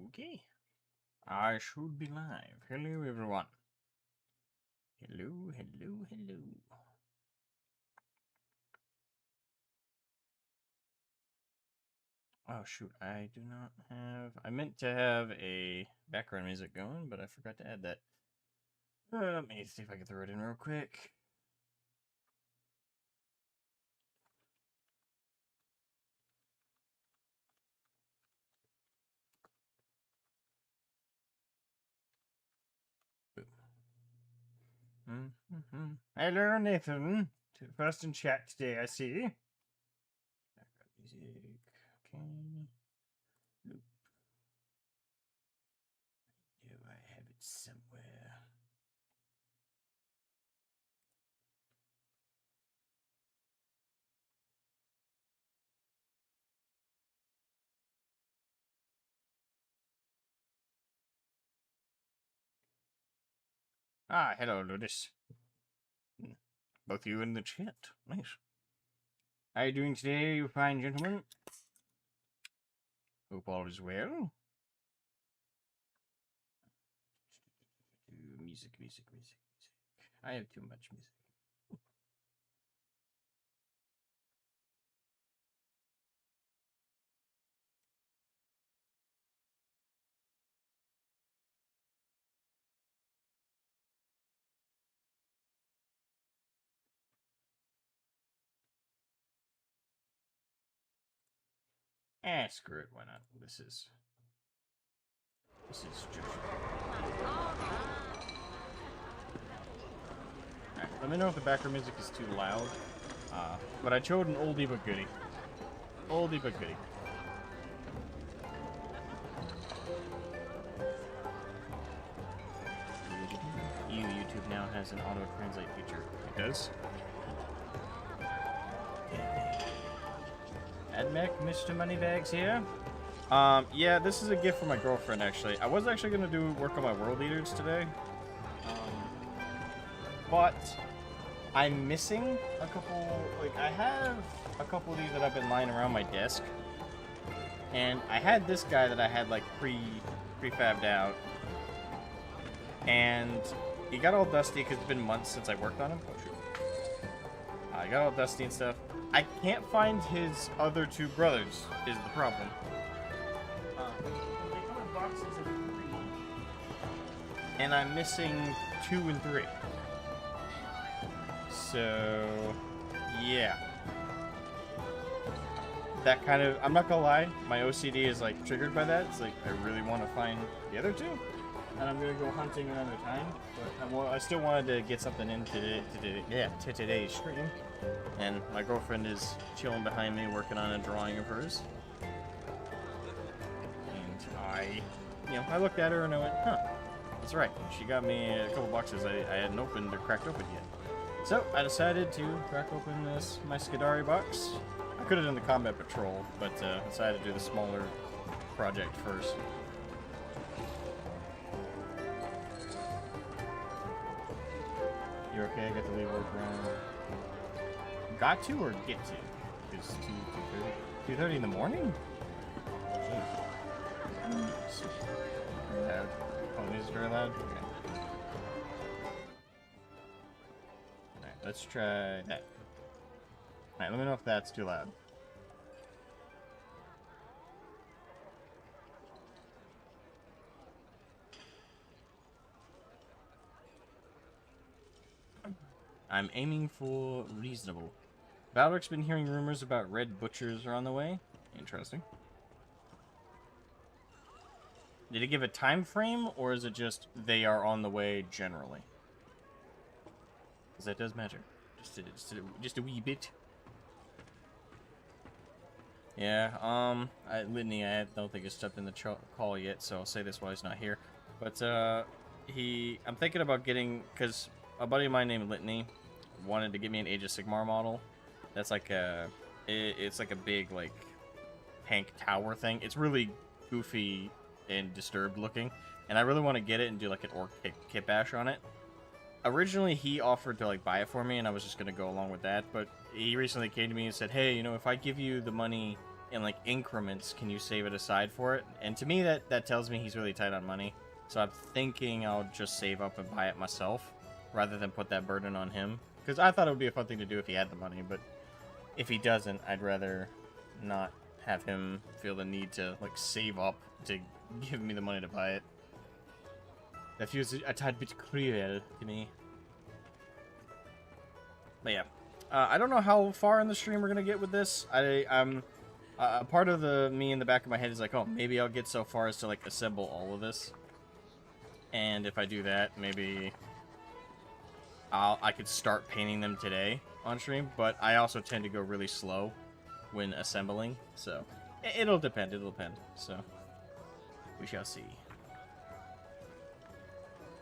Okay. I should be live. Hello, everyone. Hello, hello, hello. Oh, shoot. I do not have... I meant to have a background music going, but I forgot to add that. Let me see if I can throw it in real quick. Hello, Nathan. First in chat today, I see. Background music. Okay. Loop. Do I have it somewhere? Ah, hello, Ludus. Both you in the chat. Nice. How are you doing today, you fine gentlemen? Hope all is well. Music, music, music, music. I have too much music. Screw it, why not? This is just... Alright, let me know if the background music is too loud. But I chose an oldie but goodie. Oldie but goodie. YouTube now has an auto-translate feature. It does? Admech, Mr. Moneybags here. Yeah, this is a gift from my girlfriend, actually. I was actually going to do work on my world eaters today. But I'm missing a couple, like, I have a couple of these that I've been lying around my desk. And I had this guy that I had, like, prefabbed out. And he got all dusty because it's been months since I worked on him. Oh, shoot. I got all dusty and stuff. I can't find his other two brothers, is the problem. They come in boxes of 3. And I'm missing 2 and 3. So, yeah. That kind of, I'm not gonna lie, my OCD is like triggered by that. It's like, I really want to find the other 2. And I'm gonna go hunting another time. But I still wanted to get something in to today's stream. And my girlfriend is chilling behind me working on a drawing of hers. And I looked at her and I went, huh, that's right. She got me a couple boxes I hadn't opened or cracked open yet. So I decided to crack open my Skitarii box. I could have done the Combat Patrol, but decided to do the smaller project first. You're okay? I got to leave work around. Got to or get to? It's 2:30. 2:30 in the morning? Jeez. Very loud. Oh, it is very loud? Okay. Alright, let's try that. Alright, let me know if that's too loud. I'm aiming for reasonable. Balric's been hearing rumors about red butchers are on the way. Interesting. Did it give a time frame, or is it just they are on the way generally? Because that does matter. Just a wee bit. Yeah, Litany, I don't think he's stepped in the call yet, so I'll say this while he's not here. But, I'm thinking about getting, because a buddy of mine named Litany wanted to get me an Age of Sigmar model. That's like it's like a big, like, tank tower thing. It's really goofy and disturbed looking, and I really want to get it and do, like, an orc kit bash on it. Originally, he offered to, like, buy it for me, and I was just going to go along with that, but he recently came to me and said, hey, if I give you the money in like increments can you save it aside for it? And to me, that tells me he's really tight on money. So I'm thinking I'll just save up and buy it myself, rather than put that burden on him. Because I thought it would be a fun thing to do if he had the money, but if he doesn't, I'd rather not have him feel the need to like save up to give me the money to buy it. That feels a tad bit cruel to me. But yeah, I don't know how far in the stream we're gonna get with this. I'm part of me in the back of my head is like, oh, maybe I'll get so far as to like assemble all of this, and if I do that, maybe I could start painting them today on stream. But I also tend to go really slow when assembling, so it'll depend. It'll depend. So we shall see.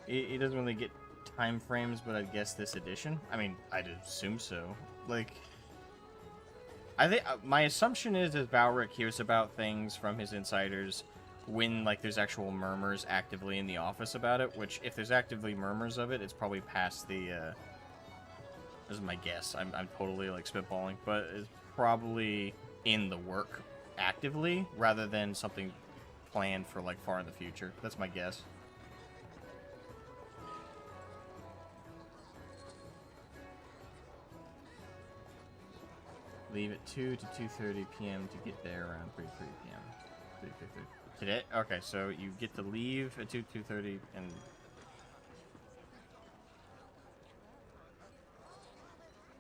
It doesn't really get time frames, but I guess this edition. I mean, I'd assume so. Like, I think my assumption is Valric hears about things from his insiders when like there's actual murmurs actively in the office about it. Which, if there's actively murmurs of it, it's probably past the. This is my guess. I'm totally like spitballing, but it's probably in the work actively rather than something planned for like far in the future. That's my guess. Leave at 2 to 2:30 p.m. to get there around 3:30 p.m. 3:30 today. Okay, so you get to leave at 2:30 and.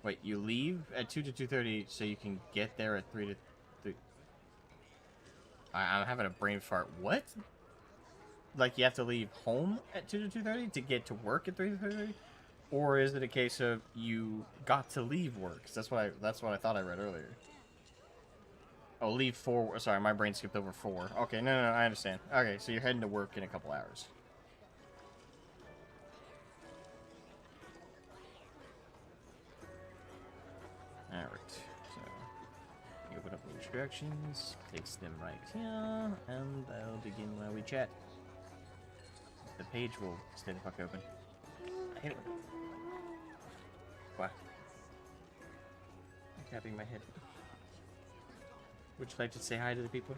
Wait, you leave at 2 to 2:30 so you can get there at 3 to 3. I'm having a brain fart. What? Like you have to leave home at 2 to 2:30 to get to work at 3 to 3:30? Or is it a case of you got to leave work? That's what I thought I read earlier. Oh, leave 4. Sorry, my brain skipped over 4. Okay, no, I understand. Okay, so you're heading to work in a couple hours. Alright, so you open up the instructions, takes them right here, and I'll begin while we chat. The page will stay the fuck open. I hate it. What? I'm tapping my head. Would you like to say hi to the people?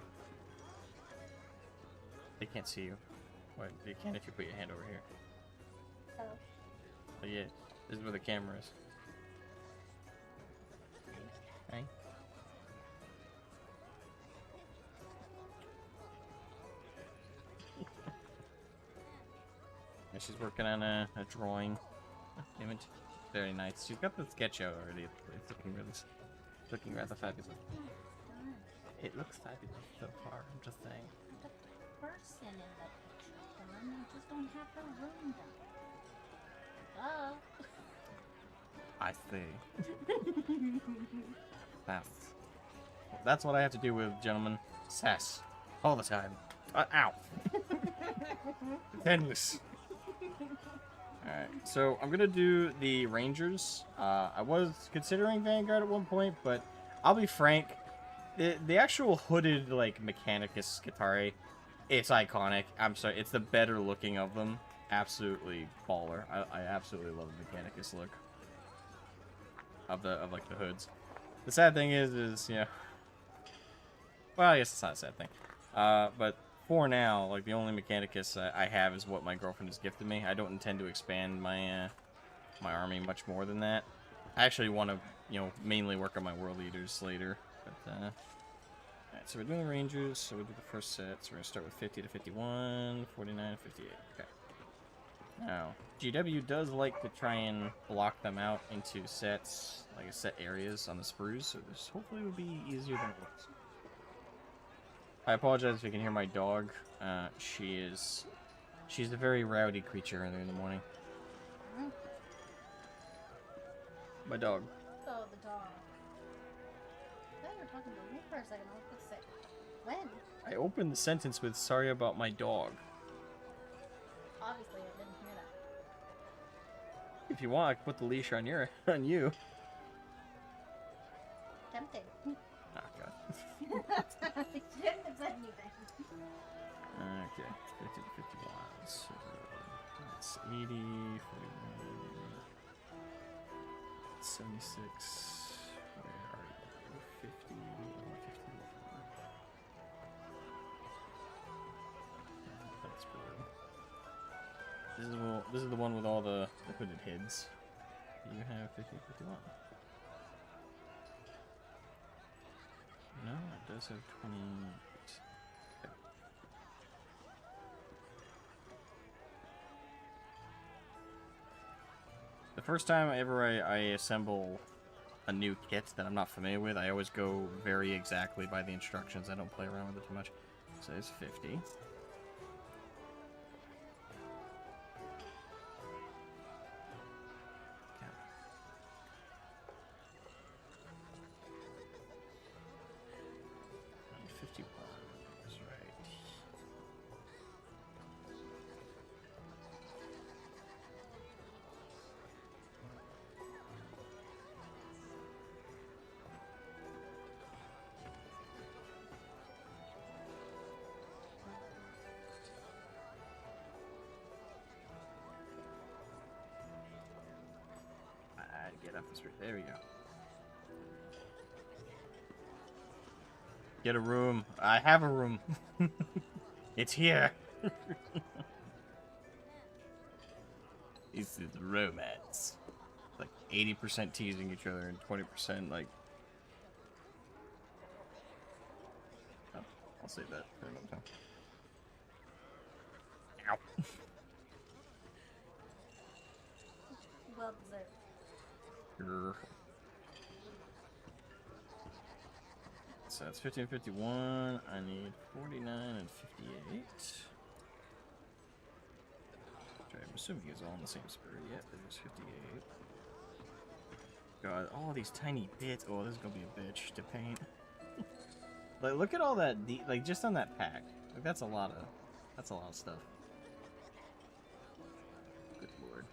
They can't see you. What? They can if you put your hand over here. Oh. But yeah, this is where the camera is. Hi. Yeah, she's working on a drawing image. Very nice. She's got the sketch out already. It's looking rather fabulous. It looks fabulous so far. I'm just saying. The person in the picture, Don. I just don't have the room done. Oh. I see. That's what I have to do with, gentlemen. Sass. All the time. Ow. Endless. Alright, so I'm gonna do the Rangers. I was considering Vanguard at one point, but I'll be frank, the actual hooded, like, Mechanicus Skitarii, it's iconic. I'm sorry, it's the better looking of them. Absolutely baller. I absolutely love the Mechanicus look of like the hoods. The sad thing is, yeah. Well, I guess it's not a sad thing. But for now, like, the only Mechanicus I have is what my girlfriend has gifted me. I don't intend to expand my my army much more than that. I actually want to, you know, mainly work on my world leaders later. But alright, so we're doing the Rangers. So we'll do the first set. So we're gonna start with 50 to 51, 49 to 58. Okay. Now, GW does like to try and block them out into sets, like set areas on the sprues. So this hopefully will be easier than it looks. I apologize if you can hear my dog. She's a very rowdy creature early in the morning. Hmm? My dog. Oh, the dog. I thought you were talking to me for a second. I was going to say, when? I opened the sentence with "sorry about my dog." Obviously, I didn't hear that. If you want, I can put the leash on you. Tempting. Oh god. I shouldn't have said anything. Okay, 50 to 51. So that's 80, 41, 76. Where are you? 50, 51. This is the one with all the hooded heads. You have 50, 51. No, it does have 20. Okay. The first time I assemble a new kit that I'm not familiar with, I always go very exactly by the instructions. I don't play around with it too much. So it's 50. Get up the street. There we go. Get a room. I have a room. It's here. This is romance. Like 80% teasing each other and 20% like. Oh, I'll save that for another time. Ow. Well deserved. So that's 50 and 51. I need 49 and 58. Which I'm assuming is all in the same spirit. Yep, there's 58. God, all these tiny bits. Oh, this is gonna be a bitch to paint. Like, look at all that. Like, just on that pack. Like, that's a lot of stuff. Good lord.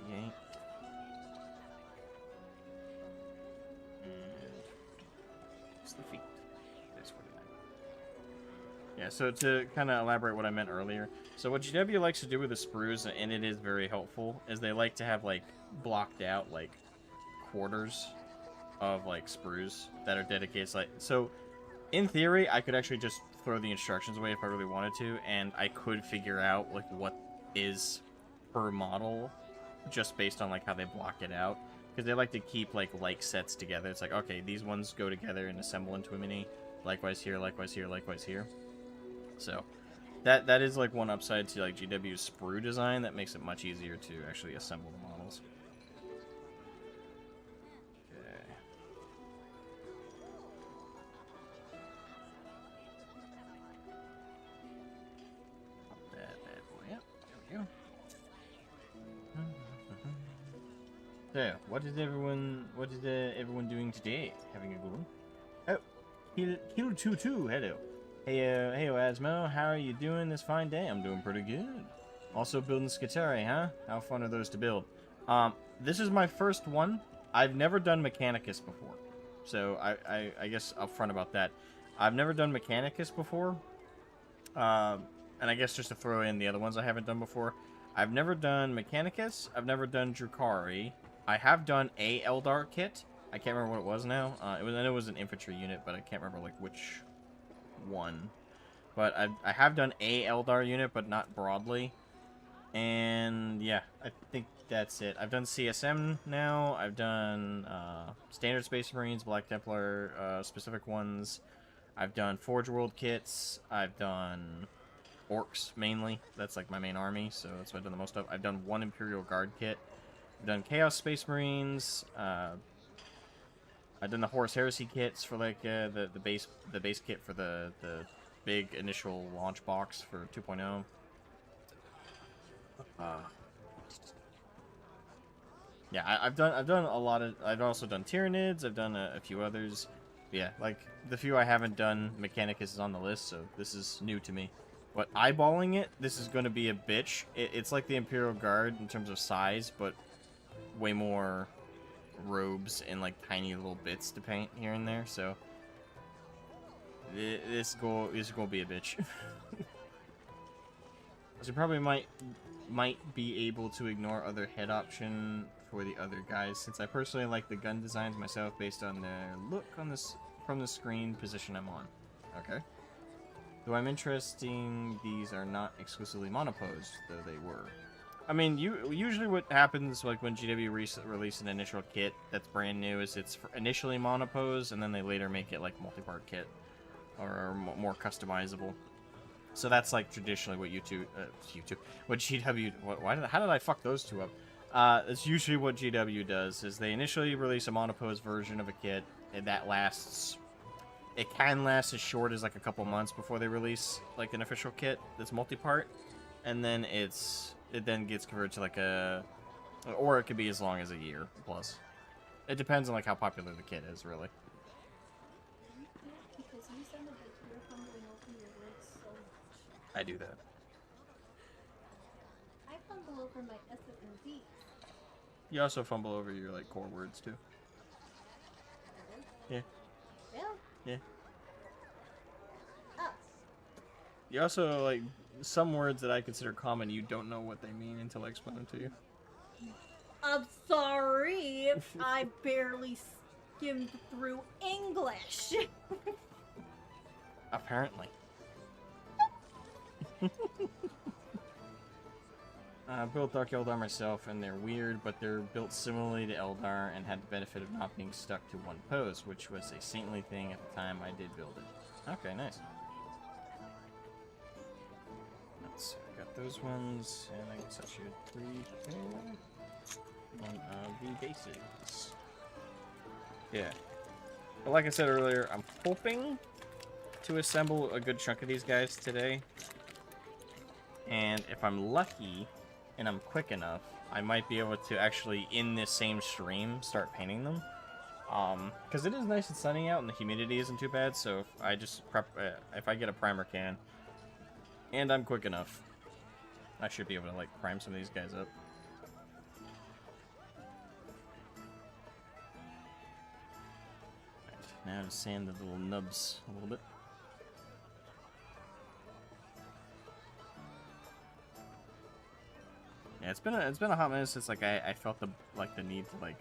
Yank. And it's the feet. That's 49. Yeah, so to kind of elaborate what I meant earlier. So what GW likes to do with the sprues, and it is very helpful, is they like to have like blocked out like quarters of like sprues that are dedicated. Like, so in theory, I could actually just throw the instructions away if I really wanted to, and I could figure out like what is per model just based on like how they block it out, because they like to keep like sets together. It's like, okay, these ones go together and assemble into a mini, likewise here, likewise here, likewise here. So that is like one upside to like GW's sprue design that makes it much easier to actually assemble the models. Okay. Pop that bad boy up. There we go. So, what is everyone doing today? Having a good one? Oh, Kill22, hello. Hey, hey, Asmo, how are you doing this fine day? I'm doing pretty good. Also building Skitarii, huh? How fun are those to build? This is my first one. I've never done Mechanicus before. So, I guess upfront about that. I've never done Mechanicus before. And I guess just to throw in the other ones I haven't done before. I've never done Mechanicus. I've never done Drukhari. I have done a Eldar kit. I can't remember what it was now. I know it was an infantry unit, but I can't remember like which one. But I have done a Eldar unit, but not broadly. And yeah, I think that's it. I've done CSM now. I've done standard Space Marines, Black Templar, specific ones. I've done Forge World kits. I've done Orcs mainly. That's like my main army, so that's what I've done the most of. I've done one Imperial Guard kit. I've done Chaos Space Marines. I've done the Horus Heresy kits for like the base kit for the big initial launch box for 2.0. Yeah, I've done a lot of. I've also done Tyranids. I've done a few others. Yeah, like the few I haven't done, Mechanicus is on the list, so this is new to me. But eyeballing it, this is going to be a bitch. It's like the Imperial Guard in terms of size, but way more robes and like tiny little bits to paint here and there. So this is going to be a bitch. So probably might be able to ignore other head option for the other guys, since I personally like the gun designs myself based on their look on this from the screen position I'm on. Okay. Though I'm interesting, these are not exclusively monoposed, though they were. I mean, usually what happens, like when GW release an initial kit that's brand new, is it's initially monoposed, and then they later make it like multi-part kit, or more customizable. So that's like traditionally what what GW, how did I fuck those two up? That's usually what GW does, is they initially release a monoposed version of a kit, and that lasts, it can last as short as like a couple months before they release like an official kit that's multi-part, and then it then gets converted to like or it could be as long as a year plus. It depends on like how popular the kit is, really. Because you sounded like you were fumbling over your words so much. I do that. I fumble over my S's and D's. You also fumble over your like core words too. Yeah. Really? Yeah. Oh. You also, like, some words that I consider common, you don't know what they mean until I explain them to you. I'm sorry. I barely skimmed through English. Apparently. Built Dark Eldar myself, and they're weird, but they're built similarly to Eldar and had the benefit of not being stuck to one pose, which was a saintly thing at the time I did build it. Okay, nice. Let's see, I got those ones, and I guess I should prepare one of the bases. Yeah. But like I said earlier, I'm hoping to assemble a good chunk of these guys today. And if I'm lucky, and I'm quick enough, I might be able to actually, in this same stream, start painting them. Because it is nice and sunny out, and the humidity isn't too bad, so if I just if I get a primer can, and I'm quick enough, I should be able to, like, prime some of these guys up. Right, now to sand the little nubs a little bit. Yeah, it's been a hot minute since like I felt the need to like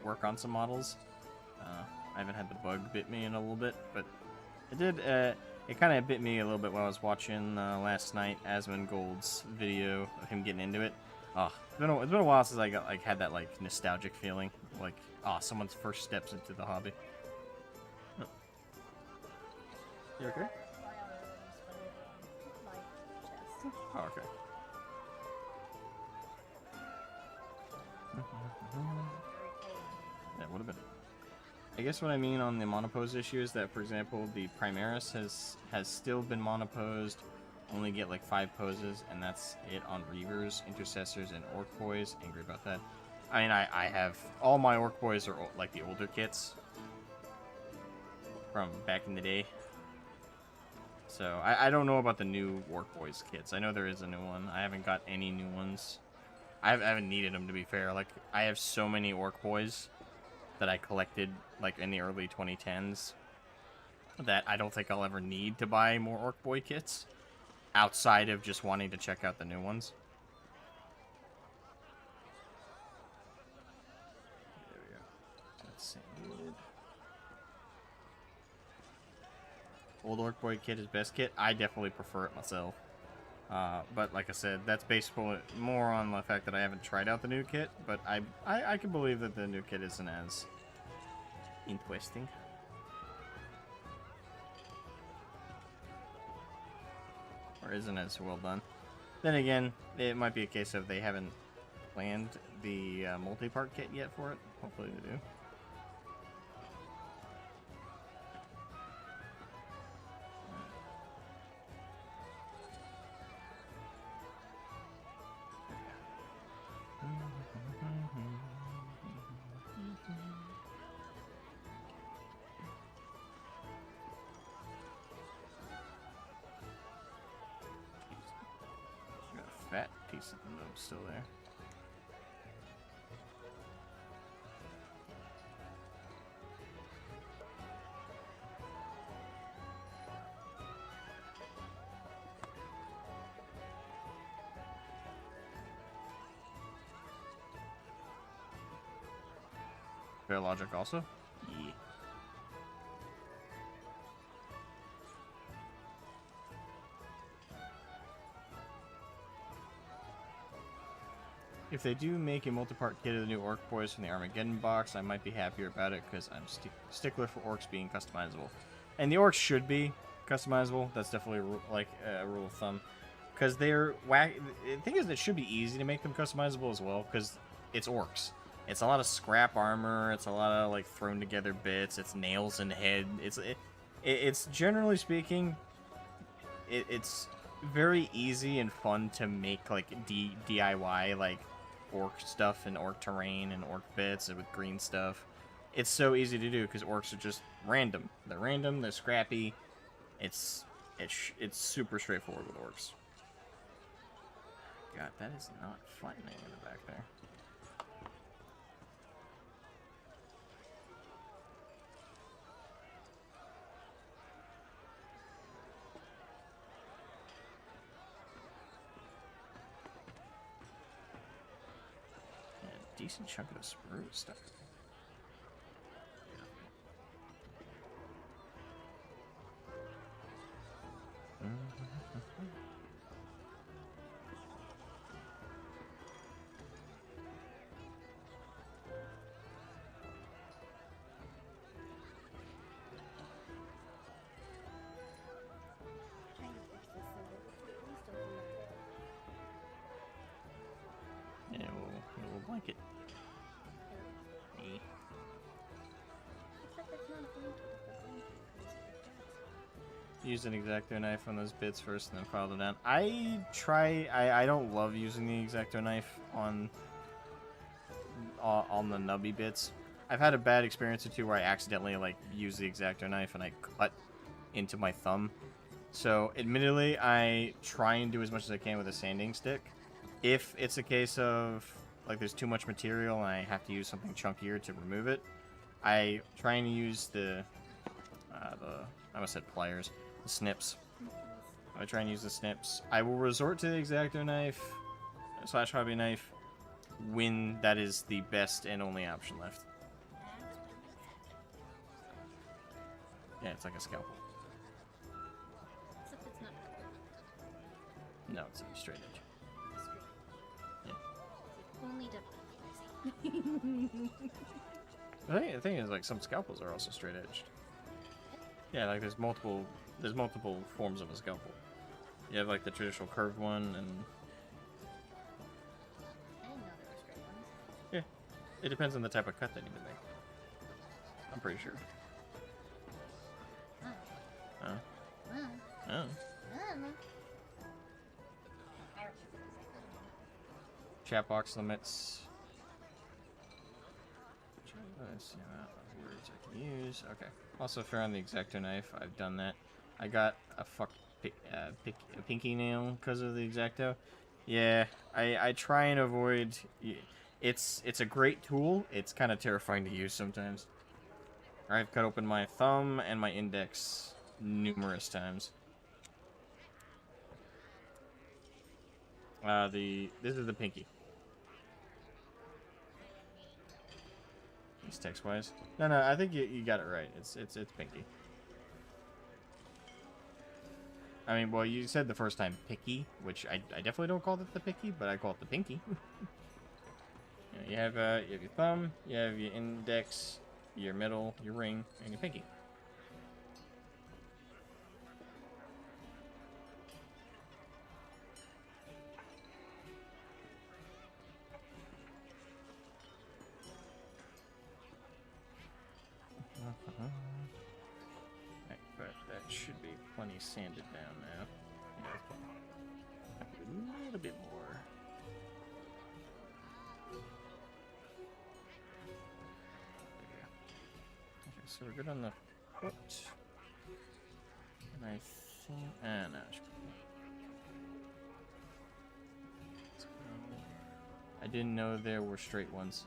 work on some models. I haven't had the bug bit me in a little bit, but it did. It kind of bit me a little bit while I was watching last night Asmongold's video of him getting into it. Oh, it's been a while since I had that like nostalgic feeling, like someone's first steps into the hobby. Oh. You okay? Oh, okay. That would have been. I guess what I mean on the monopose issue is that, for example, the Primaris has still been monoposed, only get like 5 poses, and that's it on Reavers, Intercessors, and Orc Boys. Angry about that. I mean, I have all my Orc Boys are like the older kits from back in the day. So I don't know about the new Orc Boys kits. I know there is a new one. I haven't got any new ones. I haven't needed them, to be fair. Like, I have so many Orc Boys that I collected, like, in the early 2010s that I don't think I'll ever need to buy more Orc Boy kits outside of just wanting to check out the new ones. There we go. That's sanded. Old Orc Boy kit is best kit. I definitely prefer it myself. But like I said, that's basically more on the fact that I haven't tried out the new kit, but I can believe that the new kit isn't as interesting. Or isn't as well done. Then again, it might be a case of they haven't planned the multi-part kit yet for it. Hopefully they do. Fat piece of the nub still there. Fair logic also. Yeah. If they do make a multi-part kit of the new Orc Boys from the Armageddon box, I might be happier about it because I'm stickler for orcs being customizable. And the orcs should be customizable. That's definitely like a rule of thumb. Because they're the thing is, it should be easy to make them customizable as well because it's orcs. It's a lot of scrap armor. It's a lot of like thrown together bits. It's nails and head. It's generally speaking, it's very easy and fun to make like DIY like orc stuff and orc terrain and orc bits with green stuff. It's so easy to do because orcs are just random. They're random. They're scrappy. It's super straightforward with orcs. God, that is not flattening in the back there. Decent chunk of the sprue stuck. Yeah, we'll blanket. Use an X-Acto knife on those bits first and then file them down. I don't love using the X-Acto knife on the nubby bits. I've had a bad experience or two where I accidentally like use the X-Acto knife and I cut into my thumb. So admittedly, I try and do as much as I can with a sanding stick. If it's a case of like there's too much material and I have to use something chunkier to remove it, I try and use I almost said pliers, the snips. I try and use the snips. I will resort to the X-Acto knife / hobby knife when that is the best and only option left. Yeah, it's like a scalpel. Except it's not. No, it's a straight edge. Yeah. Only The thing is, like, some scalpels are also straight edged. Yeah, like there's multiple forms of a scalpel. You have like the traditional curved one, and I didn't know there were straight ones. yeah, it depends on the type of cut that you need to make. I'm pretty sure. Oh. Oh. Oh. Oh. Chat box limits. Let's see words I can use. Okay. Also, fair on the X-Acto knife. I've done that. I got a pinky nail because of the X-Acto. Yeah, I try and avoid. It's a great tool. It's kind of terrifying to use sometimes. I've cut open my thumb and my index numerous times. This is the pinky. It's text-wise. No, I think you got it right. It's pinky. I mean, well, you said the first time picky, which I definitely don't call it the picky, but I call it the pinky. You have your thumb, you have your index, your middle, your ring, and your pinky. Right, but that should be plenty sanded down now. A little bit more. Okay, so we're good on the foot. And I think... no. I didn't know there were straight ones.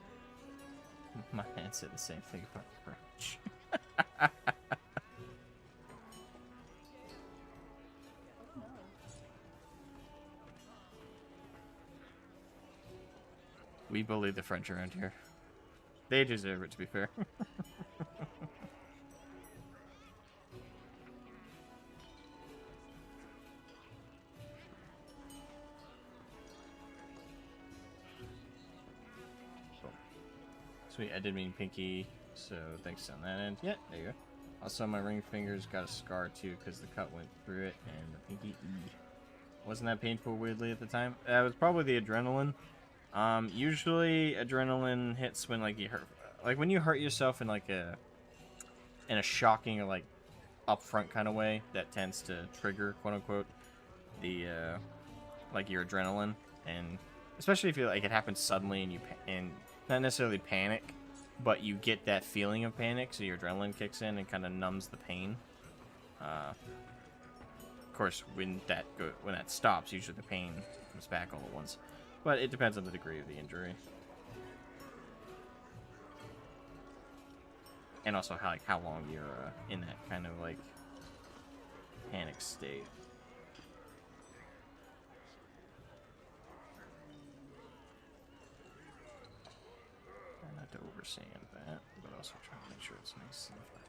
My man said the same thing about French. We bully the French around here. They deserve it, to be fair. Sweet, I did mean pinky, so thanks on that end. Yeah, there you go. Also, my ring finger's got a scar too, because the cut went through it, and the pinky, wasn't that painful, weirdly, at the time? That was probably the adrenaline. Usually adrenaline hits when, like, you hurt, like, when you hurt yourself in, like, in a shocking or, like, upfront kind of way, that tends to trigger, quote-unquote, the, like, your adrenaline, and especially if you, like, it happens suddenly and and not necessarily panic, but you get that feeling of panic, so your adrenaline kicks in and kind of numbs the pain. Of course, when that stops, usually the pain comes back all at once. But it depends on the degree of the injury, and also how long you're in that kind of like panic state. Not to oversand that, but also try to make sure it's nice and flat.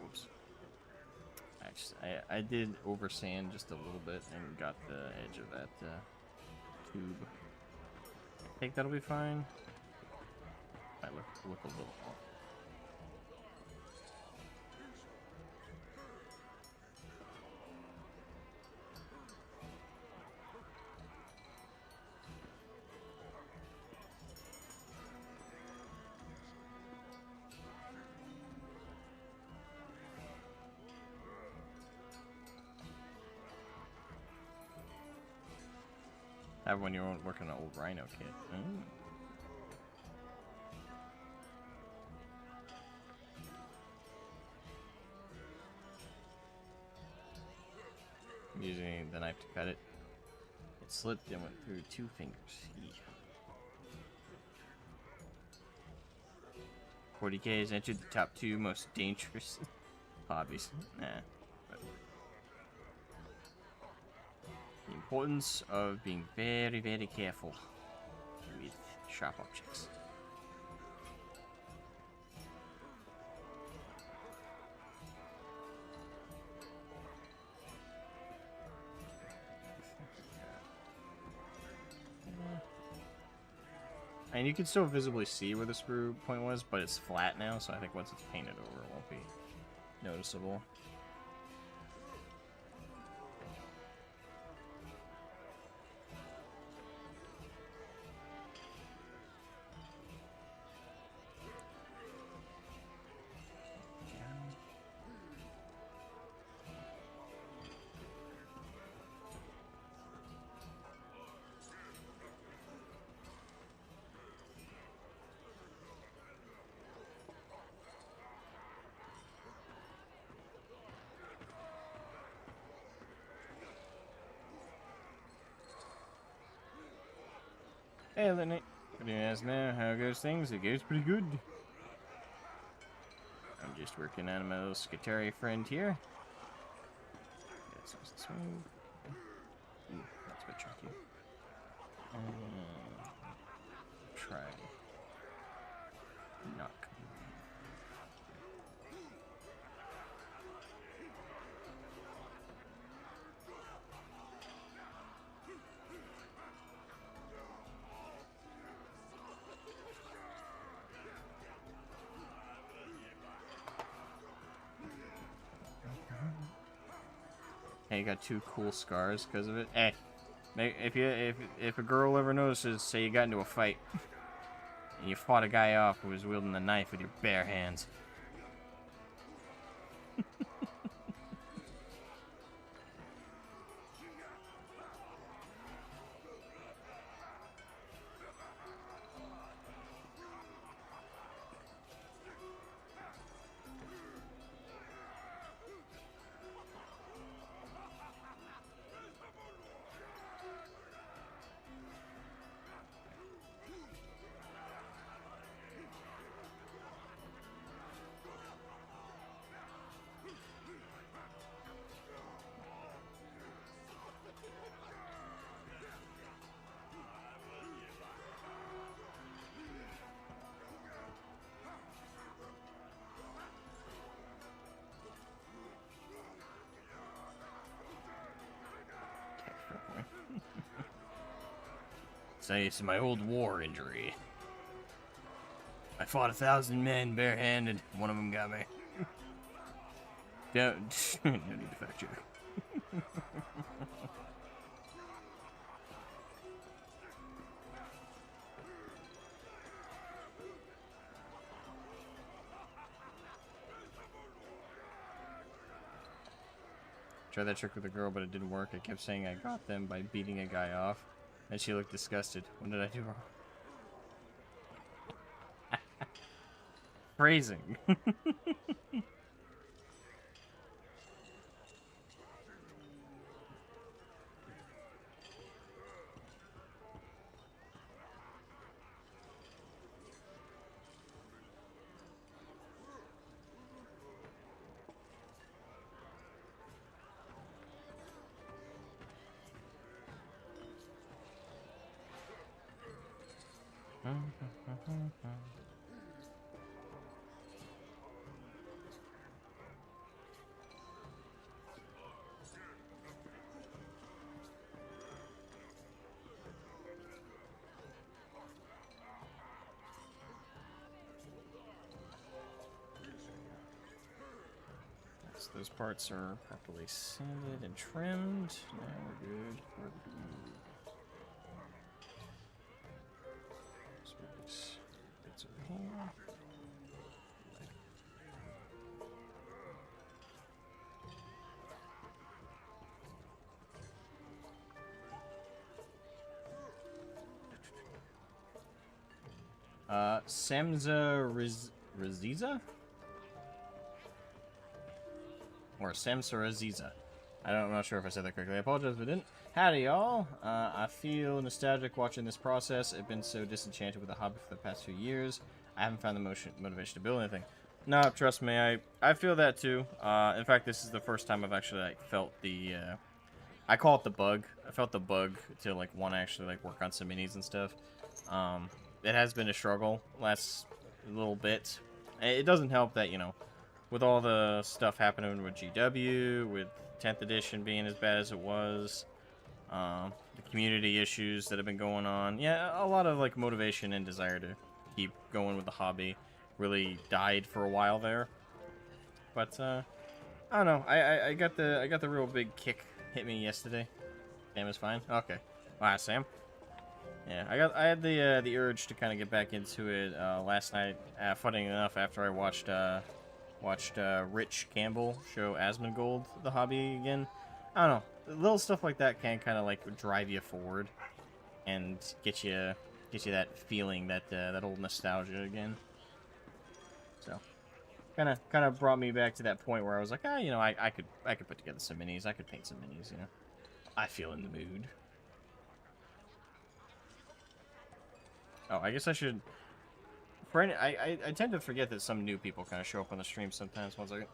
Whoops. Actually, I did oversand just a little bit and got the edge of that tube. I think that'll be fine. Might look a little off. Have when you're working on an old Rhino kit. Mm. I'm using the knife to cut it. It slipped and went through 2 fingers. 40K has entered the top 2 most dangerous hobbies. Nah. The importance of being very, very careful with sharp objects. And you can still visibly see where the screw point was, but it's flat now, so I think once it's painted over, it won't be noticeable. Hey, Lenny. What do you ask now? How goes things? It goes pretty good. I'm just working on my little Skitarii friend here. That's nice and smooth. Ooh, that's a bit tricky. Try. Knock. Hey, you got 2 cool scars because of it. Hey, if a girl ever notices, say you got into a fight and you fought a guy off who was wielding a knife with your bare hands. Say it's my old war injury. I fought 1,000 men barehanded. One of them got me. Don't. No need to fact check. Tried that trick with a girl, but it didn't work. I kept saying I got them by beating a guy off, and she looked disgusted. What did I do wrong? Phrasing. Those parts are properly sanded and trimmed. Now we're good. We're good. So these bits over here. Samza Raziza? Or Samsa Raziza. I'm not sure if I said that correctly. I apologize if I didn't. Howdy, y'all. I feel nostalgic watching this process. I've been so disenchanted with the hobby for the past few years. I haven't found the motivation to build anything. No, trust me, I feel that too. In fact, this is the first time I've actually felt the I call it the bug. I felt the bug to want to actually work on some minis and stuff. It has been a struggle last little bit. It doesn't help that, with all the stuff happening with GW, with 10th edition being as bad as it was, the community issues that have been going on. Yeah, a lot of motivation and desire to keep going with the hobby really died for a while there. But I don't know. I got the real big kick hit me yesterday. Sam is fine. Okay. Wow, Sam. Yeah, I had the urge to kind of get back into it last night. Funny enough, after I watched Rich Campbell show Asmongold the hobby again. I don't know, little stuff like that can kind of drive you forward and get you that feeling, that old nostalgia again. So kind of brought me back to that point where I was like, I could put together some minis, I could paint some minis, I feel in the mood. Oh, I guess I should. I tend to forget that some new people kind of show up on the stream sometimes. 1 second.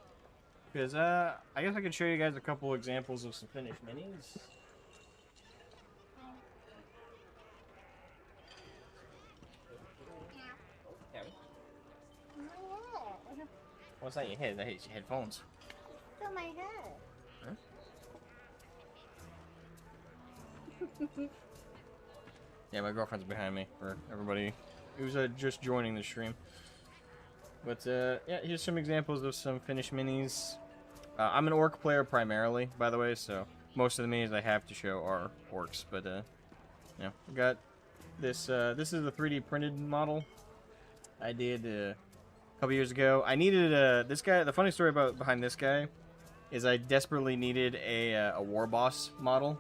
Because, I guess I could show you guys a couple examples of some finished minis. Yeah. What's that in your head? I hate your headphones. It's on my head. Huh? Yeah, my girlfriend's behind me, for everybody who's just joining the stream. But, yeah, here's some examples of some finished minis. I'm an orc player primarily, by the way, so most of the minis I have to show are orcs. But, yeah, we got this. This is a 3D printed model I did a couple years ago. I needed this guy. The funny story behind this guy is I desperately needed a war boss model,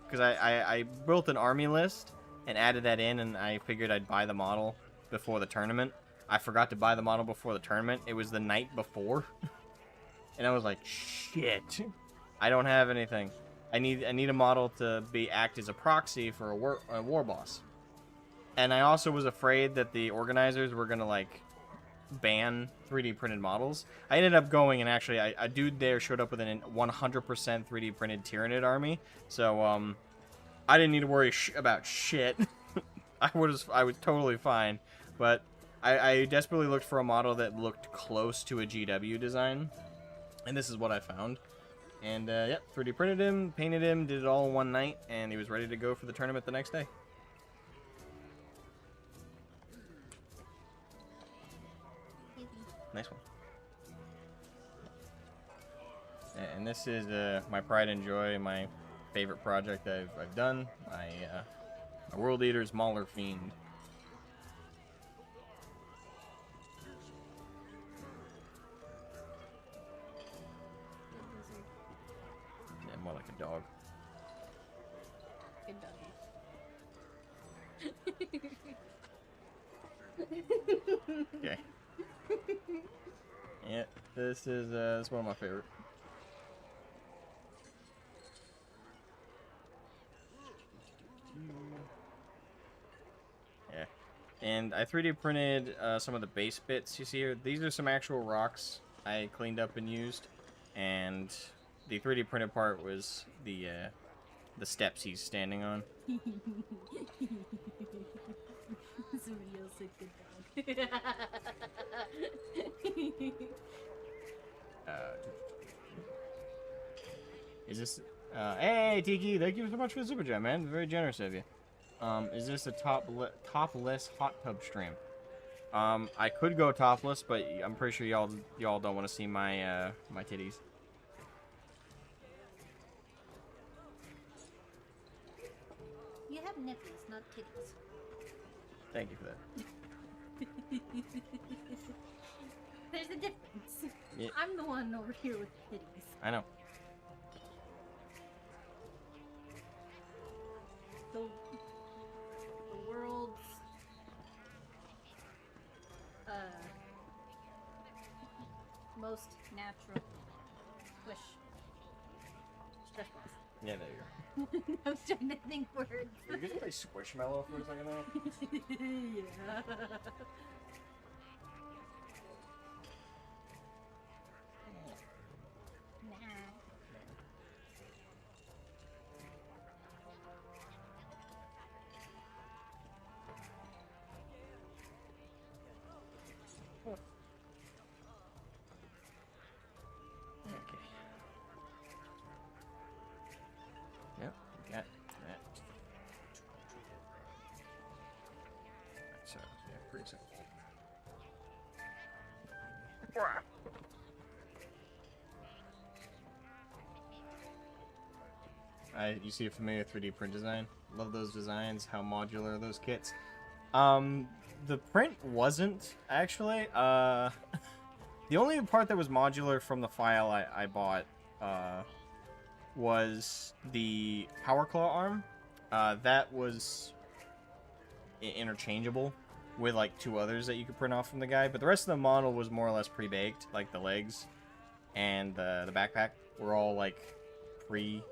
because I built an army list and added that in, and I figured I'd buy the model before the tournament. I forgot to buy the model before the tournament. It was the night before. And I was like, shit. I don't have anything. I need a model to act as a proxy for a war boss. And I also was afraid that the organizers were going to, ban 3D printed models. I ended up going, and actually, a dude there showed up with a 100% 3D printed Tyrannid army. So, I didn't need to worry about shit. I was totally fine. But I desperately looked for a model that looked close to a GW design. And this is what I found. And yep, 3D printed him, painted him, did it all in one night, and he was ready to go for the tournament the next day. Nice one. And this is my pride and joy, my favorite project I've done. My World Eater's Mauler Fiend. Yeah, more like a dog. Good doggy. Okay. Yeah, this is one of my favorite. Yeah, and I 3D printed some of the base bits you see here. These are some actual rocks I cleaned up and used, and the 3D printed part was the steps he's standing on. Somebody else said good dog. Is this? Hey, Tiki, thank you so much for the super chat, man. Very generous of you. Is this a topless hot tub stream? I could go topless, but I'm pretty sure y'all don't want to see my my titties. You have nipples, not titties. Thank you for that. There's a difference. Yeah. I'm the one over here with titties. I know. The world's most natural squish stretch balls. Yeah, there you go. I was trying to think words. You just play Squishmallow for a second now? Yeah. Okay. Yep, got that. So, yeah, pretty simple. You see a familiar 3D print design? Love those designs, how modular are those kits. The print wasn't, actually. The only part that was modular from the file I bought was the Power Claw arm. That was interchangeable with like 2 others that you could print off from the guy, but the rest of the model was more or less pre-baked, like the legs and the backpack were all like pre...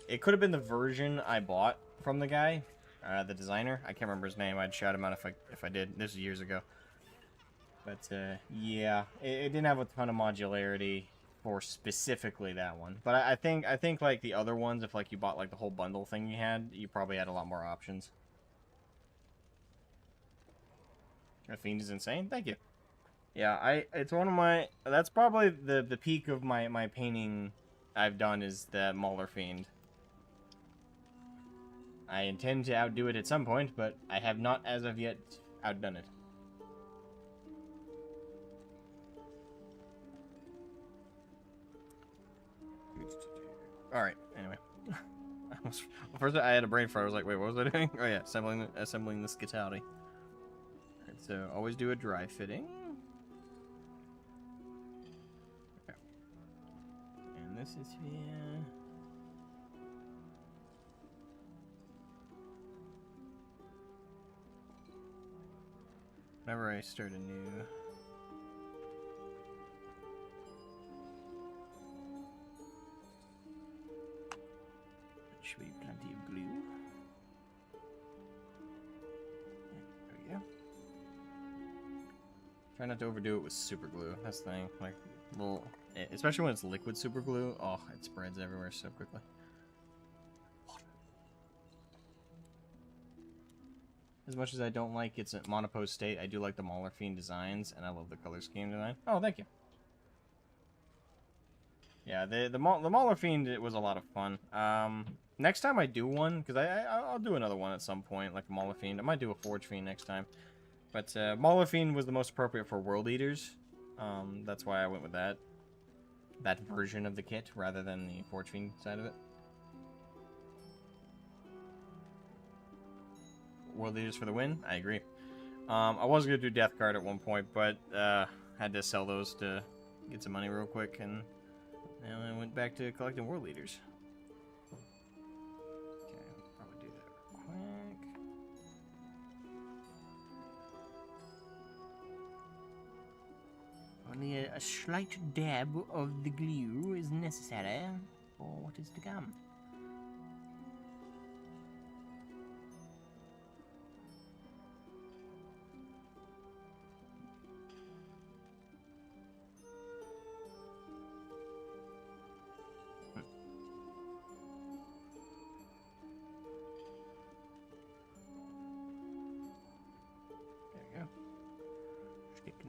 It could have been the version I bought from the guy, the designer. I can't remember his name. I'd shout him out if I did. This was years ago. But yeah, it didn't have a ton of modularity for specifically that one. But I think like the other ones, if like you bought like the whole bundle thing you had, you probably had a lot more options. That Fiend is insane. Thank you. Yeah, it's one of my... That's probably the peak of my painting I've done is the Mauler Fiend. I intend to outdo it at some point, but I have not as of yet outdone it. Alright, anyway. First I had a brain fart. I was like, wait, what was I doing? Oh yeah, assembling the Skitarii. Alright, so always do a dry fitting. Okay. And this is here. Whenever I start a new... Should be plenty of glue. There we go. Try not to overdo it with super glue. That's the thing. Like, little, especially when it's liquid super glue. Oh, it spreads everywhere so quickly. As much as I don't like its monopose state, I do like the Mauler Fiend designs, and I love the color scheme design. Oh, thank you. Yeah, the Mauler Fiend, it was a lot of fun. Next time I do one, because I'll do another one at some point, like a Mauler Fiend. I might do a Forge Fiend next time. But Mauler Fiend was the most appropriate for World Eaters. That's why I went with that version of the kit rather than the Forge Fiend side of it. World Eaters for the win. I agree. I was gonna do Death Guard at one point, but had to sell those to get some money real quick, and then I went back to collecting World Eaters. Okay, I'll probably do that real quick. Only a slight dab of the glue is necessary for what is to come.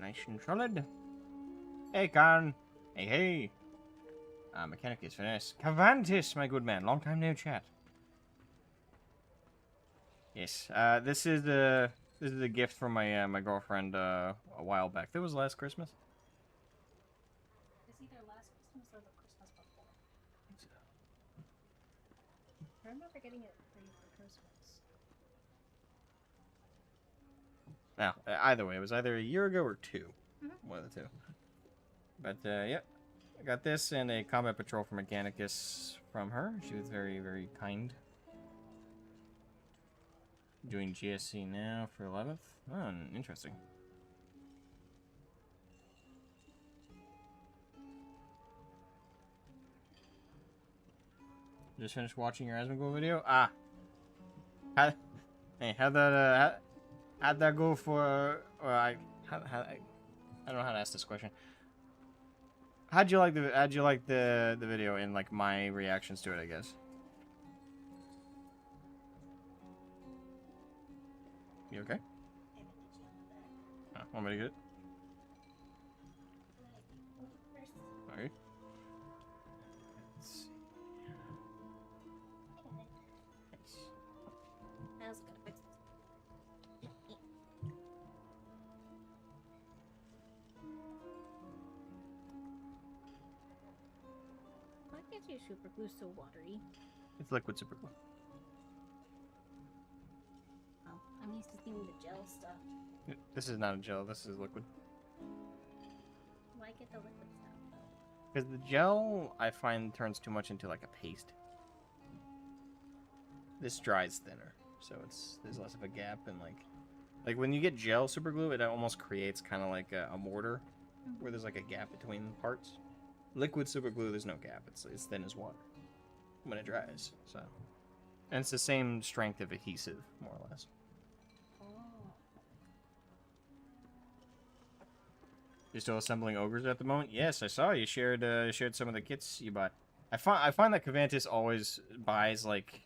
Nice and solid. Hey, Karn. Hey, hey. Mechanicus Finesse. Cavantis, my good man. Long time no chat. Yes. This is a gift from my my girlfriend a while back. That was last Christmas. It's either last Christmas or the Christmas before. I remember getting it for you for Christmas. Now, either way, it was either a year ago or two. One of the two. But, yep. I got this and a combat patrol for Mechanicus from her. She was very, very kind. Doing GSC now for 11th. Oh, interesting. Just finished watching your Asmogan video? Ah. Hey, how'd that go for, I don't know how to ask this question. How'd you like the video and like my reactions to it, I guess? You okay? Want me to get it? Alright. Let's see. Nice. I was gonna fix this. Why can't you super glue so watery? It's liquid super glue. Oh, I'm used to seeing the gel stuff. This is not a gel, this is liquid. Why get the liquid stuff though? Because the gel, I find, turns too much into like a paste. This dries thinner, so there's less of a gap, and like when you get gel super glue, it almost creates kind of like a mortar, where there's like a gap between parts. Liquid super glue, there's no gap. It's thin as water when it dries. So, and it's the same strength of adhesive, more or less. You're still assembling ogres at the moment? Yes, I saw you shared some of the kits you bought. I find that Cavantis always buys like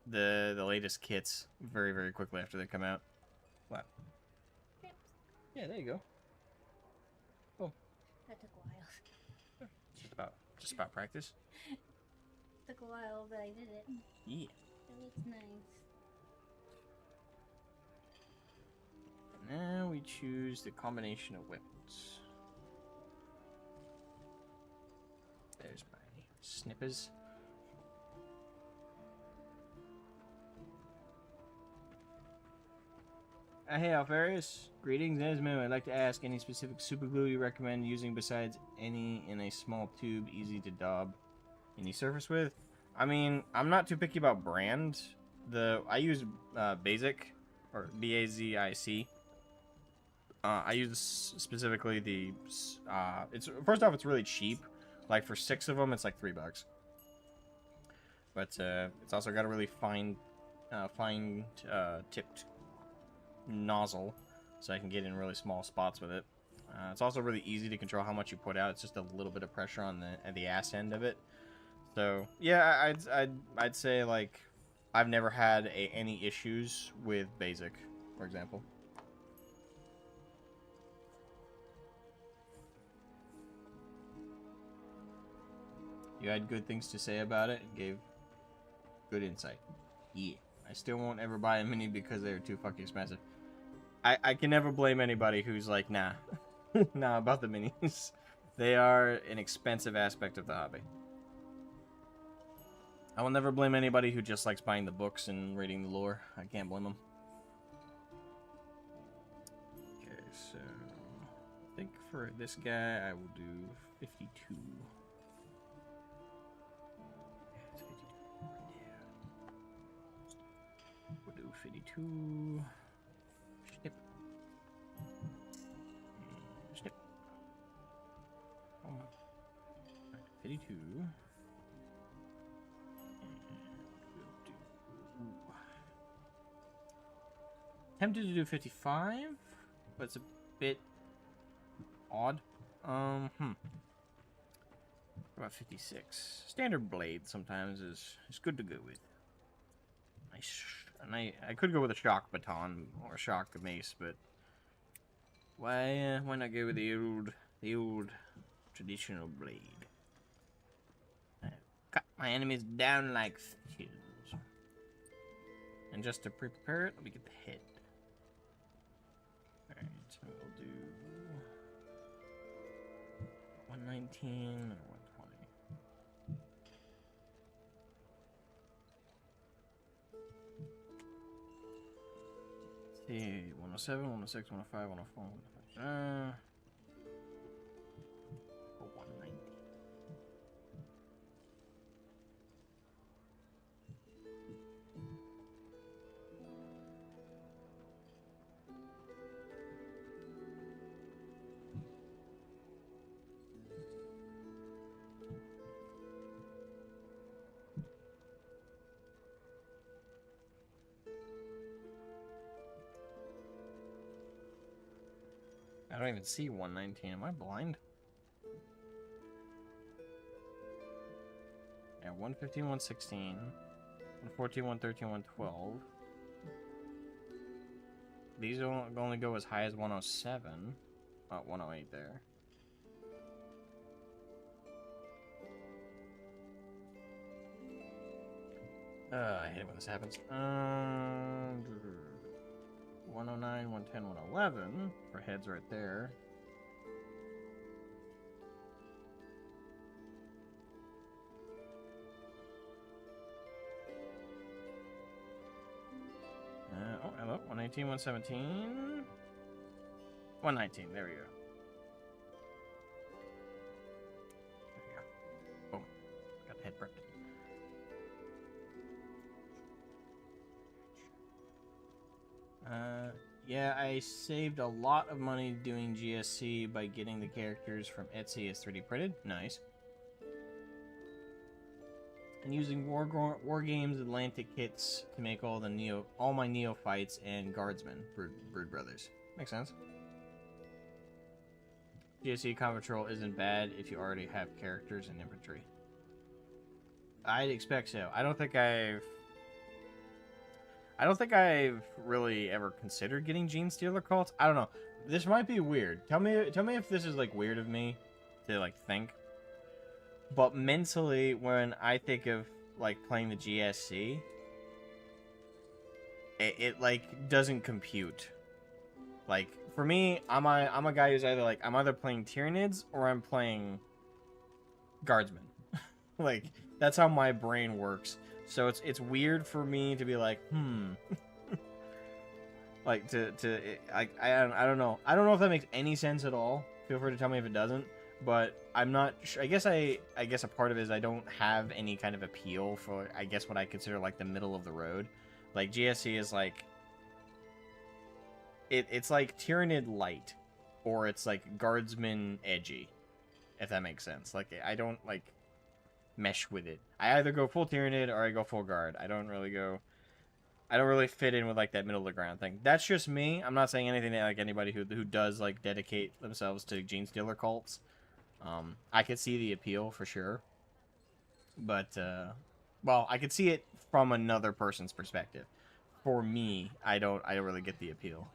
the latest kits very, very quickly after they come out. What? Yeah, there you go. Oh. That took a while. Just about practice. Took a while, but I did it. Yeah. It looks nice. Now we choose the combination of weapons. There's my snippers. Hey Alfarius, greetings Esmo. I'd like to ask any specific super glue you recommend using besides any in a small tube, easy to daub any surface with? I mean, I'm not too picky about brand. I use Basic, or BAZIC. I use specifically the it's first off, it's really cheap. Like for 6 of them, it's like $3. But it's also got a really fine tipped nozzle, so I can get in really small spots with it. It's also really easy to control how much you put out. It's just a little bit of pressure on the ass end of it. So yeah, I'd say like I've never had any issues with Basic, for example. You had good things to say about it and gave good insight. Yeah. I still won't ever buy a mini because they're too fucking expensive. I can never blame anybody who's like, nah. Nah, about the minis. They are an expensive aspect of the hobby. I will never blame anybody who just likes buying the books and reading the lore. I can't blame them. Okay, so I think for this guy I will do 52. We'll do 52. Snip. Snip. Oh. 52. Tempted to do 55, but it's a bit odd. What about 56? Standard blade sometimes is good to go with. And I could go with a shock baton or a shock mace, but why not go with the old traditional blade? Cut my enemies down like skills. And just to prepare it, let me get the head. Alright, so we'll do 119 or 120. Let's see, 107, 106, 105, 104, 105. 190. I don't even see 119. Am I blind? Yeah, 115, 116, 114, 113, 112. These only go as high as 107. 108 there. I hate it when this happens. 109, 110, 111 for heads right there. Oh, hello. 119, 117. 119, there we go. There we go. Boom. Got the head prepped. Yeah, I saved a lot of money doing GSC by getting the characters from Etsy as 3D printed. Nice. And using War Games Atlantic kits to make all my neophytes and guardsmen, brood brothers. Makes sense. GSC combat control isn't bad if you already have characters and infantry. I'd expect so. I don't think I've really ever considered getting Gene Stealer cults. I don't know. This might be weird. Tell me if this is like weird of me to like think. But mentally, when I think of like playing the GSC, it like doesn't compute. Like for me, I'm a guy who's either like I'm either playing Tyranids or I'm playing Guardsmen. Like that's how my brain works. So it's weird for me to be like, like I don't know. I don't know if that makes any sense at all. Feel free to tell me if it doesn't. But I'm not sure. I guess a part of it is I don't have any kind of appeal for I guess what I consider like the middle of the road. Like GSC is like it's like Tyranid light, or it's like Guardsman edgy, if that makes sense. Like I don't like mesh with it. I either go full Tyranid or I go full guard. I don't really fit in with like that middle of the ground thing. That's just me. I'm not saying anything to like anybody who does like dedicate themselves to Gene Stealer cults. I could see the appeal for sure, but well, I could see it from another person's perspective. For me, I don't really get the appeal.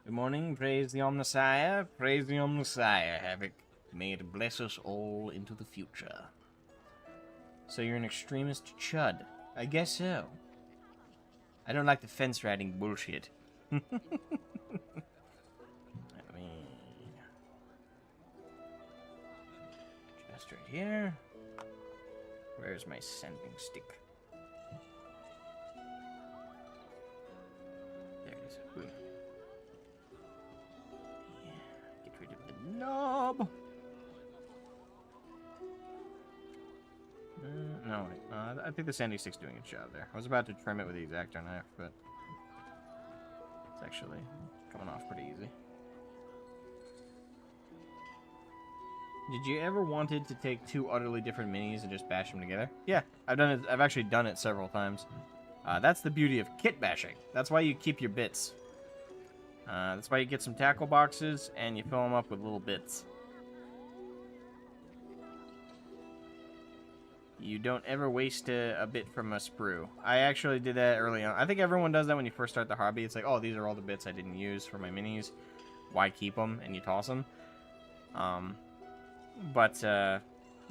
Good morning, praise the Omnissiah, Havoc. May it bless us all into the future. So you're an extremist chud. I guess so. I don't like the fence riding bullshit. Let me... Just right here. Where's my sending stick? There it is. Boom. Yeah. Get rid of the knob. No, wait. I think the sanding stick's doing its job there. I was about to trim it with the X-Acto knife, but it's actually coming off pretty easy. Did you ever wanted to take two utterly different minis and just bash them together? Yeah, I've done it. I've actually done it several times. That's the beauty of kit bashing. That's why you keep your bits. That's why you get some tackle boxes and you fill them up with little bits. You don't ever waste a bit from a sprue. I actually did that early on. I think everyone does that when you first start the hobby. It's like, oh, these are all the bits I didn't use for my minis. Why keep them? And you toss them. But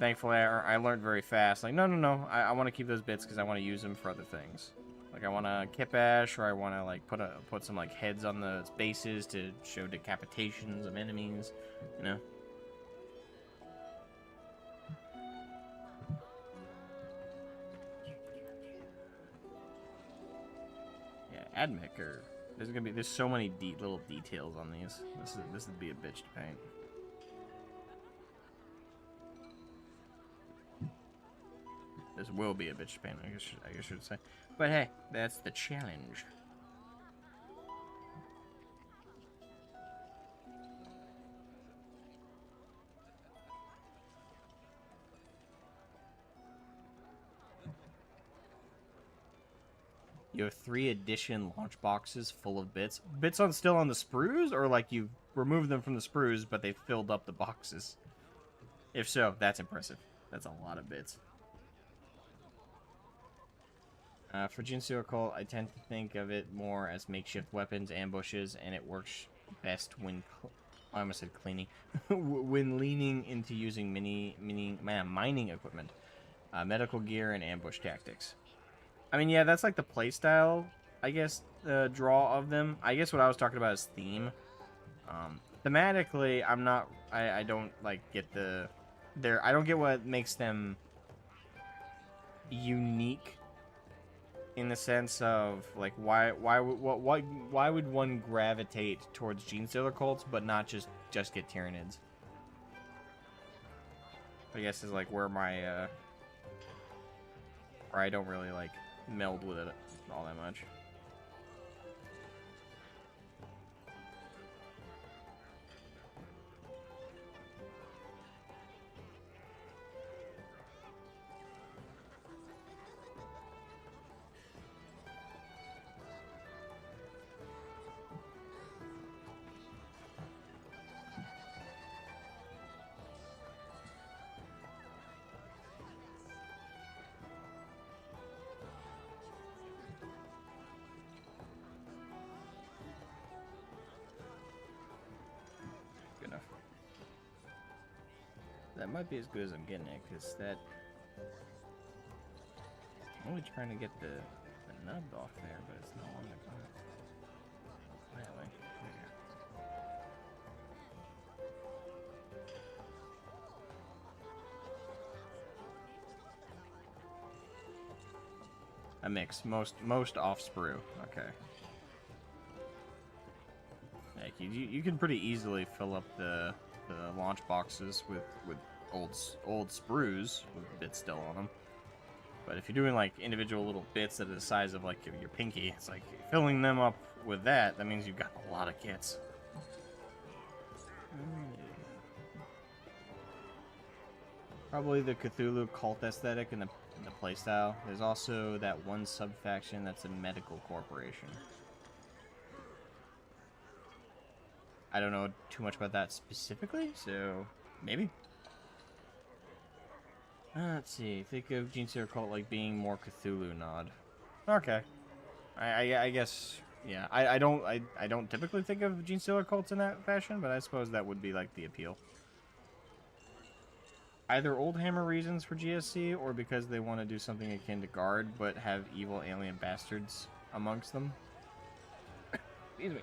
thankfully, I learned very fast. Like, no. I want to keep those bits because I want to use them for other things. Like, I want to kit bash, or I want to like put some like heads on the bases to show decapitations of enemies. You know. Admech, or there's so many little details on these. This would be a bitch to paint. This will be a bitch to paint, I guess I should say. But hey, that's the challenge. You have 3 edition launch boxes full of bits. Bits still on the sprues, or like you've removed them from the sprues, but they've filled up the boxes? If so, that's impressive. That's a lot of bits. For Jinsu Occult, I tend to think of it more as makeshift weapons, ambushes, and it works best when... I almost said cleaning. When leaning into using mining equipment, medical gear, and ambush tactics. I mean, yeah, that's like the playstyle, I guess, the draw of them. I guess what I was talking about is theme. Thematically, I don't, like, get I don't get what makes them unique in the sense of, like, why would one gravitate towards Genestealer cults, but not just get Tyranids? I guess is, like, where my, where I don't really, like, meld with it all that much. That might be as good as I'm getting it, because that... I'm only trying to get the nub off there, but it's not on the car. Anyway, there you go. A mix. Most off sprue. Okay. Like you can pretty easily fill up the launch boxes with old sprues with bits still on them. But if you're doing like individual little bits that are the size of like your pinky, it's like filling them up with that means you've got a lot of kits. Probably the Cthulhu cult aesthetic and the playstyle. There's also that one sub-faction that's a medical corporation. I don't know too much about that specifically, so maybe. Let's see. Think of Genestealer cult like being more Cthulhu nod. Okay. I guess, yeah. I don't typically think of Genestealer cults in that fashion, but I suppose that would be like the appeal. either old hammer reasons for GSC or because they want to do something akin to guard but have evil alien bastards amongst them. Excuse me.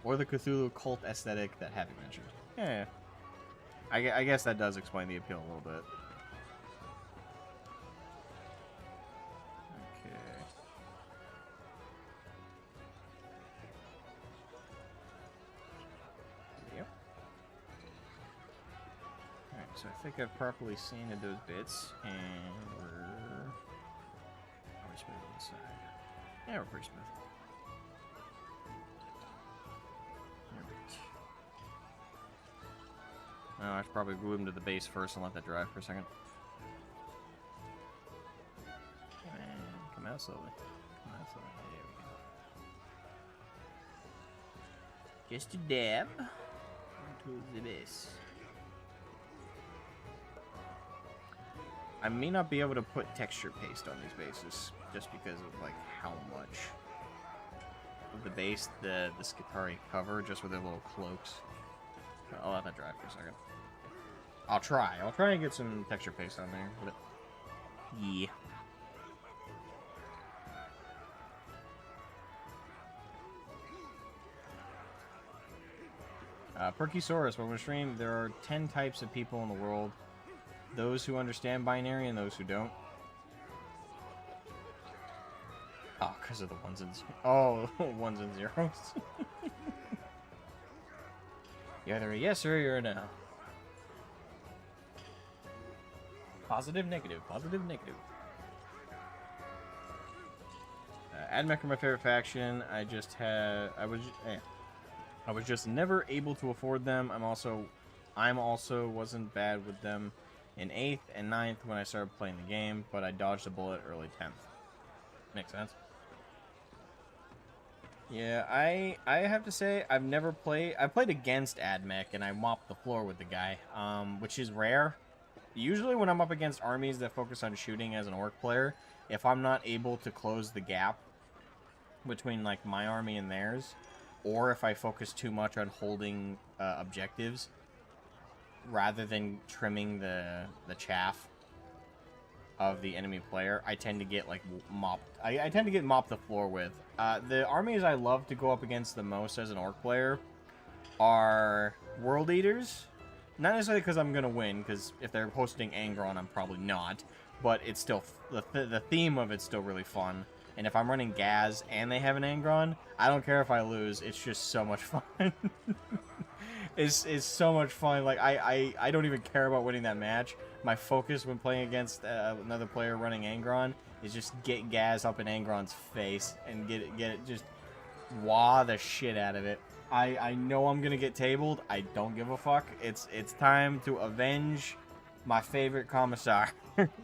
Or the Cthulhu cult aesthetic that Happy mentioned. Yeah. I guess that does explain the appeal a little bit. Okay. Yep. Alright, so I think I've properly sanded those bits, and we're... Are we smooth on the side? Yeah, we're pretty smooth. Oh, I should probably glue them to the base first and let that dry for a second. And come out slowly. Come out slowly. There we go. Just a dab into the base. I may not be able to put texture paste on these bases just because of like how much of the base the Skitarii cover just with their little cloaks. I'll let that dry for a second. I'll try and get some texture paste on there. But yeah. Perkysaurus, when we stream, there are 10 types of people in the world. Those who understand binary and those who don't. Oh, because of the ones and zeros. Oh, ones and zeros. You're either a yes or you're a no. Positive, negative. Positive, negative. Admech are my favorite faction. I was just never able to afford them. I'm also wasn't bad with them in 8th and 9th when I started playing the game, but I dodged a bullet early 10th. Makes sense. Yeah, I have to say I played against Admech and I mopped the floor with the guy, which is rare. Usually when I'm up against armies that focus on shooting as an orc player, if I'm not able to close the gap between like my army and theirs, or if I focus too much on holding objectives rather than trimming the chaff of the enemy player, I tend to get like mopped. I tend to get mopped the floor with. The armies I love to go up against the most as an orc player are World Eaters. Not necessarily because I'm going to win, because if they're hosting Angron, I'm probably not. But it's still, the theme of it's still really fun. And if I'm running Gaz and they have an Angron, I don't care if I lose. It's just so much fun. It's so much fun. Like, I don't even care about winning that match. My focus when playing against another player running Angron is just get Gaz up in Angron's face and get it just wah the shit out of it. I know I'm gonna get tabled. I don't give a fuck. It's time to avenge my favorite commissar.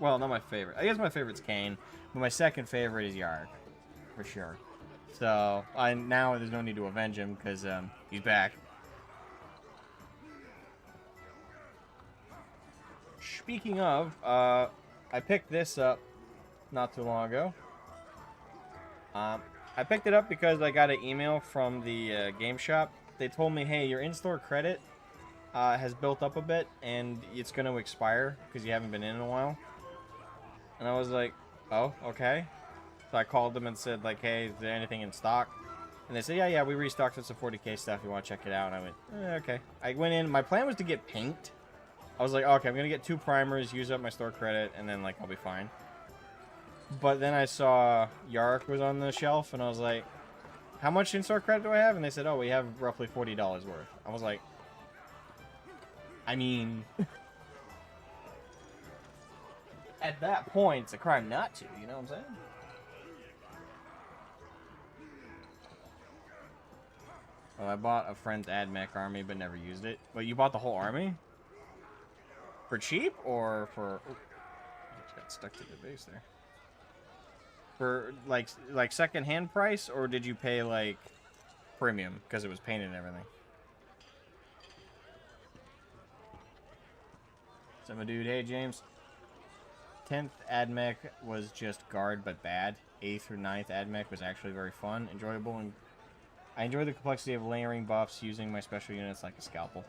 Well, not my favorite. I guess my favorite's Kane, but my second favorite is Yarg, for sure. So now there's no need to avenge him because he's back. Speaking of, I picked this up not too long ago. I picked it up because I got an email from the game shop. They told me, hey, your in-store credit has built up a bit, and it's going to expire because you haven't been in a while. And I was like, oh, okay. So I called them and said, like, hey, is there anything in stock? And they said, yeah, we restocked some 40k stuff. You want to check it out? And I went, okay. I went in. My plan was to get paint. I was like, okay, I'm going to get 2 primers, use up my store credit, and then, like, I'll be fine. But then I saw Yark was on the shelf, and I was like, how much in-store credit do I have? And they said, oh, we have roughly $40 worth. I was like, I mean, at that point, it's a crime not to, you know what I'm saying? Well, I bought a friend's AdMech army, but never used it. But you bought the whole army? For cheap, or for... Oh, I just got stuck to the base there. For, like second-hand price, or did you pay, like, premium, because it was painted and everything? So, my dude, hey, James. 10th AdMech was just guard, but bad. 8th through 9th AdMech was actually very fun, enjoyable, and I enjoy the complexity of layering buffs using my special units like a scalpel.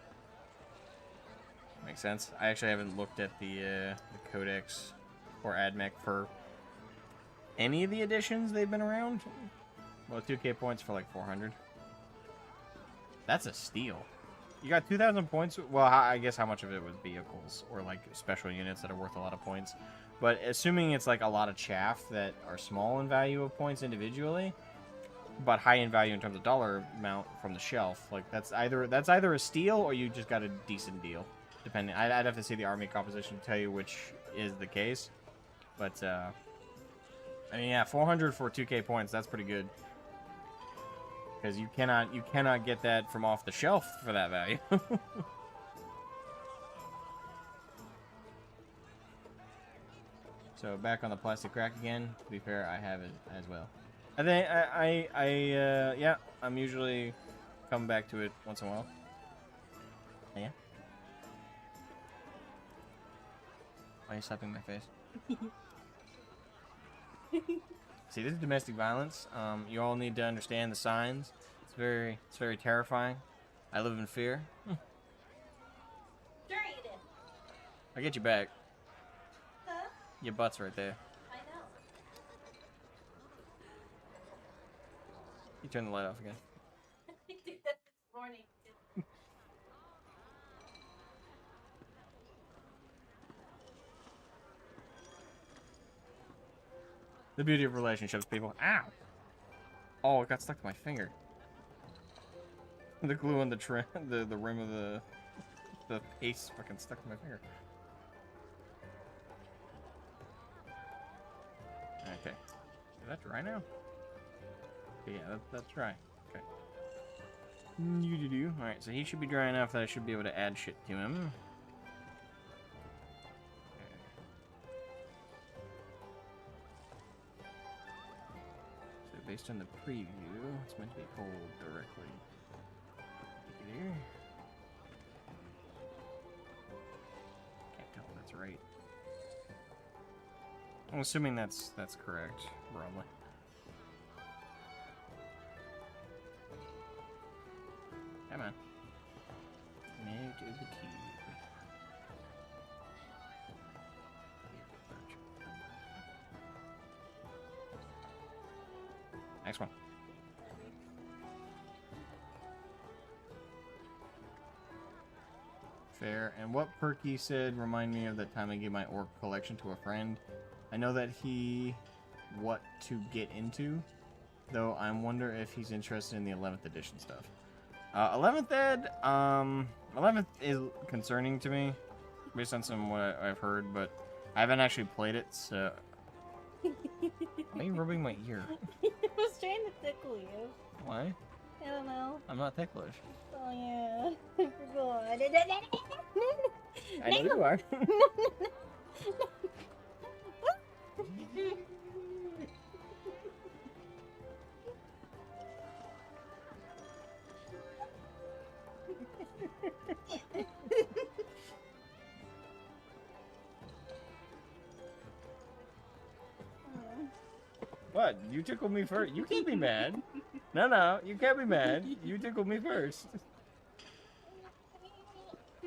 makes sense. I actually haven't looked at the Codex or AdMech for any of the editions they've been around. Well, 2k points for like 400. That's a steal. You got 2,000 points. Well, I guess how much of it was vehicles or like special units that are worth a lot of points. But assuming it's like a lot of chaff that are small in value of points individually, but high in value in terms of dollar amount from the shelf, like that's either a steal or you just got a decent deal. Depending, I'd have to see the army composition to tell you which is the case. But I mean, yeah, 400 for 2k points. That's pretty good. Because you cannot get that from off the shelf for that value. So back on the plastic crack again. To be fair, I have it as well. I think yeah, I'm usually coming back to it once in a while. Yeah. Why are you slapping my face? See, this is domestic violence. You all need to understand the signs. It's very terrifying. I live in fear. Sure you did. I'll get you back. Huh? Your butt's right there. I know. You turn the light off again. I did that this morning. The beauty of relationships, people. Ow! Oh, it got stuck to my finger. The glue on the the rim of the paste fucking stuck to my finger. Okay. Is that dry now? Okay, yeah, that's dry. Okay. Alright, so he should be dry enough that I should be able to add shit to him. Based on the preview, it's meant to be pulled directly. Take it here. Can't tell if that's right. I'm assuming that's correct, probably. Come on. Move to the cube. Next one. Fair. And what Perky said remind me of that time I gave my orc collection to a friend. I know that what to get into, though I wonder if he's interested in the 11th edition stuff. 11th ed, 11th is concerning to me, based on some what I've heard, but I haven't actually played it, so... Why are you rubbing my ear? I was trying to tickle you. Why? I don't know. I'm not ticklish. Oh yeah. I forgot. I know you are. What? You tickled me first. You can't be mad. No, you can't be mad. You tickled me first.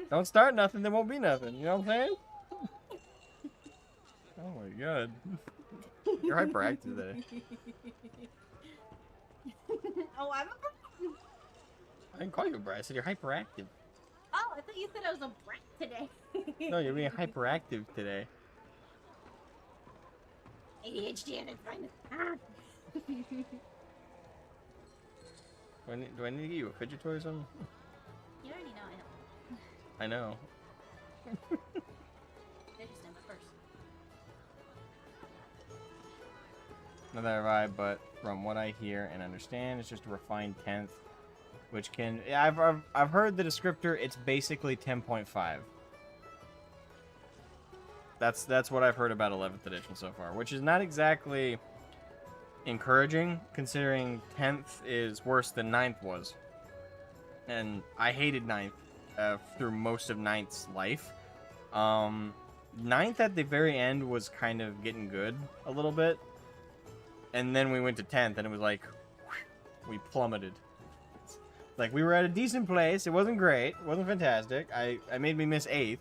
Don't start nothing, there won't be nothing. You know what I'm saying? Oh my god. You're hyperactive today. Oh, I'm a... I didn't call you a brat. I said you're hyperactive. Oh, I thought you said I was a brat today. No, you're being hyperactive today. ADHD and it's fine. Do I need to get you a fidget toy or something? You already know I know. I know. They're just number first. Not that I vibe, but from what I hear and understand, it's just a refined 10th, which can... I've heard the descriptor, it's basically 10.5. That's what I've heard about 11th edition so far, which is not exactly encouraging, considering 10th is worse than 9th was. And I hated 9th through most of 9th's life. 9th at the very end was kind of getting good a little bit. And then we went to 10th, and it was like, we plummeted. Like, we were at a decent place. It wasn't great. It wasn't fantastic. I made me miss 8th.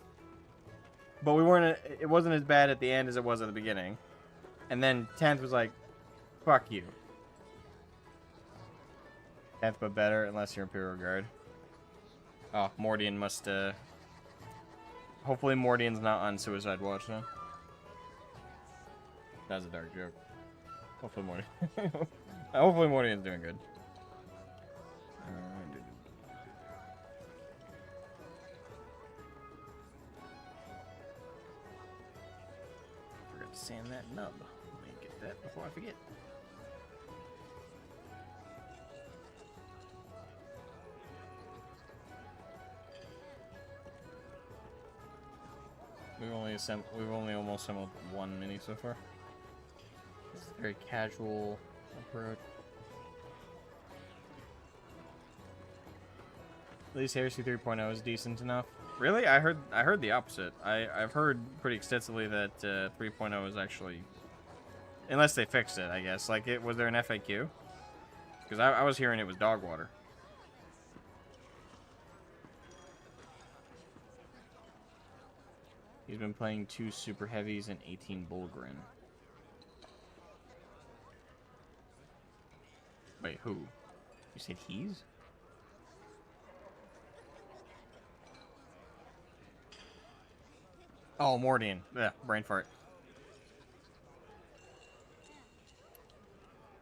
but we weren't. It wasn't as bad at the end as it was at the beginning. And then 10th was like, fuck you. 10th but better unless you're Imperial Guard. Oh, Mordian must, hopefully Mordian's not on Suicide Watch now. That was a dark joke. Hopefully Mordian. Hopefully Mordian's doing good. Forgot to sand that nub. Let me get that before I forget. We've only almost assembled one mini so far. This is a very casual approach. At least Heresy 3.0 is decent enough. Really? I heard the opposite. I've heard pretty extensively that 3.0 is actually, unless they fixed it, I guess. Like, was there an FAQ? Because I was hearing it was dog water. He's been playing 2 super heavies and 18 Bullgrin. Wait, who? You said he's? Oh, Mordian. Yeah, brain fart.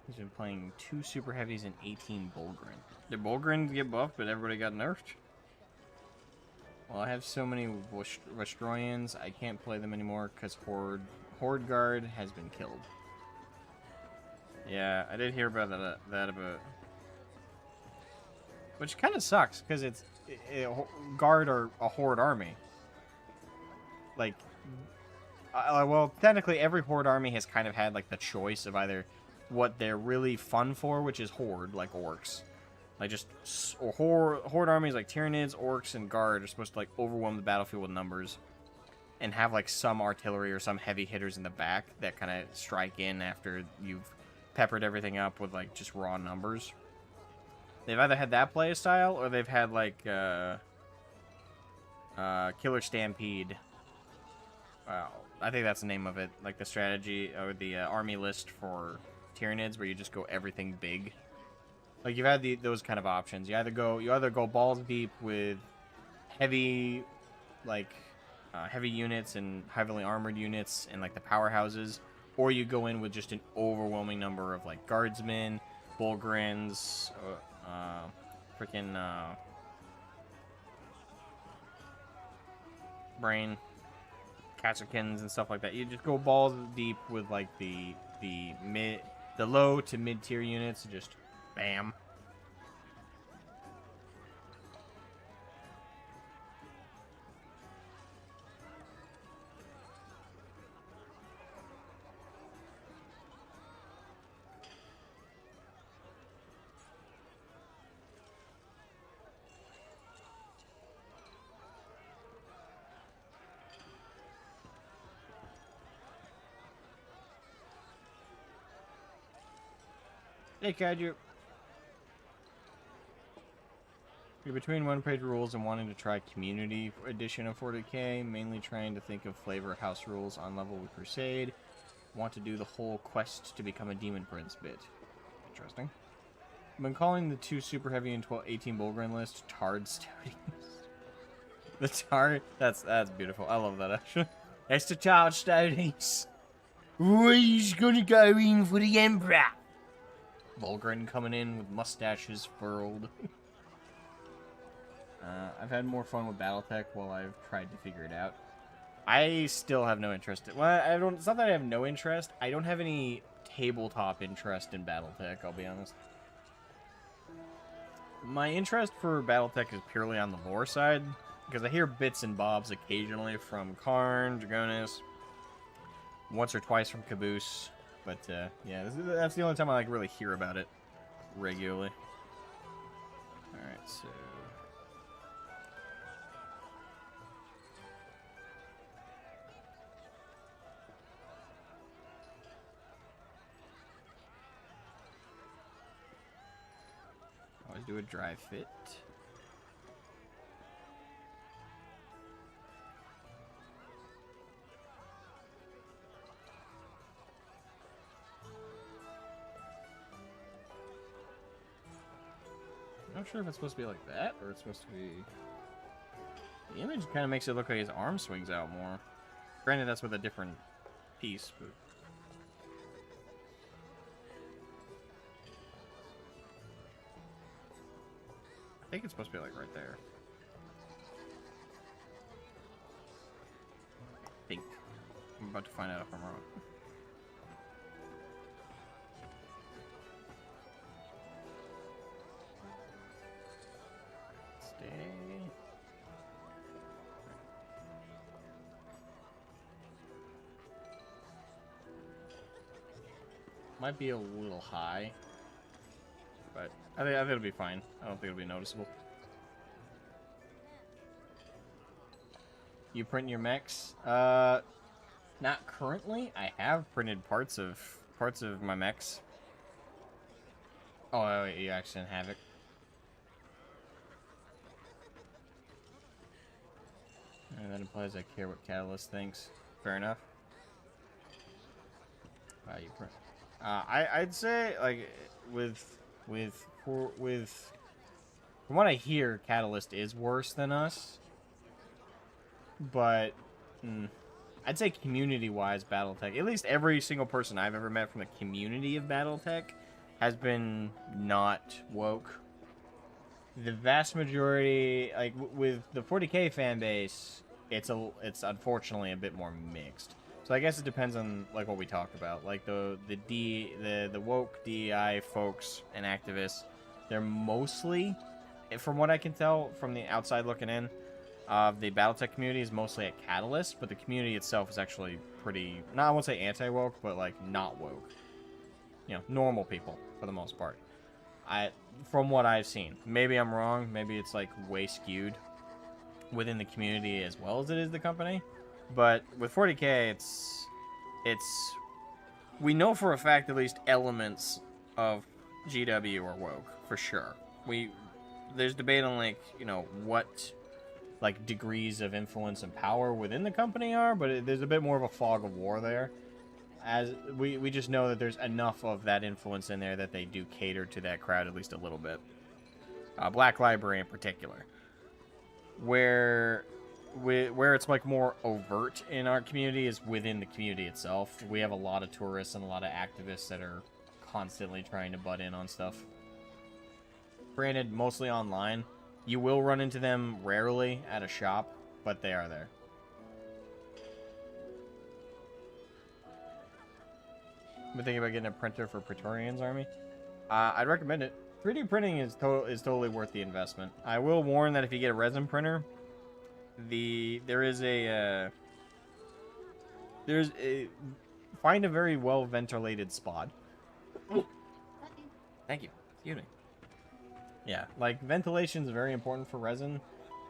He's been playing 2 super heavies and 18 Bullgrin. Did Bullgrin get buffed, but everybody got nerfed? Well, I have so many Vestroyans, I can't play them anymore because Horde Guard has been killed. Yeah, I did hear about that about... Which kind of sucks, because it's... Guard or a Horde army. Like... well, technically every Horde army has kind of had, like, the choice of either what they're really fun for, which is Horde, like orcs. Like, just Horde armies like Tyranids, Orcs, and Guard are supposed to, like, overwhelm the battlefield with numbers. And have, like, some artillery or some heavy hitters in the back that kind of strike in after you've peppered everything up with, like, just raw numbers. They've either had that play style, or they've had, like, Killer Stampede. I think that's the name of it. Like, the strategy, or the army list for Tyranids, where you just go everything big. Like, you've had those kind of options. You either go balls deep with heavy, like, heavy units and heavily armored units and, like, the powerhouses, or you go in with just an overwhelming number of, like, guardsmen, Bullgrins, freaking, brain, Katsukins and stuff like that. You just go balls deep with, like, the low to mid-tier units, just bam. Hey, Kaiju. You're between one-page rules and wanting to try Community Edition of 40k, mainly trying to think of flavor house rules on level with Crusade. Want to do the whole quest to become a Demon Prince bit. Interesting. I've been calling the 2 super heavy and 18 Bullgrin list Tard Stodies. The Tard? That's beautiful. I love that, actually. It's the Tard Stodies. He's gonna go in for the Emperor. Bullgrin coming in with mustaches furled. I've had more fun with BattleTech while I've tried to figure it out. I still have no interest. Well, it's not that I have no interest. I don't have any tabletop interest in BattleTech, I'll be honest. My interest for BattleTech is purely on the lore side, because I hear bits and bobs occasionally from Karn, Dragonis, once or twice from Caboose. But, yeah, that's the only time I, like, really hear about it regularly. Alright, so... always do a dry fit. not sure if it's supposed to be like that or it's supposed to be. The image kind of makes it look like his arm swings out more. Granted, that's with a different piece, but. I think it's supposed to be like right there. I think. I'm about to find out if I'm wrong. Stay. Might be a little high, but I think it'll be fine. I don't think it'll be noticeable. You print your mechs? Not currently. I have printed parts of my mechs. Oh, wait, you actually didn't have it. And that implies I care what Catalyst thinks. Fair enough. You print. I'd say like from what I hear, Catalyst is worse than us. But I'd say community-wise, BattleTech, at least every single person I've ever met from the community of BattleTech has been not woke. The vast majority, like with the 40K fan base, it's unfortunately a bit more mixed. So I guess it depends on like what we talk about. Like the woke DEI folks and activists, they're mostly, from what I can tell from the outside looking in, the BattleTech community is mostly at Catalyst, but the community itself is actually pretty, not I won't say anti-woke, but like not woke. You know, normal people for the most part. From what I've seen, maybe I'm wrong. Maybe it's like way skewed within the community as well as it is the company. But with 40K, it's we know for a fact at least elements of GW are woke for sure. There's debate on like, you know, what like degrees of influence and power within the company are, but there's a bit more of a fog of war there. As we just know that there's enough of that influence in there that they do cater to that crowd at least a little bit. Black Library in particular, where it's like more overt in our community is within the community itself. We have a lot of tourists and a lot of activists that are constantly trying to butt in on stuff. Granted, mostly online. You will run into them rarely at a shop, but they are there. Been thinking about getting a printer for Praetorian's army. I'd recommend it. 3D printing is totally worth the investment. I will warn that if you get a resin printer, find a very well ventilated spot. Thank you. Excuse me. Yeah, like ventilation is very important for resin.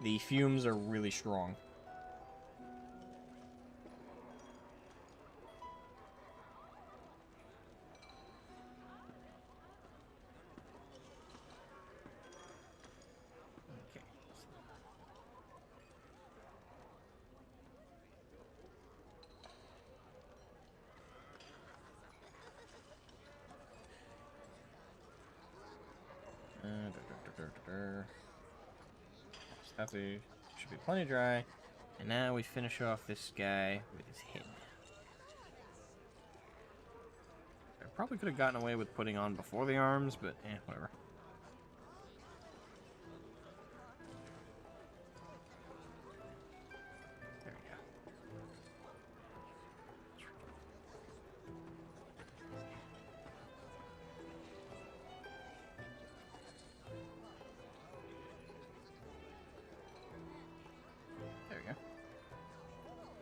The fumes are really strong. Okay. Stuffy should be plenty dry. And now we finish off this guy with his head. I probably could have gotten away with putting on before the arms, but whatever. There we go.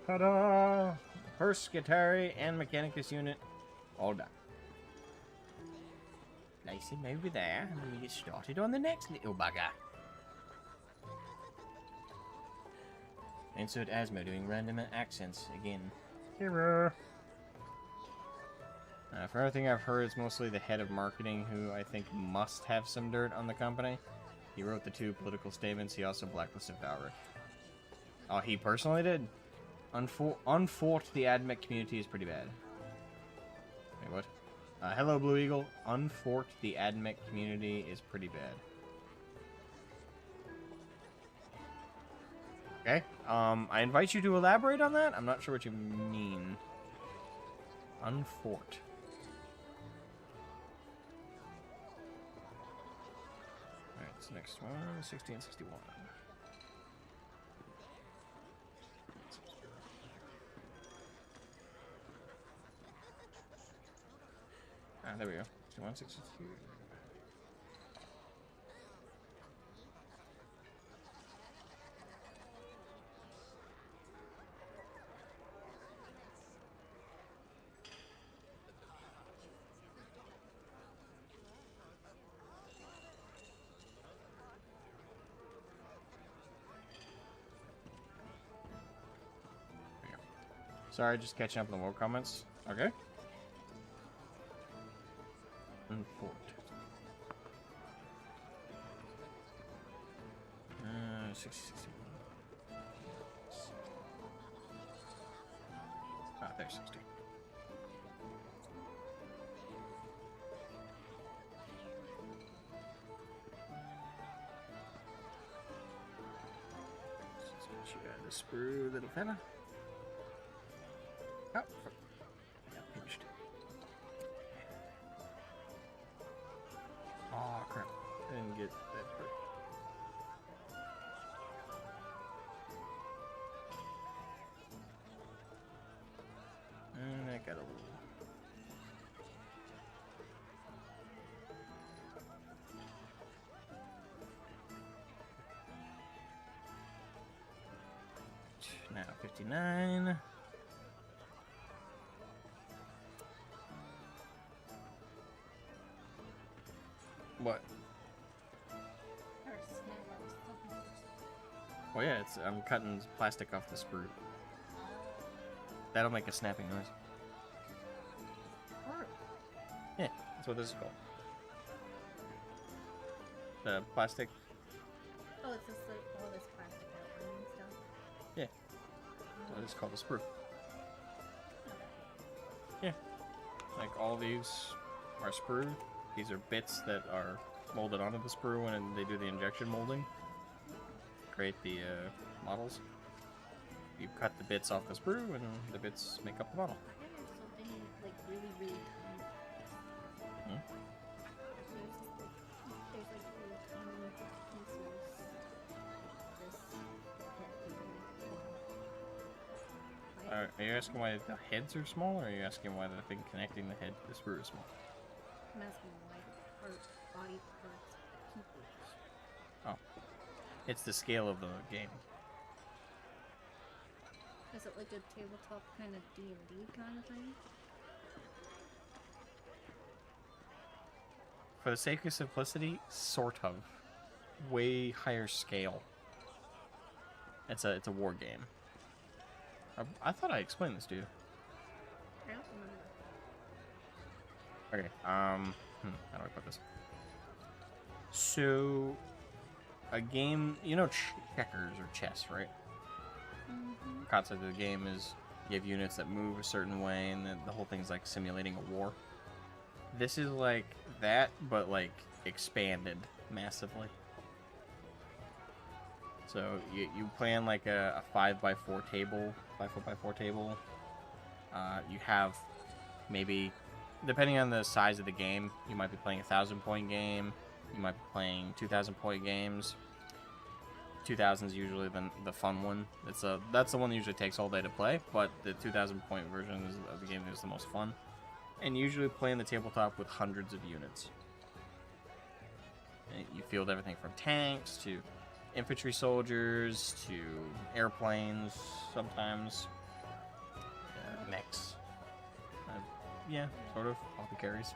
Ta-da! First Skitarii and Mechanicus unit all done. Nice and over there, and then we get started on the next little bugger. Insert Asmo doing random accents again. Hero. For everything I've heard, it's mostly the head of marketing who I think must have some dirt on the company. He wrote the 2 political statements. He also blacklisted Valric. Oh, he personally did? Unfort the admech community is pretty bad. Wait, what? Hello, Blue Eagle. Unfort the admech community is pretty bad. Okay. I invite you to elaborate on that. I'm not sure what you mean. Unfort. Alright, so next one, 60 and 61. Ah, there we go. 61, 62. Sorry, just catching up on the world comments. Okay. Fort. 60, 60. Ah, there's 60. You got the sprue, little fella. Oh, fuck. I got pinched. Oh crap! I didn't get that part. And I got a little. Now 59. What? Oh yeah, I'm cutting plastic off the sprue. That'll make a snapping noise. Yeah, that's what this is called. The plastic. Oh, it's just like all this plastic outline and stuff. Yeah. What is called a sprue. Yeah. Like all these are sprue. These are bits that are molded onto the sprue when they do the injection molding. Create the models. You cut the bits off the sprue and the bits make up the model. I have so many, like, really, really tiny. Hmm? There's like really tiny pieces. This head. Are you asking why the heads are small, or are you asking why the thing connecting the head to the sprue is small? I'm asking why body parts pieces. Oh. It's the scale of the game. Is it like a tabletop kind of D&D kind of thing? For the sake of simplicity, sort of. Way higher scale. It's a war game. I thought I explained this to you. I don't remember. Okay, how do I put this? So, a game, you know checkers or chess, right? Mm-hmm. The concept of the game is you have units that move a certain way, and then the whole thing's like simulating a war. This is like that, but like expanded massively. So you plan like a 5x4 table, 5 foot by 4 table. You have maybe, depending on the size of the game, you might be playing 1,000-point game. You might be playing 2,000-point games. 2,000 is usually the fun one. That's the one that usually takes all day to play, but the 2,000-point version of the game is the most fun. And usually playing the tabletop with hundreds of units. And you field everything from tanks to infantry soldiers to airplanes sometimes. Mechs. Yeah, sort of. Apothecaries.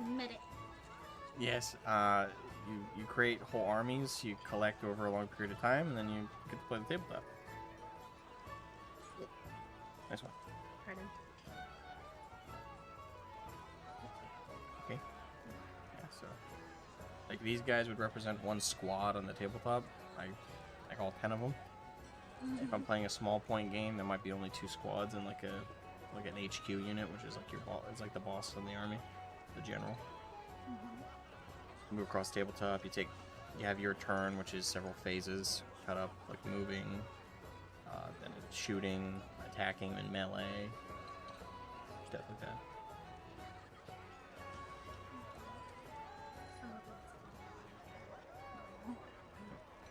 Medic. Yes, you create whole armies, you collect over a long period of time, and then you get to play the tabletop. Yep. Nice one. Pardon. Okay. Yeah, so like these guys would represent one squad on the tabletop. I call 10 of them. Mm-hmm. If I'm playing a small point game, there might be only 2 squads and like an HQ unit, which is like your boss. It's like the boss in the army, the general. Mm-hmm. Move across the tabletop. You have your turn, which is several phases. cut up, like moving, then it's shooting, attacking in melee, stuff like that.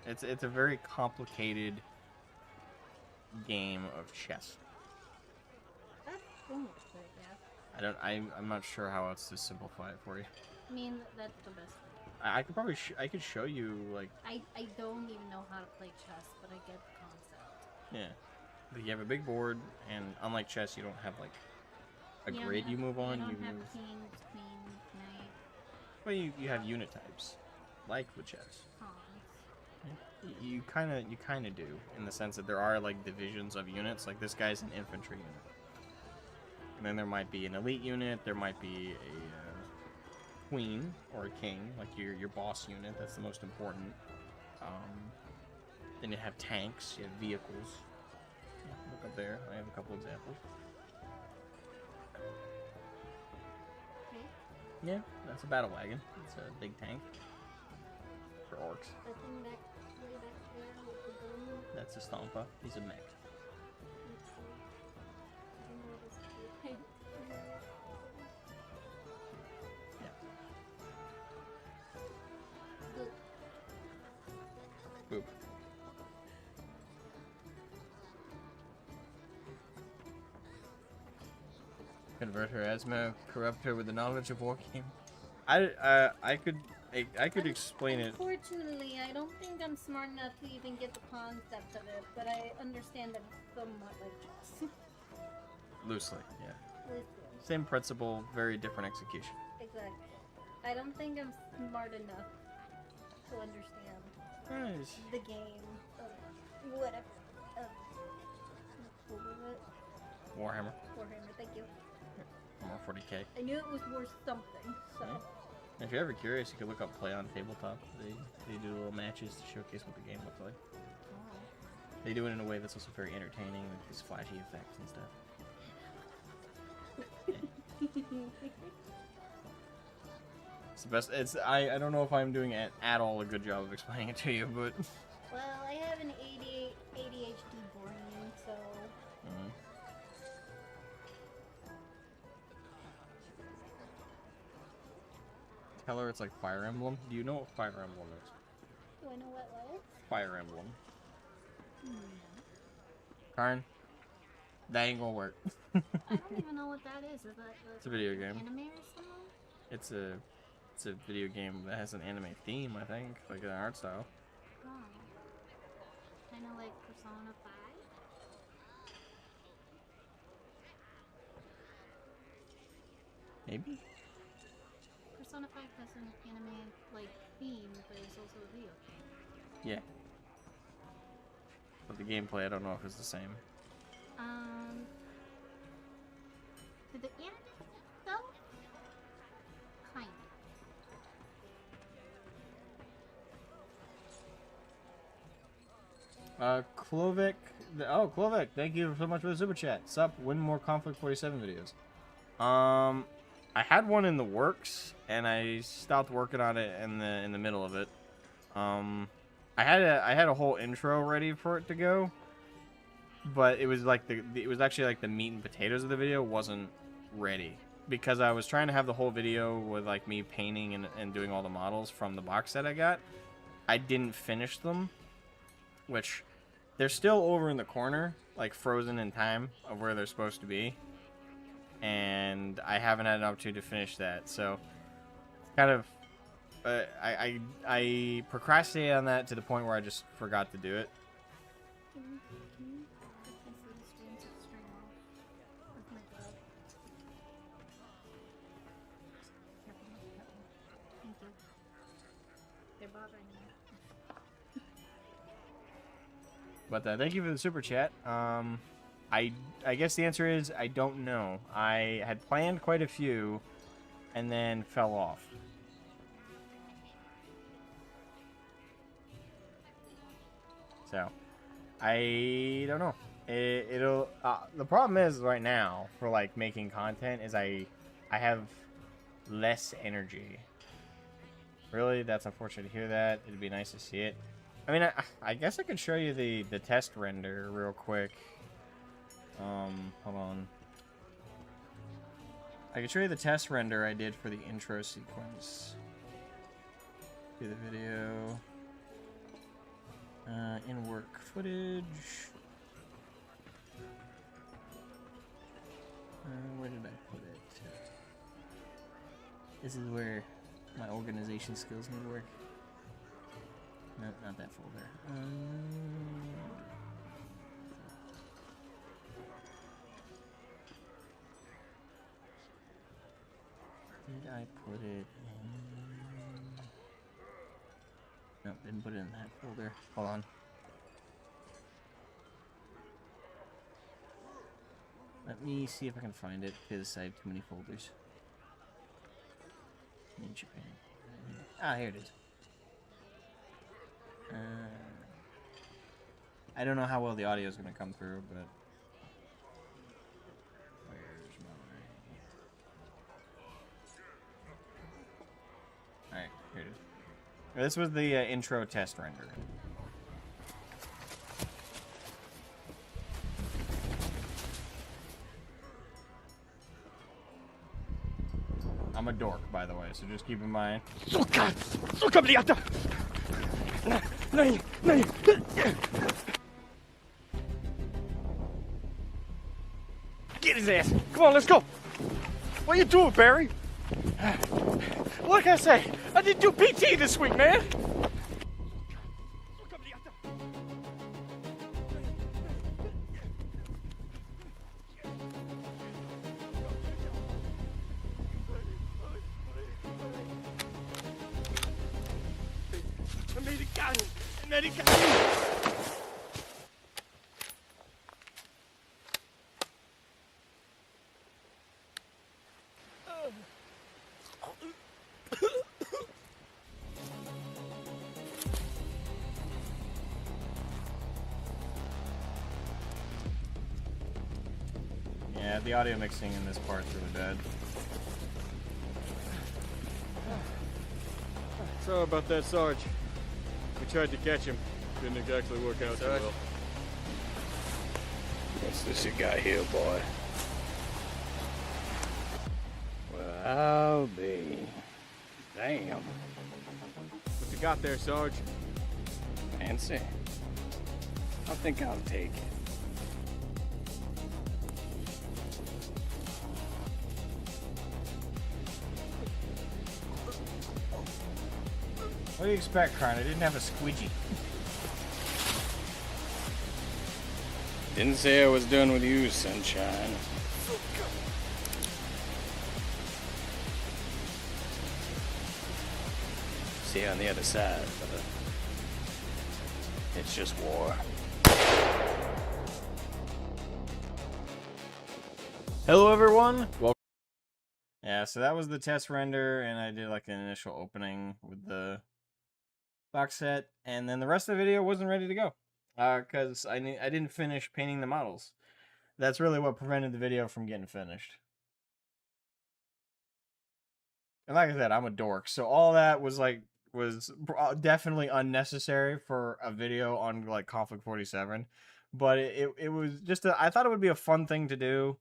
It's a very complicated game of chess. That's cool, yeah. I'm not sure how else to simplify it for you. I mean, that's the best. I could probably I could show you like. I don't even know how to play chess, but I get the concept. Yeah, but you have a big board, and unlike chess, you don't have like a grid you move on. You don't have move. kings, queens, knight. Well, you have unit types, like with chess. Pawns. You kind of do, in the sense that there are like divisions of units. Like this guy's an infantry unit, and then there might be an elite unit. There might be a queen or a king, like your boss unit. That's the most important. Then you have tanks. You have vehicles. Yeah, look up there. I have a couple examples. Okay. Yeah, that's a battle wagon. It's a big tank for orcs. The thing way back there with the gun. That's a stompa. He's a mech. Boop. Convert her Asmo, corrupt her with the knowledge of war game. I could explain it. Unfortunately, I don't think I'm smart enough to even get the concept of it, but I understand that it's somewhat like chess. Loosely, yeah. Loosely. Same principle, very different execution. Exactly. I don't think I'm smart enough to understand the game of whatever. What was it? Warhammer. Warhammer, thank you. More 40k. I knew it was worth something, so. Yeah. If you're ever curious, you can look up Play on Tabletop. They do little matches to showcase what the game looks like. Oh. They do it in a way that's also very entertaining, with these flashy effects and stuff. It's the best. I don't know if I'm doing at all a good job of explaining it to you, but. Well, I have an ADHD brain, so. Tell her it's like Fire Emblem. Do you know what Fire Emblem is? Do I know what was? Fire Emblem. No. Karn? That ain't gonna work. I don't even know what that is. Is that It's a video game. anime or something? It's a video game that has an anime theme, I think, like an art style. Oh. Kind of like Persona 5? Maybe? Persona 5 has an anime like theme, but it's also a video game. Yeah. But the gameplay, I don't know if it's the same. The anime itself? Kind of. Klovik. Oh, Klovik, thank you so much for the super chat. Sup, win more Conflict 47 videos. I had one in the works, and I stopped working on it in the middle of it. I had a whole intro ready for it to go, but it was like it was actually like the meat and potatoes of the video wasn't ready, because I was trying to have the whole video with like me painting and doing all the models from the box set I got. I didn't finish them, which they're still over in the corner, like frozen in time of where they're supposed to be. And I haven't had an opportunity to finish that, so kind of I procrastinated on that to the point where I just forgot to do it. They're bothering me. But thank you for the super chat. I guess the answer is I don't know. I had planned quite a few, and then fell off. So, I don't know. It'll. The problem is right now for like making content is I have less energy. Really, that's unfortunate to hear that. It'd be nice to see it. I mean, I guess I could show you the test render real quick. Hold on. I could show you the test render I did for the intro sequence. Do the video. In work footage. Where did I put it? This is where my organization skills need work. Nope, not that folder. Did I put it in? Nope, didn't put it in that folder. Hold on. Let me see if I can find it, because I have too many folders. In Japan. Ah, here it is. I don't know how well the audio is going to come through, but... Where's my... Alright, here it is. This was the intro test render. I'm a dork, by the way, so just keep in mind. Get his ass! Come on, let's go! What you doing, Barry? What can I say? I didn't do PT this week, man! Yeah, the audio mixing in this part's really bad. Sorry about that, Sarge. We tried to catch him. Didn't exactly work out too well. What's this you got here, boy? Well, I'll be. Damn. What you got there, Sarge? Fancy. I think I'll take it. What do you expect, Karn? I didn't have a squeegee. Didn't say I was done with you, sunshine. See you on the other side, brother. It's just war. Hello, everyone. Welcome. Yeah, so that was the test render, and I did like an initial opening with the box set, and then the rest of the video wasn't ready to go because I didn't finish painting the models. That's really what prevented the video from getting finished. And like I said, I'm a dork, so all that was definitely unnecessary for a video on like Conflict 47, but it was just I thought it would be a fun thing to do.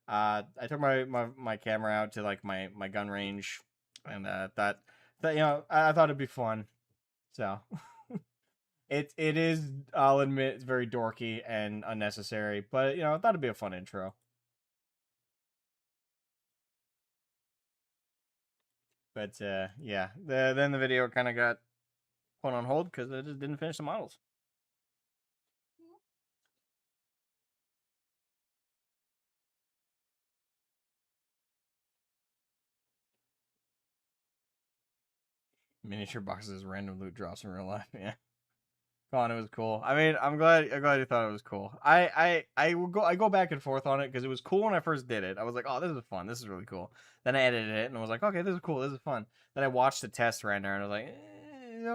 I took my camera out to like my gun range, and that you know, I thought it'd be fun. So it is, I'll admit, it's very dorky and unnecessary, but you know, I thought it'd be a fun intro. But yeah, then the video kind of got put on hold because I just didn't finish the models. Miniature boxes, random loot drops in real life. Yeah, Colin, it was cool. I mean, I'm glad you thought it was cool. I go back and forth on it because it was cool when I first did it. I was like, oh, this is fun. This is really cool. Then I edited it and I was like, okay, this is cool. This is fun. Then I watched the test render and I was like,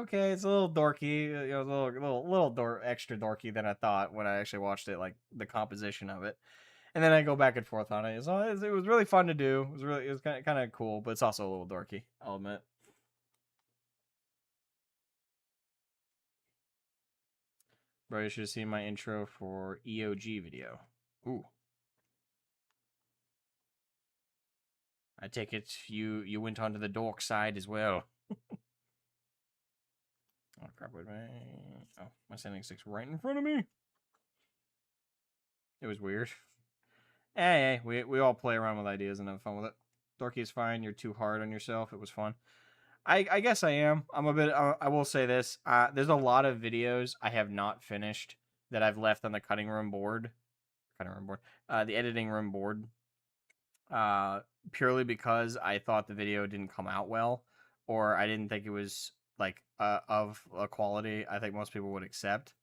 okay, it's a little dorky. You know, a little extra dorky than I thought when I actually watched it, like the composition of it. And then I go back and forth on it. So it was really fun to do. It was kind of cool, but it's also a little dorky, I'll admit. Bro, you should have seen my intro for EOG video. Ooh. I take it you went onto the dork side as well. Oh crap, wait a minute. Oh, my sending stick's right in front of me. It was weird. Hey, we all play around with ideas and have fun with it. Dorky is fine. You're too hard on yourself. It was fun. I guess I am. I'm a bit. I will say this. There's a lot of videos I have not finished that I've left on the cutting room board. The editing room board. Purely because I thought the video didn't come out well, or I didn't think it was like of a quality I think most people would accept.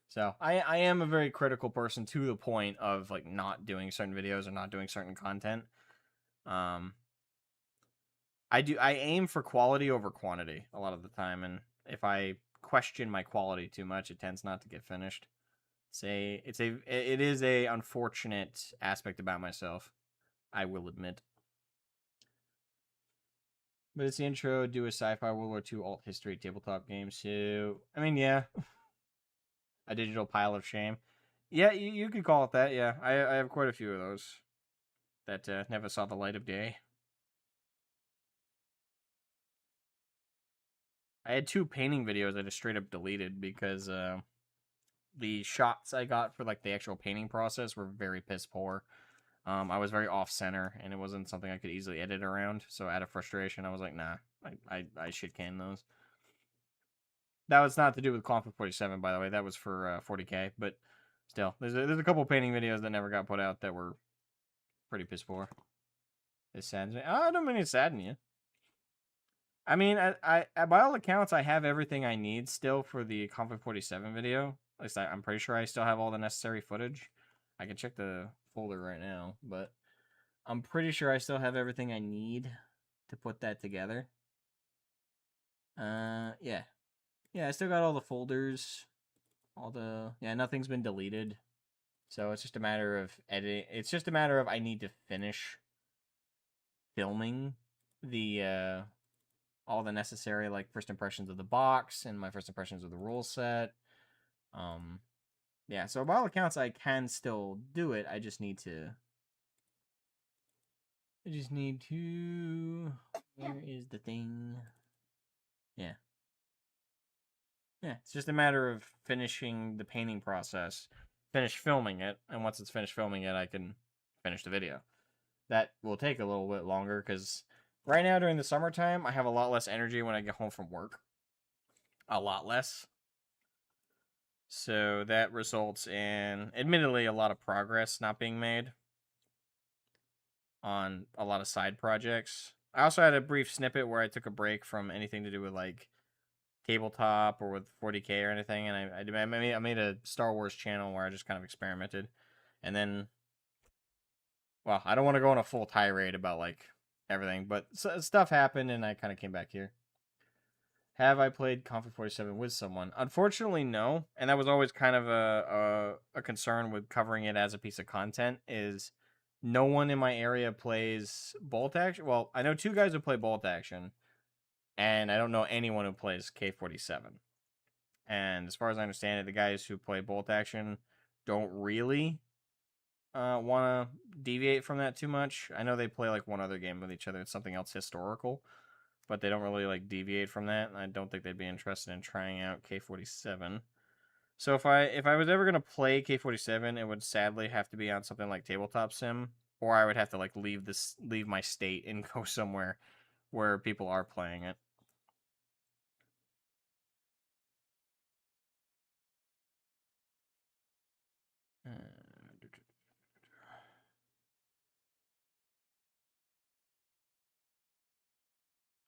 So I am a very critical person to the point of like not doing certain videos or not doing certain content. I aim for quality over quantity a lot of the time, and if I question my quality too much, it tends not to get finished. It is a unfortunate aspect about myself, I will admit. But it's the intro, do a sci-fi World War II alt history tabletop game. So I mean, yeah, a digital pile of shame. Yeah, you could call it that. Yeah, I have quite a few of those that never saw the light of day. I had 2 painting videos I just straight up deleted because the shots I got for like the actual painting process were very piss poor. I was very off center, and it wasn't something I could easily edit around. So out of frustration, I was like, nah, I shit can those. That was not to do with Conflict 47, by the way. That was for 40K, but still, there's a couple painting videos that never got put out that were pretty piss poor. It saddens me. I don't mean it sadden you. I mean, I by all accounts, I have everything I need still for the Conflict 47 video. At least I'm pretty sure I still have all the necessary footage. I can check the folder right now, but I'm pretty sure I still have everything I need to put that together. Yeah. Yeah, I still got all the folders. Nothing's been deleted. So it's just a matter of editing. It's just a matter of I need to finish filming the all the necessary like first impressions of the box and my first impressions of the rule set. Yeah, so by all accounts I can still do it. I just need to where is the thing? Yeah. Yeah, it's just a matter of finishing the painting process, finish filming it, and once it's finished filming it, I can finish the video. That will take a little bit longer because right now during the summertime, I have a lot less energy when I get home from work. A lot less. So that results in, admittedly, a lot of progress not being made on a lot of side projects. I also had a brief snippet where I took a break from anything to do with like tabletop or with 40K or anything, and I made a Star Wars channel where I just kind of experimented, and then, well, I don't want to go on a full tirade about like everything, but stuff happened, and I kind of came back here. Have I played Conflict 47 with someone? Unfortunately, no, and that was always kind of a concern with covering it as a piece of content. Is no one in my area plays bolt action. Well, I know 2 guys who play bolt action. And I don't know anyone who plays K-47. And as far as I understand it, the guys who play bolt action don't really want to deviate from that too much. I know they play like one other game with each other. It's something else historical. But they don't really like deviate from that. And I don't think they'd be interested in trying out K-47. So if I was ever going to play K-47, it would sadly have to be on something like Tabletop Sim. Or I would have to like leave my state and go somewhere where people are playing it.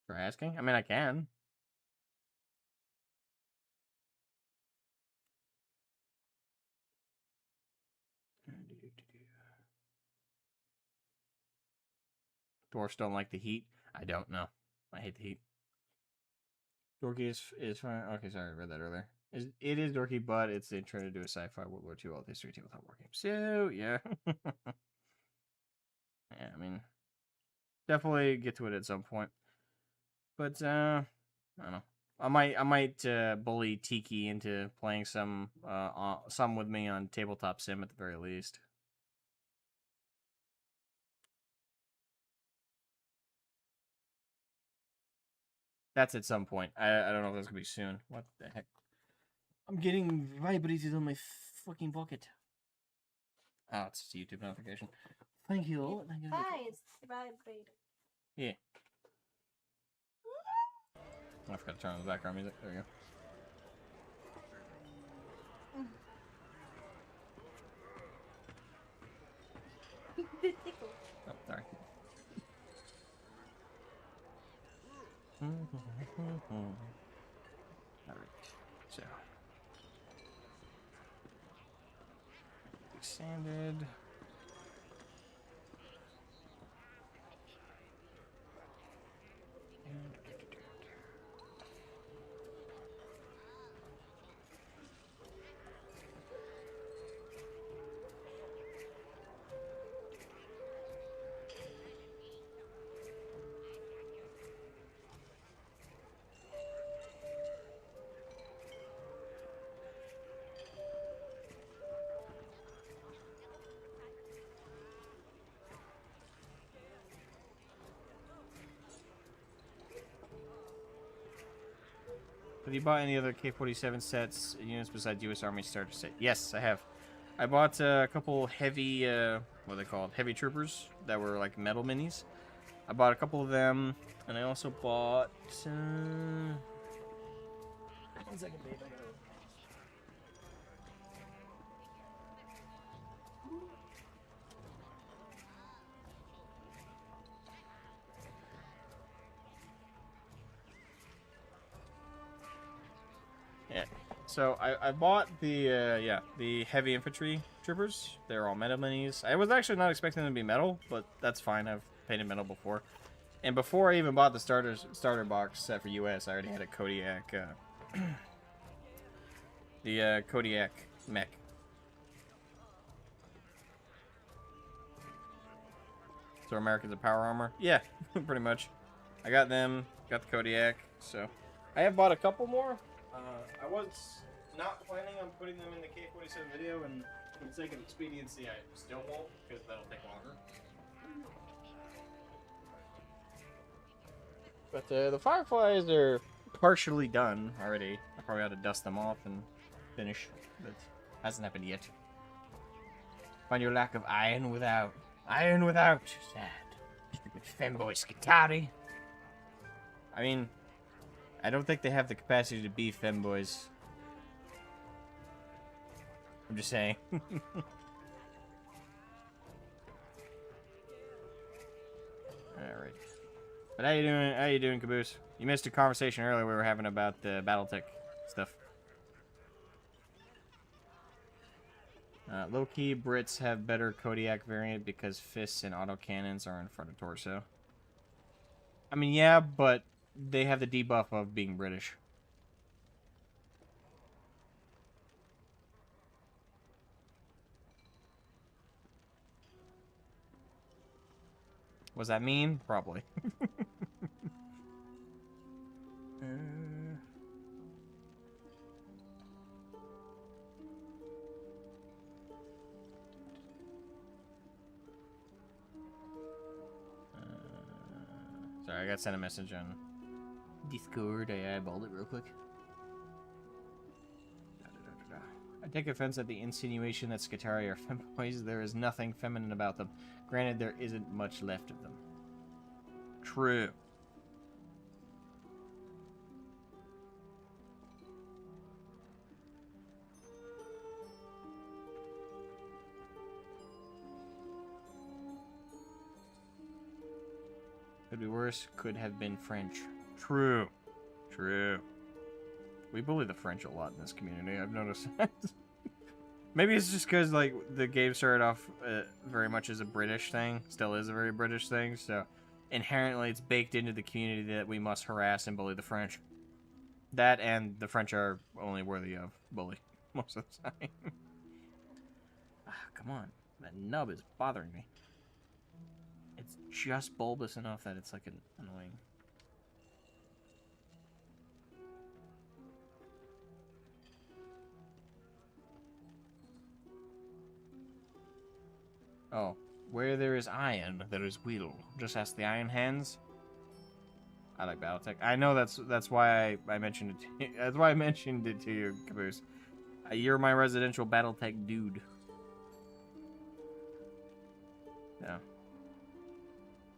For asking? I mean, I can. Dwarfs don't like the heat. I don't know. I hate the heat. Dorky is fine. Okay, sorry, I read that earlier. It is dorky, but it's trying to do a sci-fi World War II alt history tabletop war game. So yeah, yeah. I mean, definitely get to it at some point. But I don't know. I might bully Tiki into playing some with me on Tabletop Sim at the very least. That's at some point. I don't know if that's gonna be soon. What the heck? I'm getting vibrated on my fucking pocket. Oh, it's a YouTube notification. Thank you. Hi, it's vibrating. Yeah. I forgot to turn on the background music. There we go. The tickle. Oh, sorry. Alright, so. Sanded. Have you bought any other K-47 sets, units besides U.S. Army starter set? Yes, I have. I bought a couple heavy, what are they called? Heavy troopers that were like metal minis. I bought a couple of them, and I also bought. 1 second, babe. Yeah. So I bought the the heavy infantry troopers. They're all metal minis. I was actually not expecting them to be metal, but that's fine. I've painted metal before. And before I even bought the starter box set for US, I already had a Kodiak the Kodiak mech. So Americans of power armor? Yeah, pretty much. I got them, got the Kodiak, so I have bought a couple more. I was not planning on putting them in the K-47 video, and for the sake of expediency, I still won't, because that'll take longer. But the Fireflies are partially done already. I probably ought to dust them off and finish, but hasn't happened yet. Find your lack of iron without. Iron without. Sad. Stupid femboy Skitarii. I mean, I don't think they have the capacity to be femboys. I'm just saying. Alright. But how you doing? How you doing, Caboose? You missed a conversation earlier we were having about the BattleTech stuff. Low-key, Brits have better Kodiak variant because fists and autocannons are in front of torso. I mean, yeah, but they have the debuff of being British. Was that mean? Probably. Sorry, I got sent a message on Discord. I eyeballed it real quick. I take offense at the insinuation that Skitarii are femboys. There is nothing feminine about them. Granted, there isn't much left of them. True. Could be worse. Could have been French. True. True. We bully the French a lot in this community. I've noticed that. Maybe it's just because, like, the game started off very much as a British thing. Still is a very British thing, so inherently it's baked into the community that we must harass and bully the French. That and the French are only worthy of bully most of the time. Come on. That nub is bothering me. It's just bulbous enough that it's, like, annoying. Oh, where there is iron, there is will. Just ask the Iron Hands. I like BattleTech. I know that's why I mentioned it. That's why I mentioned it to you, Caboose. You're my residential BattleTech dude. Yeah.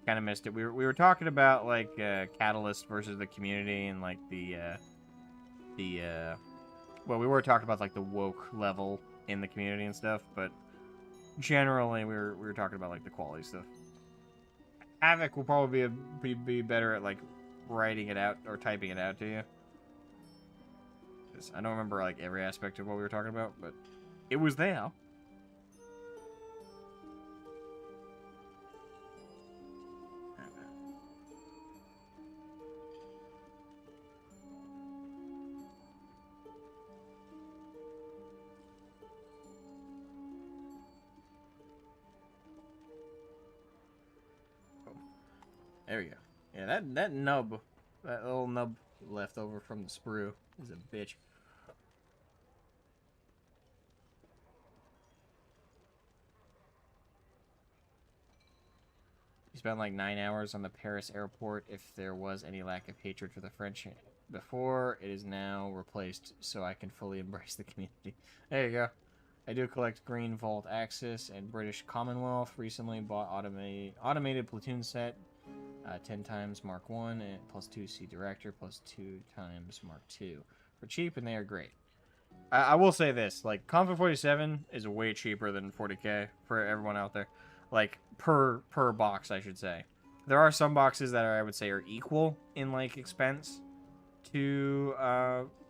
Kind of missed it. We were talking about like Catalyst versus the community and like well, we were talking about like the woke level in the community and stuff, but generally we were talking about like the quality stuff. Havoc will probably be better at like writing it out or typing it out to you. I don't remember like every aspect of what we were talking about, but it was there. There we go. Yeah, that nub, that little nub left over from the sprue is a bitch. You spent like 9 hours on the Paris airport. If there was any lack of hatred for the French before, it is now replaced, so I can fully embrace the community. There you go. I do collect Green Vault Axis and British Commonwealth. Recently bought automated platoon set. 10 times Mark 1 and plus 2 C Director plus 2 times Mark 2 for cheap, and they are great. I will say this, like Conflict 47 is way cheaper than 40k for everyone out there, like per box, I should say. There are some boxes that I would say are equal in like expense to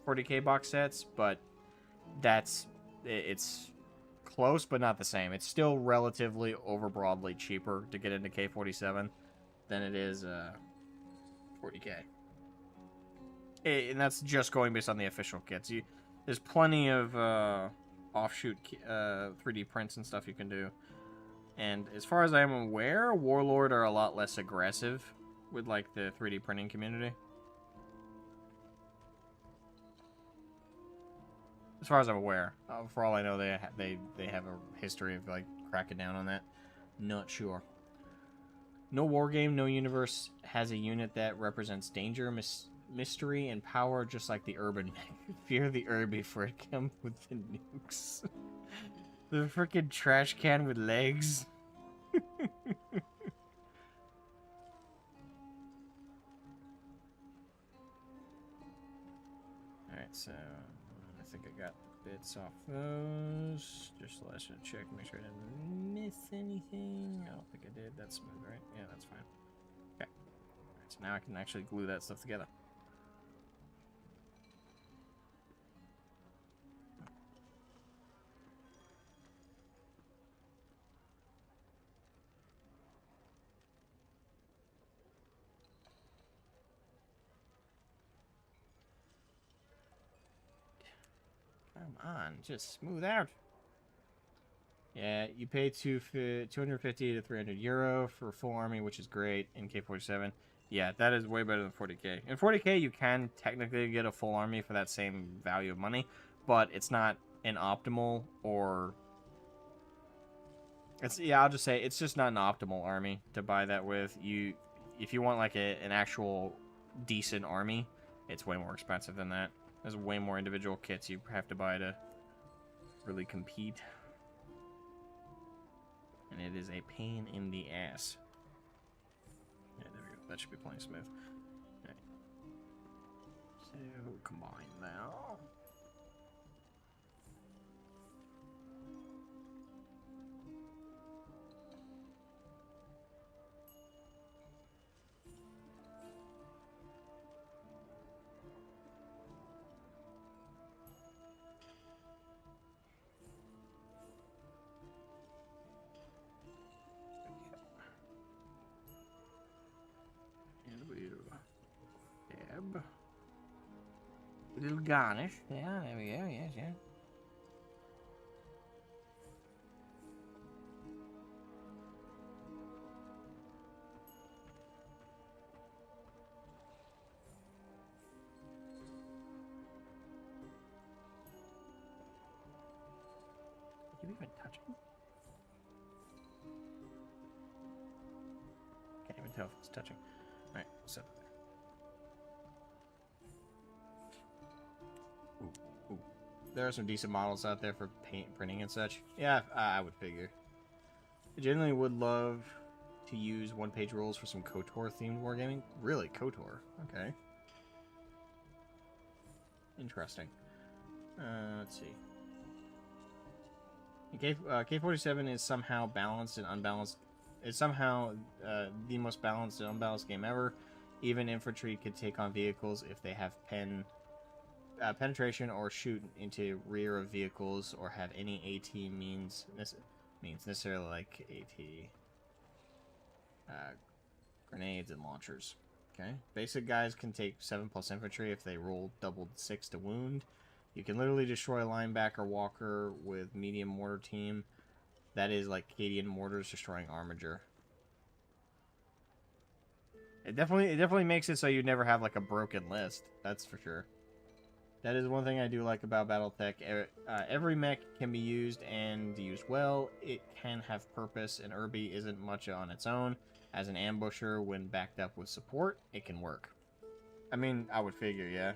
40k box sets, but it's close but not the same. It's still relatively overbroadly cheaper to get into K47 than it is 40k. And that's just going based on the official kits. There's plenty of offshoot 3D prints and stuff you can do. And as far as I'm aware, Warlord are a lot less aggressive with like the 3D printing community. As far as I'm aware, for all I know, they have a history of like cracking down on that. Not sure. No wargame, no universe has a unit that represents danger, mystery, and power, just like the urban mech. Fear the herb before it comes with the nukes. The freaking trash can with legs. Alright, so I think I got the bits off those. Just last check, make sure I didn't miss anything. I don't think I did. That's smooth, right? Yeah, that's fine. Okay. Alright, so now I can actually glue that stuff together. Come on, just smooth out. Yeah, you pay 250 to 300 euro for full army, which is great in K47. Yeah, that is way better than 40k. In 40k, you can technically get a full army for that same value of money, but it's not an optimal or... I'll just say, it's just not an optimal army to buy that with. If you want like an actual decent army, it's way more expensive than that. There's way more individual kits you have to buy to really compete. And it is a pain in the ass. Yeah, there we go. That should be plenty smooth. Okay. So, combine now. A little garnish. Yeah, there we go. Yes, yeah. Did you even touch him? tell if it's touching. Alright, set it there. Ooh, ooh. There are some decent models out there for printing and such. Yeah, I would figure. I generally would love to use one-page rules for some KOTOR-themed wargaming. Really? KOTOR? Okay. Interesting. Let's see. K-47 is somehow balanced and unbalanced. It's somehow the most balanced and unbalanced game ever. Even infantry could take on vehicles if they have penetration or shoot into rear of vehicles or have any AT means necessarily like AT grenades and launchers. Okay, basic guys can take 7+ infantry if they roll doubled 6 to wound. You can literally destroy a linebacker walker with medium mortar team. That is like Cadian mortars destroying armature. It definitely makes it so you never have like a broken list. That's for sure. That is one thing I do like about BattleTech. Every mech can be used and used well. It can have purpose, and Irby isn't much on its own. As an ambusher, when backed up with support, it can work. I mean, I would figure, yeah.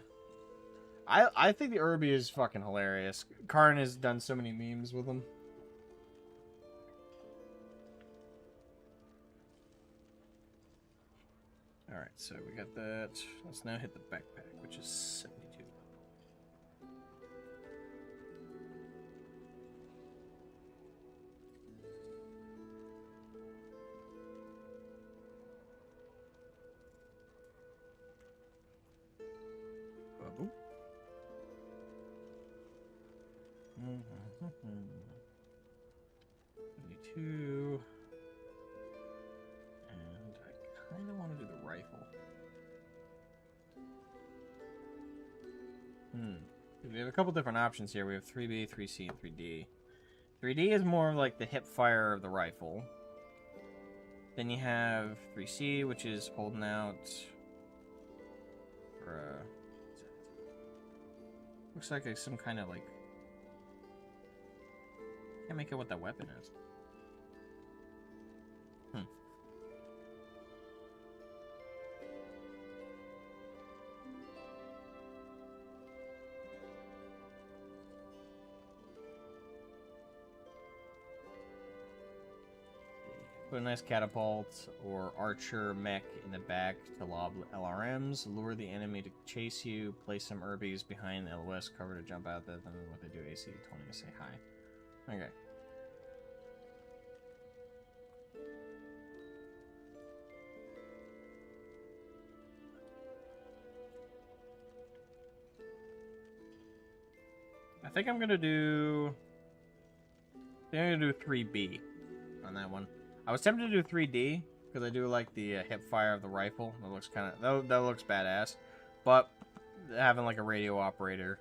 I think the Irby is fucking hilarious. Karn has done so many memes with them. Alright, so we got that. Let's now hit the backpack, which is 72. Ba-boom. 72. And I kind of want to do the rifle. We have a couple different options here. We have 3B, 3C, and 3D. 3D is more like the hip fire of the rifle. Then you have 3C, which is holding out for looks like some kind of like, can't make out what that weapon is. Put a nice catapult or archer mech in the back to lob LRMs, lure the enemy to chase you, place some Irbies behind LOS cover to jump out there, then what they do AC 20 to say hi. Okay. I think I'm gonna do 3B on that one. I was tempted to do 3D because I do like the hip fire of the rifle. That looks kind of that looks badass, but having like a radio operator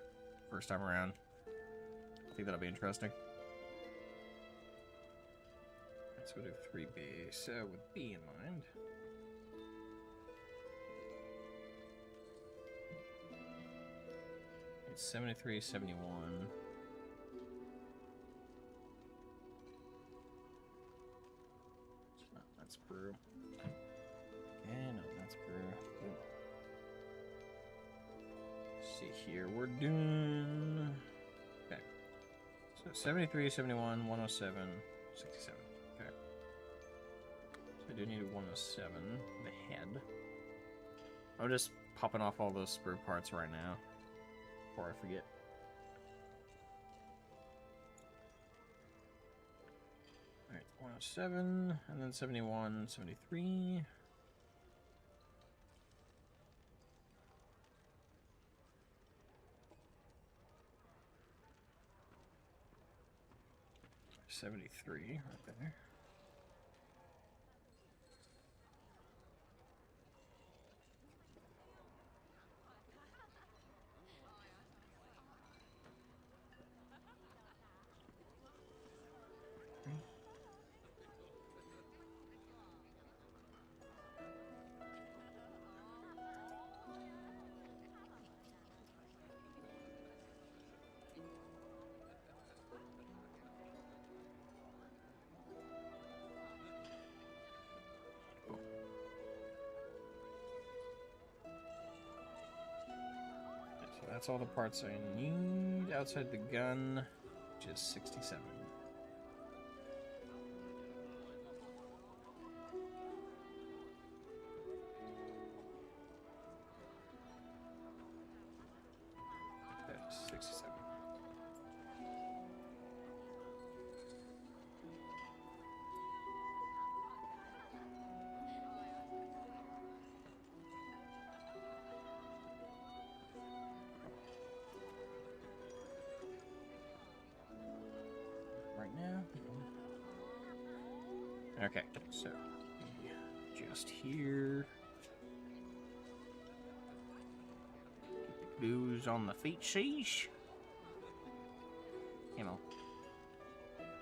first time around, I think that'll be interesting. Let's go do 3B. So with B in mind. It's 73, 71. That's brew. Okay, no, that's brew. Good. Let's see here, we're doing... Okay. So 73, 71, 107, 67. Okay. So I do need a 107, the head. I'm just popping off all those sprue parts right now, before I forget. Alright, 107, and then 71, 73. $73 right there. that's all the parts I need outside the gun, which is 67. That's 67. Right now. Okay, so just here. Keep the booze on the feet, sheesh. Come on.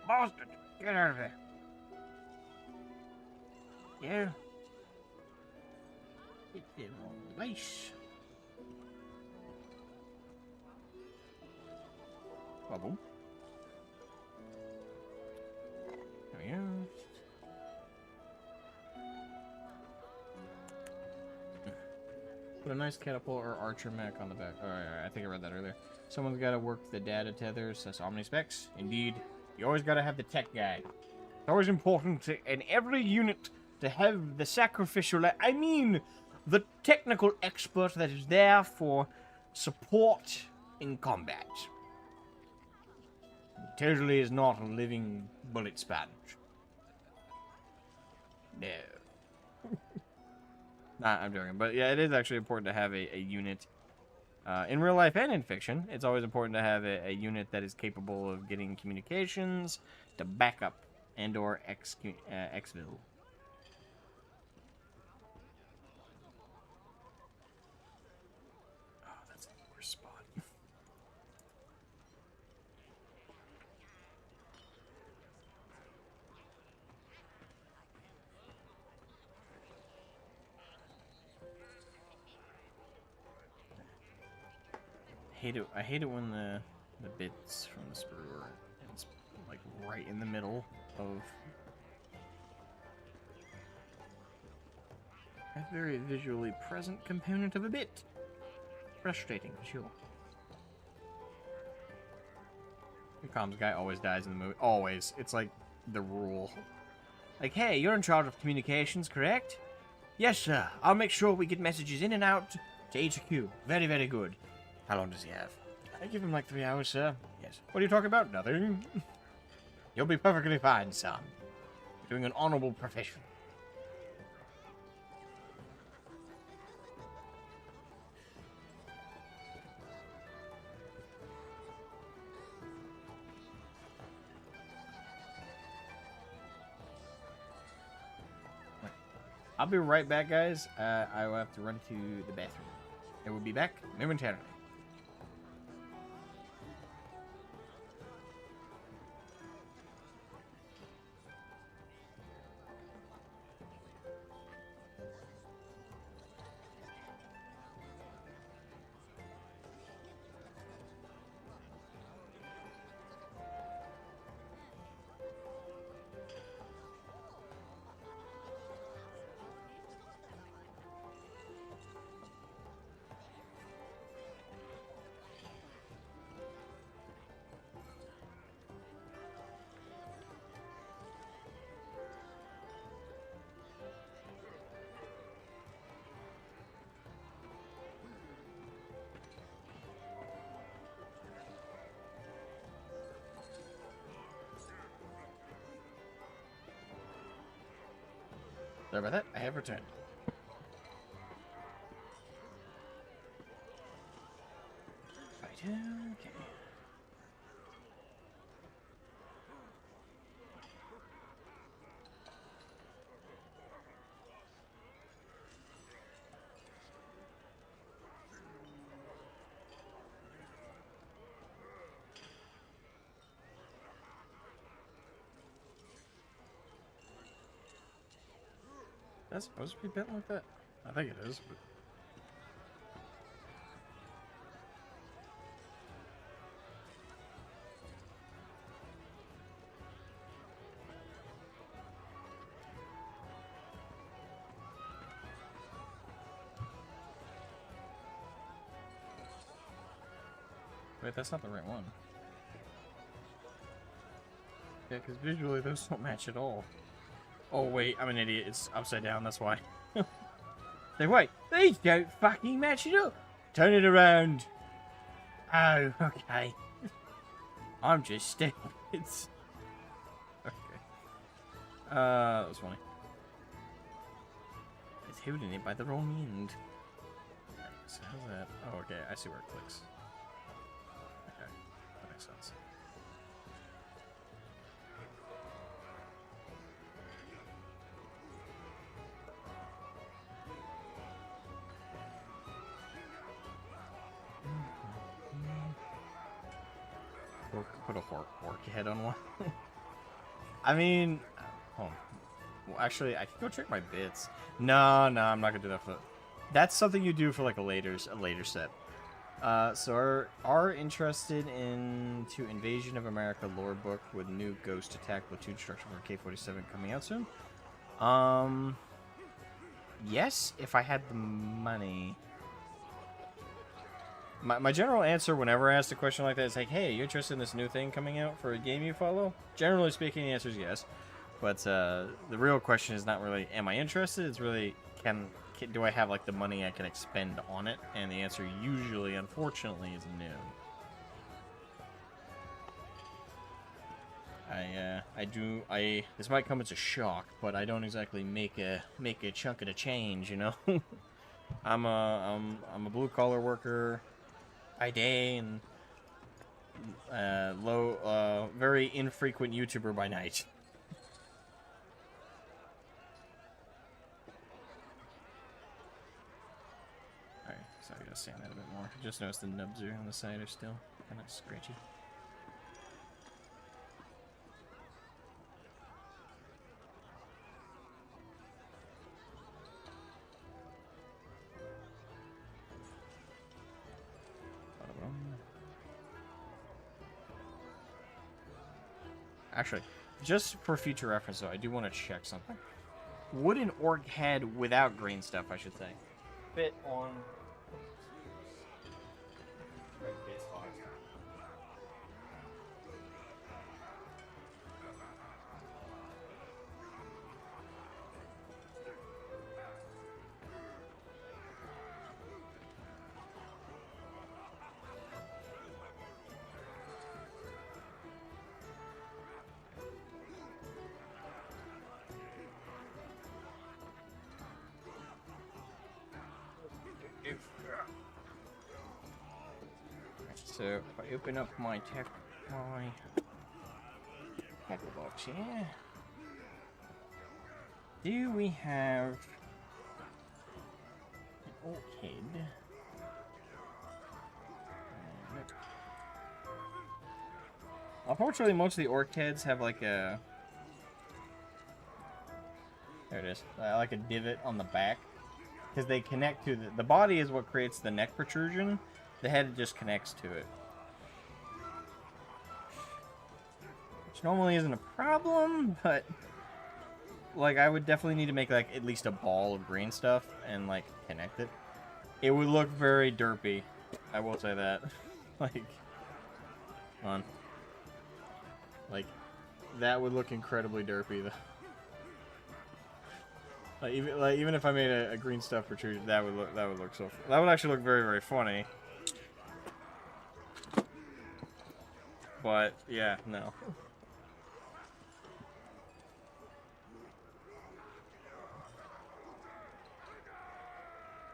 Bastard! Get out of there. Yeah. Get them on the base. Bubble. There we go. Put a nice catapult or archer mech on the back. Oh, yeah, I think I read that earlier. Someone's got to work the data tethers. That's Omnispecs. Indeed. You always got to have the tech guy. It's always important in every unit to have the sacrificial... I mean, the technical expert that is there for support in combat. Totally is not a living bullet sponge. No. Nah, I'm joking. But yeah, it is actually important to have a unit. In real life and in fiction, it's always important to have a unit that is capable of getting communications to backup and or exfil. Oh, that's the worst spot. I hate it when the bits from the sprue are it's like right in the middle of a very visually present component of a bit. Frustrating, for sure. The comms guy always dies in the movie. Always. It's like the rule. Like, hey, you're in charge of communications, correct? Yes, sir. I'll make sure we get messages in and out to HQ. Very, very good. How long does he have? I give him like 3 hours, sir. Yes. What are you talking about? Nothing. You'll be perfectly fine, son. You're doing an honorable profession. I'll be right back, guys. I will have to run to the bathroom. I will be back momentarily. Sorry about that. I have returned. Right, okay. That's supposed to be bent like that? I think it is, but... Wait, that's not the right one. Yeah, because visually those don't match at all. Oh, wait, I'm an idiot. It's upside down, that's why. They wait, these don't fucking match it up. Turn it around. Oh, okay. I'm just stupid. Okay. That was funny. It's holding it by the wrong end. So how's that? Oh, okay, I see where it clicks. Okay, that makes sense. Put a fork head on one. I mean, well, actually, I can go check my bits. No, I'm not gonna do that for. That's something you do for like a later set. So are interested into Invasion of America lore book with new Ghost Attack platoon structure for K-47 coming out soon. Yes, if I had the money. My general answer whenever asked a question like that is like, hey, you interested in this new thing coming out for a game you follow? Generally speaking, the answer is yes. But the real question is not really, am I interested? It's really, do I have like the money I can expend on it? And the answer usually, unfortunately, is no. This might come as a shock, but I don't exactly make a chunk of the change, you know? I'm a blue collar worker by day and very infrequent YouTuber by night. Alright, so I gotta sand that a bit more. Just noticed the nubs are on the side are still kind of scratchy. Actually, just for future reference, though, I do want to check something. Would an orc head without green stuff, I should say, fit on... So if I open up my tackle box here, do we have an orc head? Unfortunately, most of the orc heads have like a there it is, like a divot on the back, because they connect to the body is what creates the neck protrusion. The head just connects to it. Which normally isn't a problem, but like I would definitely need to make like at least a ball of green stuff and like connect it. It would look very derpy. I will say that. Like that would look incredibly derpy though. Even if I made a green stuff protrusion, that would actually look very, very funny. But yeah, no.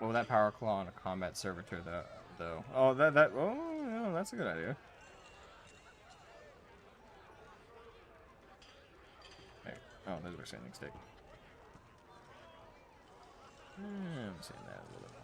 Well, that power claw on a combat servitor though. Oh, oh, that's a good idea. Hey, oh, there's our sanding stick. I'm saying that a little bit more.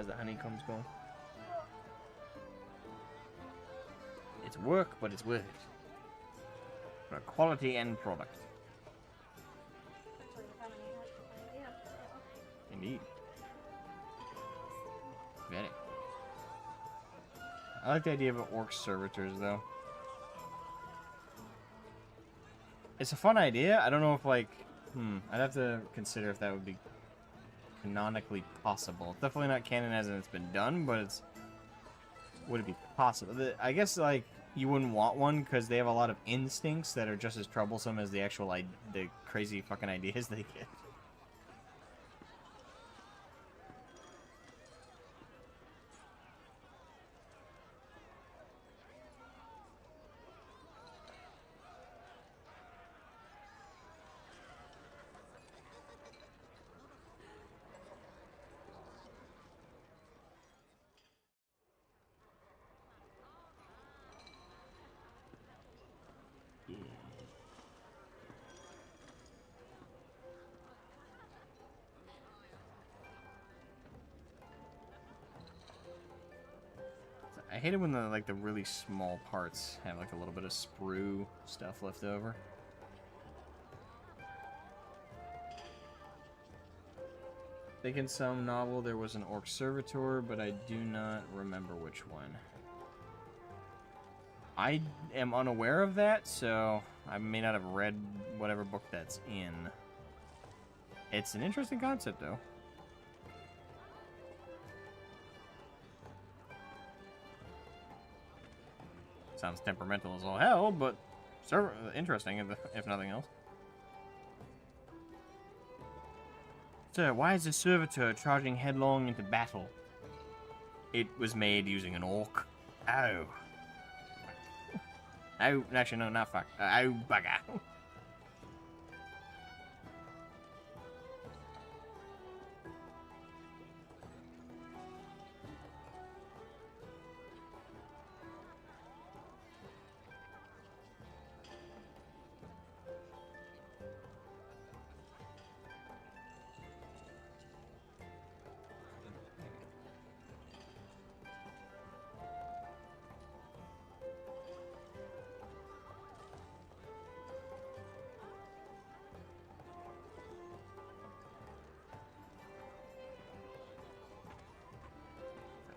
as the honeycombs go. It's work, but it's worth it. For a quality end product. Indeed. Very. I like the idea of orc servitors, though. It's a fun idea. I don't know if, like... I'd have to consider if that would be canonically possible. It's definitely not canon as in it's been done, but it's... Would it be possible? I guess, like, you wouldn't want one because they have a lot of instincts that are just as troublesome as the actual, the crazy fucking ideas they get. I hate it when the really small parts have like a little bit of sprue stuff left over. I think in some novel there was an orc servitor, but I do not remember which one. I am unaware of that, so I may not have read whatever book that's in. It's an interesting concept, though. Sounds temperamental as all hell, but interesting, if nothing else. Sir, why is the servitor charging headlong into battle? It was made using an orc. Oh. Oh, actually, no, not fuck. Oh, bugger.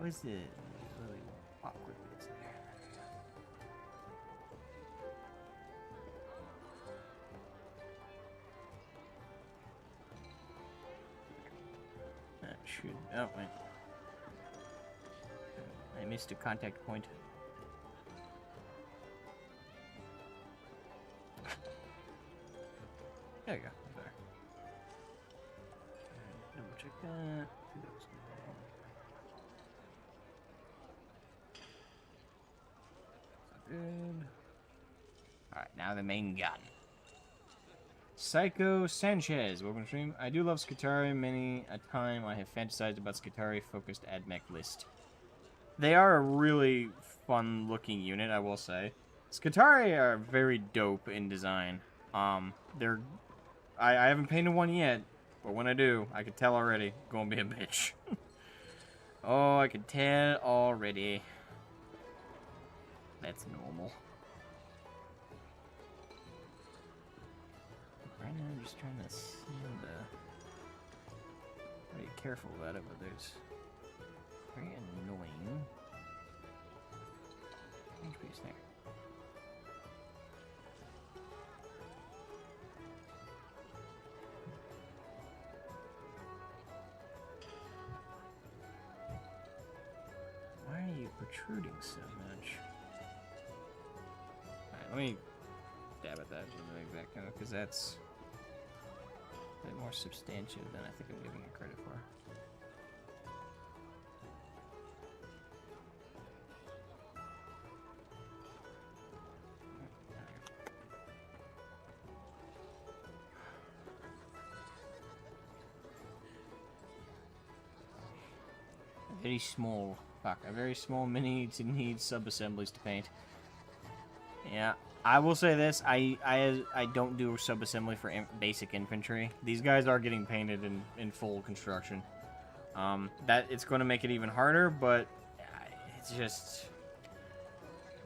Where's the really awkward bits there? That should... Oh, wait. I missed a contact point. There you go. There. Double check that. Good. Alright, now the main gun. Psycho Sanchez, welcome to stream. I do love Skitarii. Many a time I have fantasized about Skitarii-focused AdMech list. They are a really fun-looking unit, I will say. Skitarii are very dope in design. They're... I haven't painted one yet, but when I do, I can tell already. Gonna be a bitch. Oh, I can tell already. That's normal. Right now I'm just trying to see the... Be careful about it, but there's... Very annoying... HP snare. Why are you protruding so much? Let me dab at that exact kind because that's a bit more substantial than I think I'm giving it credit for. A very small mini to need sub-assemblies to paint. Yeah, I will say this, I don't do sub-assembly for basic infantry. These guys are getting painted in full construction. That it's going to make it even harder, but it's just,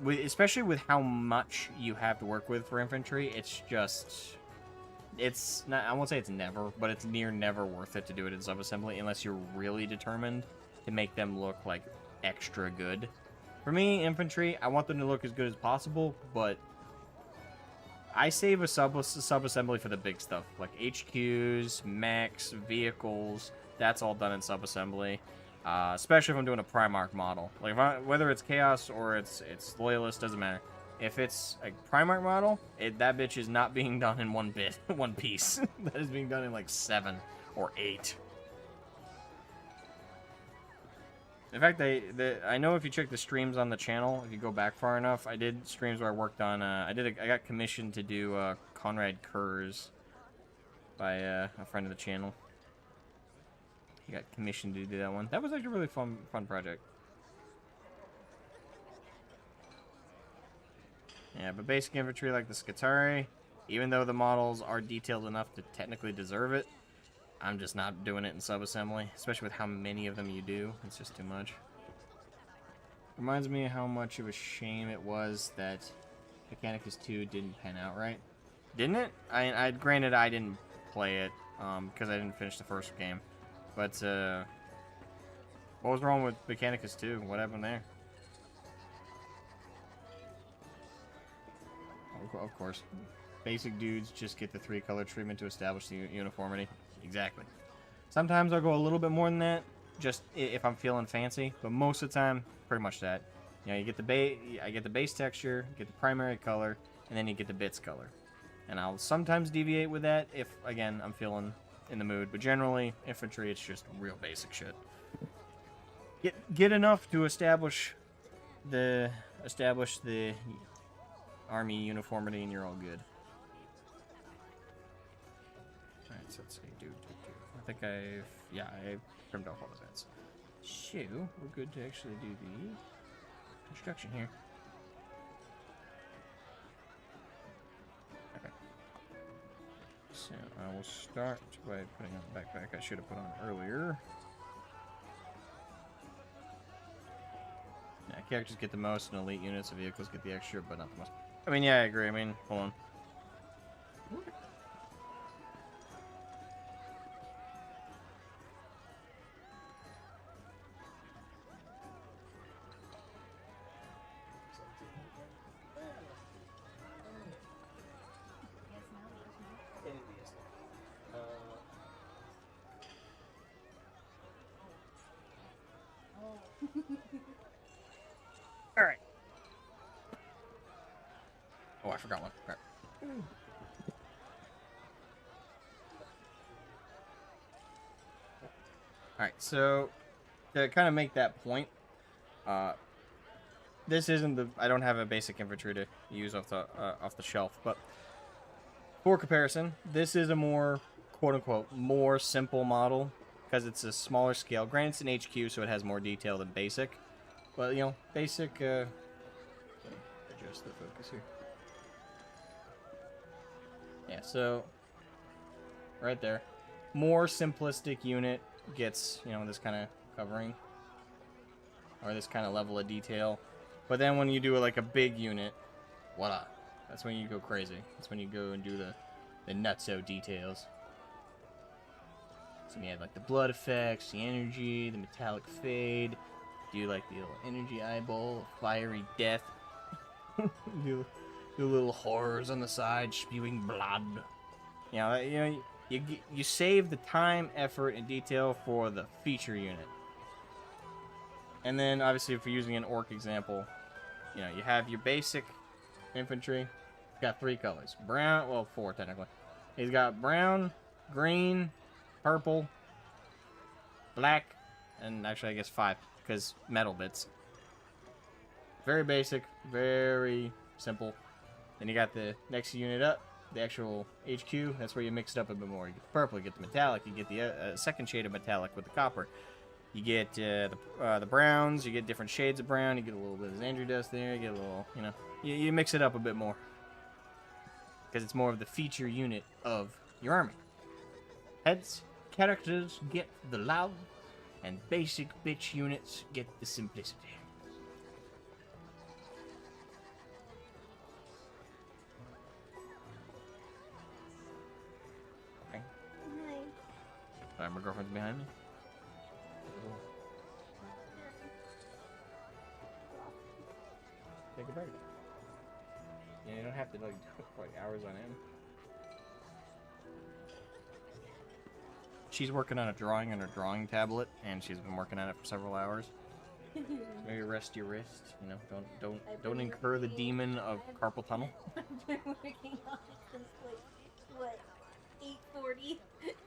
especially with how much you have to work with for infantry, it's not, I won't say it's never, but it's near never worth it to do it in subassembly unless you're really determined to make them look like extra good. For me, infantry, I want them to look as good as possible, but I save a subassembly for the big stuff, like HQs, mechs, vehicles. That's all done in subassembly, especially if I'm doing a Primarch model. Like whether it's Chaos or it's Loyalist, doesn't matter. If it's a Primarch model, that bitch is not being done in one piece. That is being done in like 7 or 8. In fact, I know if you check the streams on the channel, if you go back far enough, I did streams where I worked on, I got commissioned to do Conrad Kurz by a friend of the channel. He got commissioned to do that one. That was actually a really fun project. Yeah, but basic infantry like the Skitarii, even though the models are detailed enough to technically deserve it, I'm just not doing it in subassembly, especially with how many of them you do. It's just too much. Reminds me of how much of a shame it was that Mechanicus 2 didn't pan out right. Didn't it? Granted, I didn't play it because I didn't finish the first game. But what was wrong with Mechanicus 2? What happened there? Of course. Basic dudes just get the 3-color treatment to establish the uniformity. Exactly. Sometimes I'll go a little bit more than that, just if I'm feeling fancy. But most of the time, pretty much that. You know, you get I get the base texture, get the primary color, and then you get the bits color. And I'll sometimes deviate with that if, again, I'm feeling in the mood. But generally, infantry, it's just real basic shit. Get enough to establish the army uniformity, and you're all good. Alright, so let's see. I think I trimmed off all the vents. So, we're good to actually do the construction here. Okay. So, I will start by putting on the backpack I should have put on earlier. Yeah, characters get the most, and elite units of vehicles get the extra, but not the most. I mean, yeah, I agree. I mean, hold on. All right. Oh, I forgot one. Crap. Alright, so to kind of make that point, this isn't the, I don't have a basic infantry to use off the shelf, but for comparison, this is a more, quote-unquote, more simple model, because it's a smaller scale. Granted, it's an HQ, so it has more detail than basic, but, you know, basic, adjust the focus here. Yeah, so, right there, more simplistic unit gets, you know, this kind of covering, or this kind of level of detail. But then when you do like a big unit, voila, that's when you go crazy. That's when you go and do the nutso details. So you have like the blood effects, the energy, the metallic fade, do like the little energy eyeball, fiery death, do little horrors on the side, spewing blood. You know, you save the time, effort, and detail for the feature unit. And then, obviously, if you're using an orc example, you know, you have your basic infantry. Got 3 colors. Brown, well, 4 technically. He's got brown, green, purple, black, and actually, I guess 5, because metal bits. Very basic, very simple. Then you got the next unit up, the actual HQ. That's where you mix it up a bit more. You get the purple, you get the metallic, you get the second shade of metallic with the copper. You get the browns, you get different shades of brown, you get a little bit of Xandri dust there, you get a little, you know, you mix it up a bit more. Because it's more of the feature unit of your army. Heads, characters get the love, and basic bitch units get the simplicity. Okay. Hi. Sorry, my girlfriend's behind me. Take a break. Yeah, you don't have to like do it for like hours on end. She's working on a drawing on her drawing tablet, and she's been working on it for several hours. Maybe rest your wrist. You know, don't incur the demon of carpal tunnel. I've been working on it since like what 8:40,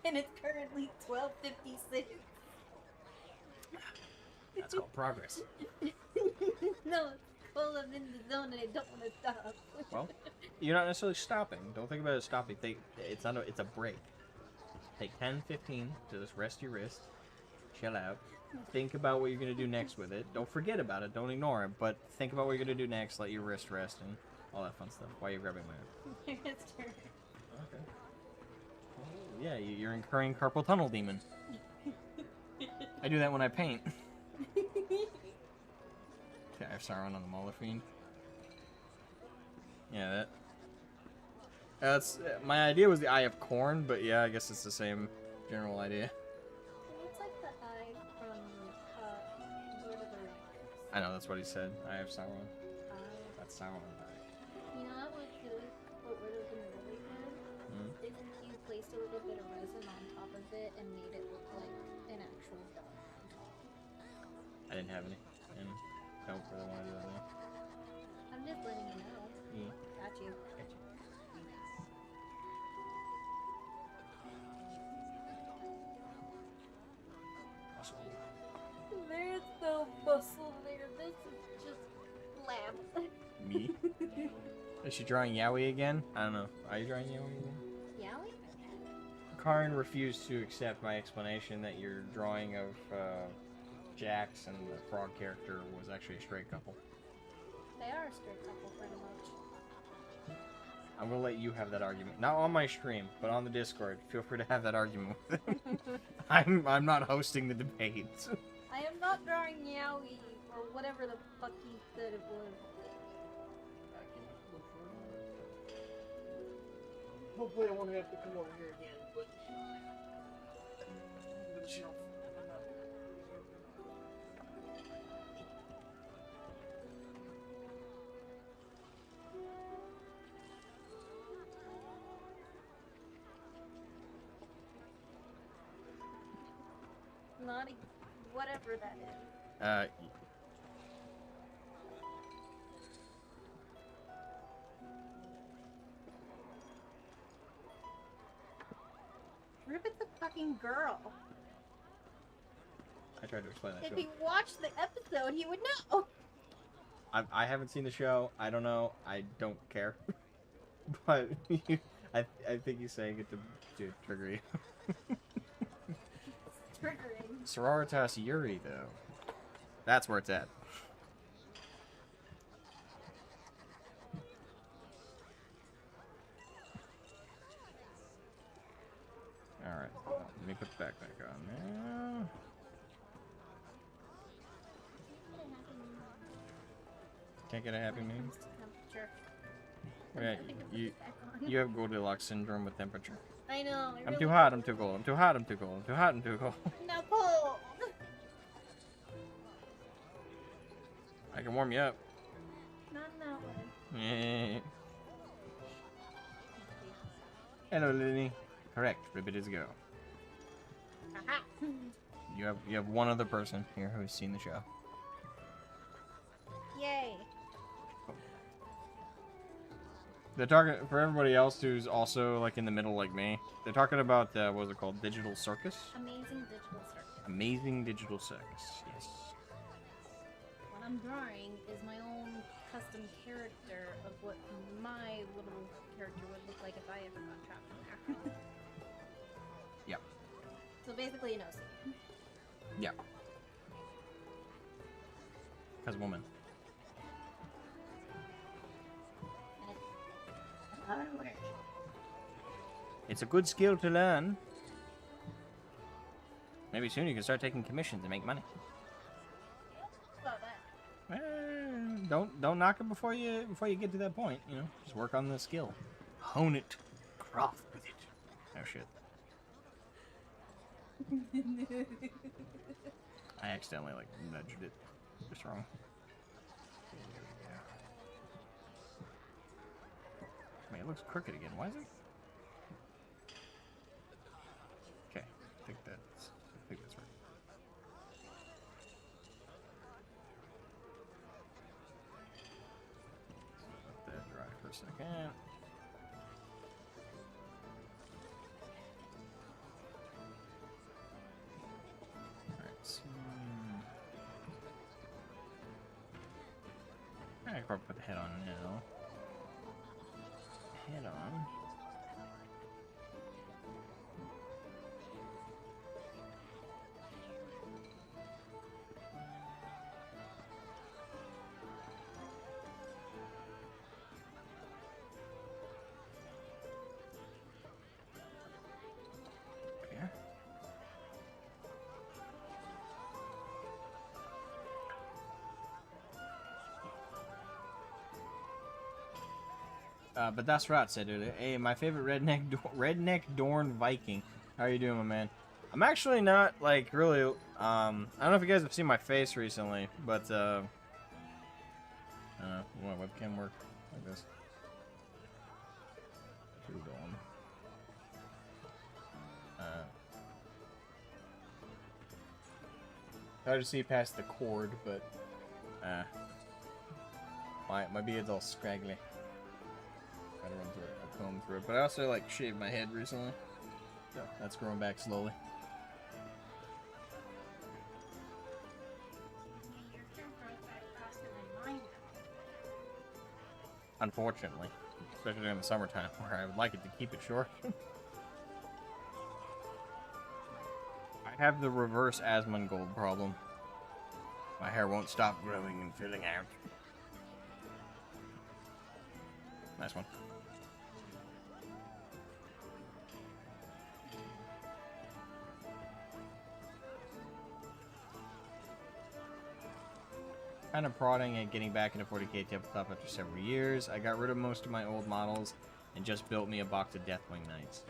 and it's currently 12:56. That's called progress. No, it's cold. I'm in the zone, and I don't want to stop. Well, you're not necessarily stopping. Don't think about it as stopping. It's a break. Take 10, 15 to just rest your wrist, chill out, think about what you're going to do next with it. Don't forget about it, don't ignore it, but think about what you're going to do next, let your wrist rest, and all that fun stuff while you're grabbing my arm. It's turn. Okay. Yeah, you're incurring carpal tunnel demon. I do that when I paint. Okay, I have Sauron on the Mauler Fiend. Yeah, that's my idea was the Eye of Corn, but yeah, I guess it's the same general idea. It's like the eye from Lord of the Rings. I know, that's what he said. I have Sauron. That's Sauron. You know what would have been really good? If you placed a little bit of resin on top of it and made it look like an actual dog on top. I didn't have any, and I don't really want to do that now. I'm just letting you know. Yeah. Got you. There's no bustle there. This is just lamb. Me? Is she drawing Yowie again? I don't know. Are you drawing Yowie again? Yowie? Karin refused to accept my explanation that your drawing of Jax and the frog character was actually a straight couple. They are a straight couple, pretty much. I'm gonna let you have that argument. Not on my stream, but on the Discord. Feel free to have that argument with him. I'm not hosting the debate. I am not drawing Yowie, or whatever the fuck he said it was. Hopefully I won't have to come over here again, but chill. Naughty, whatever that is. Ribbit's a fucking girl. I tried to explain that If to he him. watched the episode, he would know. I haven't seen the show. I don't know. I don't care. But I think he's saying it to trigger you. Triggering. Sororitas Yuri, though. That's where it's at. Alright, let me put the backpack on now. Can't get a happy meal? Temperature. Okay, I think I put you it back on. you have Goldilocks syndrome with temperature. I know. I'm too hot, I'm too cold, I'm too hot, I'm too cold, I'm too hot, I'm too cold. No cold. I can warm you up. Not that one. Yeah. Hello, Lily. Correct. Ribbit is go. Haha. You have one other person here who's seen the show. Yay. They're talking for everybody else who's also like in the middle like me. They're talking about what was it called? Digital Circus. Amazing digital circus. Amazing Digital Circus. Yes. What I'm drawing is my own custom character of what my little character would look like if I ever got trapped in there. Yep. So basically, you know, see. Yeah. Because woman. It's a good skill to learn. Maybe soon you can start taking commissions and make money. About that. Don't knock it before you get to that point. You know, just work on the skill, hone it, craft with it. Oh shit! I accidentally like nudged it just wrong. I mean, it looks crooked again. Why is it? Okay, I think that's right. Let that dry for a second. Alright, so I can probably put the head on now. Head on. There. But that's right, said it. Hey, my favorite redneck Dorn Viking. How are you doing, my man? I'm actually not like really. I don't know if you guys have seen my face recently, but I don't know. Will my webcam work like this? True Dawn. Hard to see past the cord, but my beard's all scraggly. Gotta run through it, a comb through it. But I also like shaved my head recently, so that's growing back slowly. Your hair grows back faster than mine. Unfortunately, especially during the summertime, where I would like it to keep it short. I have the reverse Asmongold problem. My hair won't stop growing and filling out. Nice one. Kind of prodding at getting back into 40k tabletop after several years. I got rid of most of my old models and just built me a box of Deathwing Knights.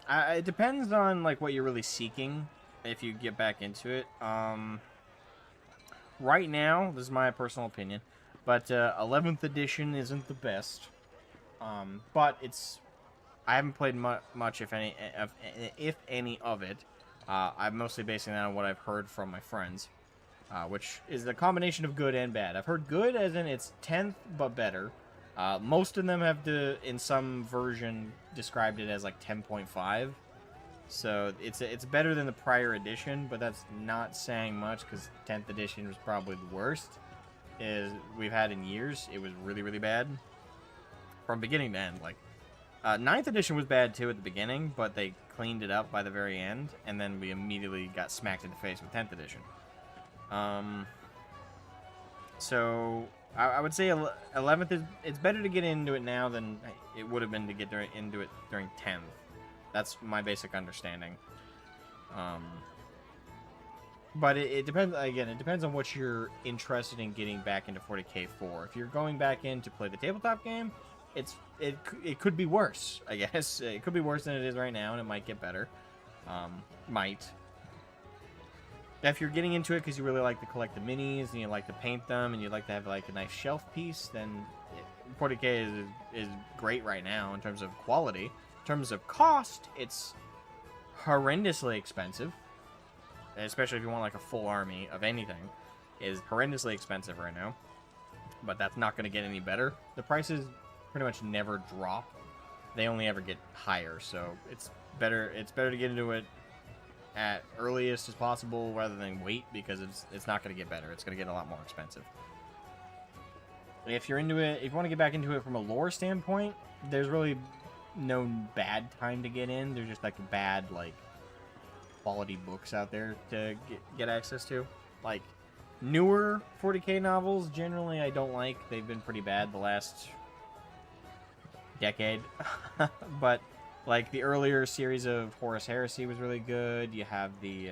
It depends on like what you're really seeking if you get back into it. Right now, this is my personal opinion, but 11th edition isn't the best. But it's I haven't played much, if any of it. I'm mostly basing that on what I've heard from my friends, which is the combination of good and bad. I've heard good as in it's 10th but better. Most of them have in some version described it as like 10.5. So it's better than the prior edition, but that's not saying much because 10th edition was probably the worst we've had in years. It was really, really bad from beginning to end. Like 9th edition was bad too at the beginning, but they cleaned it up by the very end, and then we immediately got smacked in the face with 10th edition. So I would say 11th is it's better to get into it now than it would have been to get into it during 10th. That's my basic understanding. But it depends, again, it depends on what you're interested in getting back into 40k for. If you're going back in to play the tabletop game, it could be worse, I guess. It could be worse than it is right now, and it might get better. Might. If you're getting into it because you really like to collect the minis, and you like to paint them, and you like to have like a nice shelf piece, then 40k is great right now in terms of quality. In terms of cost, it's horrendously expensive. Especially if you want like a full army of anything, is horrendously expensive right now. But that's not going to get any better. The prices pretty much never drop. They only ever get higher, so it's better to get into it at earliest as possible rather than wait, because it's not going to get better. It's going to get a lot more expensive. If you're into it, if you want to get back into it from a lore standpoint, there's really no bad time to get in. There's just like bad like quality books out there to get access to. Like newer 40k novels generally I don't like. They've been pretty bad the last decade. But like the earlier series of Horus Heresy was really good. You have the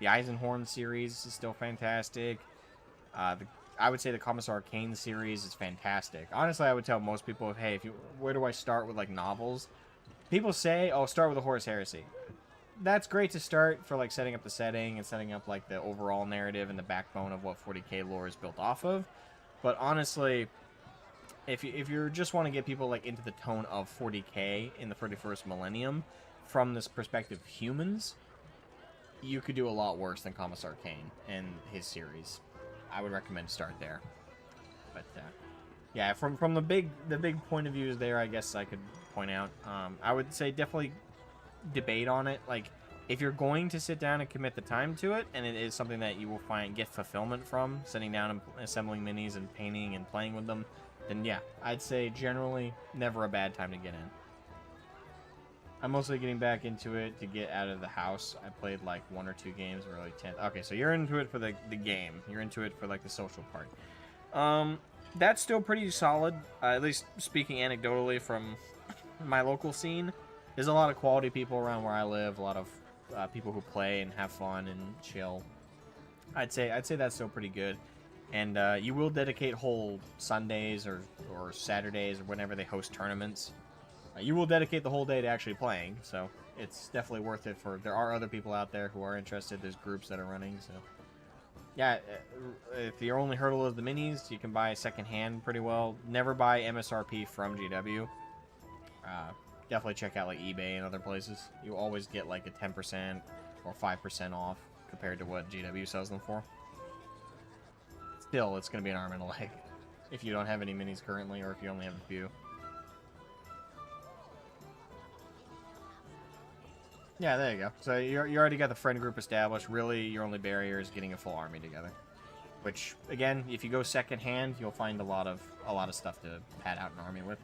Eisenhorn series is still fantastic. I would say the Commissar Kane series is fantastic. Honestly, I would tell most people, hey, where do I start with like novels? People say, oh, start with the Horus Heresy. That's great to start for like setting up the setting and setting up like the overall narrative and the backbone of what 40k lore is built off of. But honestly, if you just want to get people like into the tone of 40k in the 31st millennium from this perspective of humans, you could do a lot worse than Commissar Kane and his series. I would recommend start there. But yeah, from the big point of views there, I guess I could point out. I would say definitely debate on it. Like, if you're going to sit down and commit the time to it, and it is something that you will get fulfillment from, sitting down and assembling minis and painting and playing with them, then yeah, I'd say generally never a bad time to get in. I'm mostly getting back into it to get out of the house. I played like 1 or 2 games early 10th. Okay, so you're into it for the game. You're into it for like the social part. That's still pretty solid, at least speaking anecdotally from my local scene. There's a lot of quality people around where I live, a lot of people who play and have fun and chill. I'd say that's still pretty good. And you will dedicate whole Sundays or Saturdays or whenever they host tournaments. You will dedicate the whole day to actually playing, so it's definitely worth it. There are other people out there who are interested. There's groups that are running, so yeah. If your only hurdle is the minis, you can buy secondhand pretty well. Never buy MSRP from GW. Definitely check out like eBay and other places. You always get like a 10% or 5% off compared to what GW sells them for. Still, it's going to be an arm and a leg if you don't have any minis currently, or if you only have a few. Yeah, there you go. So you already got the friend group established. Really, your only barrier is getting a full army together. Which, again, if you go second hand, you'll find a lot of stuff to pad out an army with.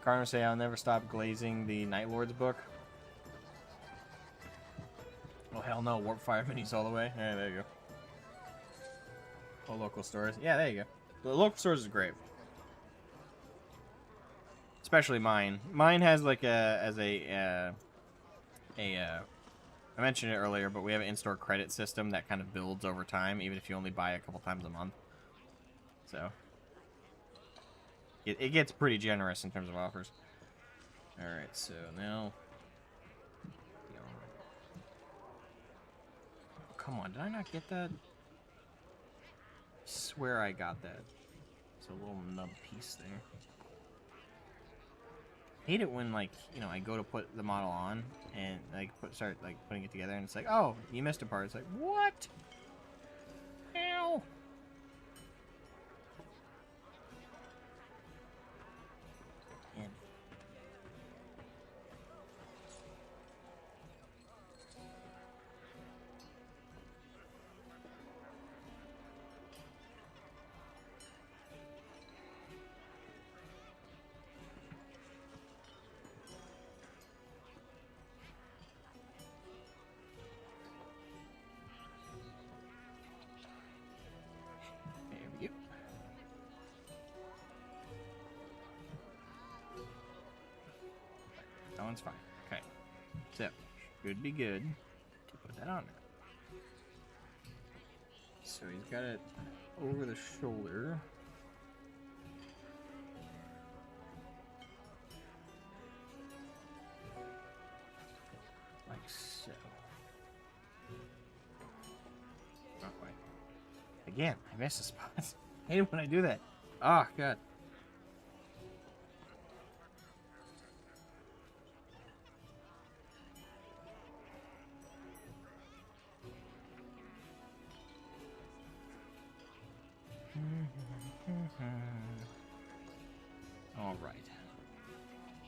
Carter say I'll never stop glazing the Night Lords book. Oh hell no, Warp Fire minis all the way. Yeah, there you go. Oh, local stores. Yeah, there you go. The local stores is great. Especially mine. Mine has like I mentioned it earlier, but we have an in-store credit system that kind of builds over time, even if you only buy a couple times a month. So it gets pretty generous in terms of offers. All right, so now. Come on, did I not get that? I swear I got that. It's a little nub piece there. Hate it when, like, you know, I go to put the model on and like start like putting it together and it's like, oh, you missed a part. It's like, what? Ow. Man. That one's fine. Okay. So, should be good to put that on there. So he's got it over the shoulder. Like so. Not quite. Again, I missed a spot. I hate it when I do that. Oh, God. All right.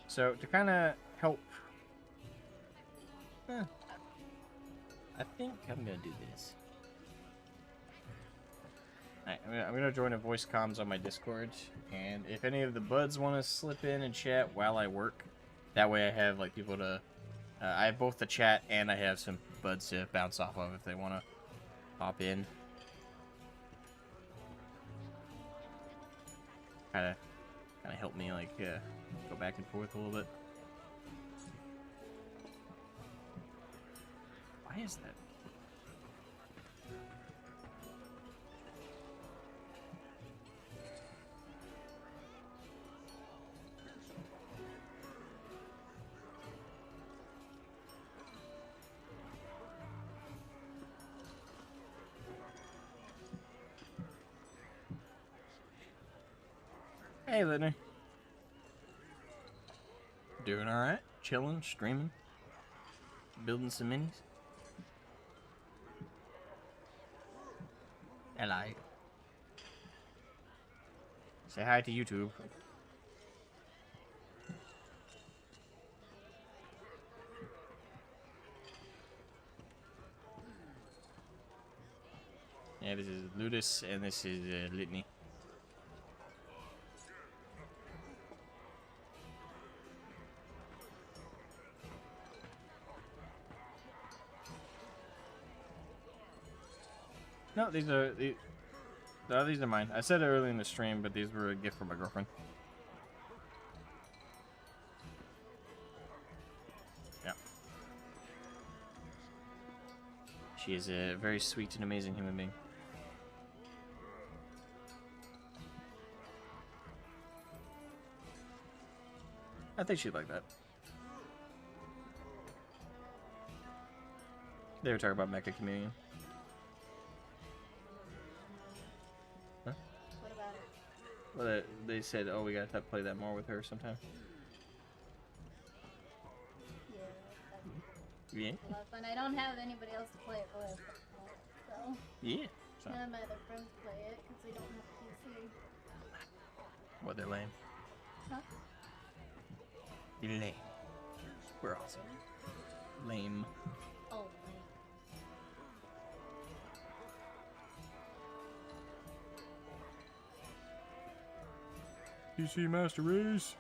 So to kind of help, I think I'm gonna do this. All right, I'm gonna join a voice comms on my Discord, and if any of the buds want to slip in and chat while I work, that way I have like people to. I have both the chat and I have some buds to bounce off of if they want to hop in. Kind of help me like go back and forth a little bit. Why is that? Hey, Lidney. Doing alright? Chilling, streaming, building some minis. Hello. Say hi to YouTube. Yeah, this is Ludus, and this is Litany. No, these are these are mine. I said it early in the stream, but these were a gift from my girlfriend. Yeah. She is a very sweet and amazing human being. I think she'd like that. They were talking about Mecha Chameleon. Huh? What about it? Well, they said, oh, we gotta play that more with her sometime. Yeah, Yeah? a lot of fun. I don't have anybody else to play it with, so Yeah. So, none of my other friends play it because they don't have PC. what, they're lame. Huh? You're lame. We're awesome. Lame. Oh, PC Master Race.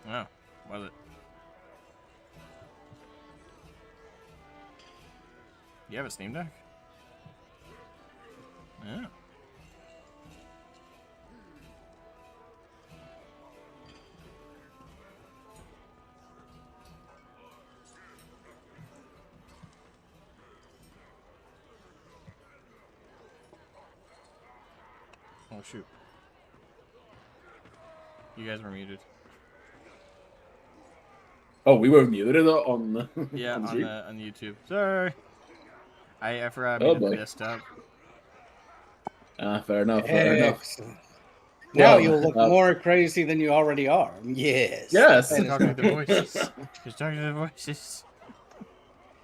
Oh, was it? You have a Steam Deck? Yeah. Oh shoot. You guys were muted. Oh, we were muted on. Yeah, on on stream? on YouTube. Sorry. I forgot I Oh, muted the boy. desktop. Fair enough. Fair enough. Excellent. Now Well, you'll look more crazy than you already are. Yes. Yes. He's talking to the voices. He's talking to the voices.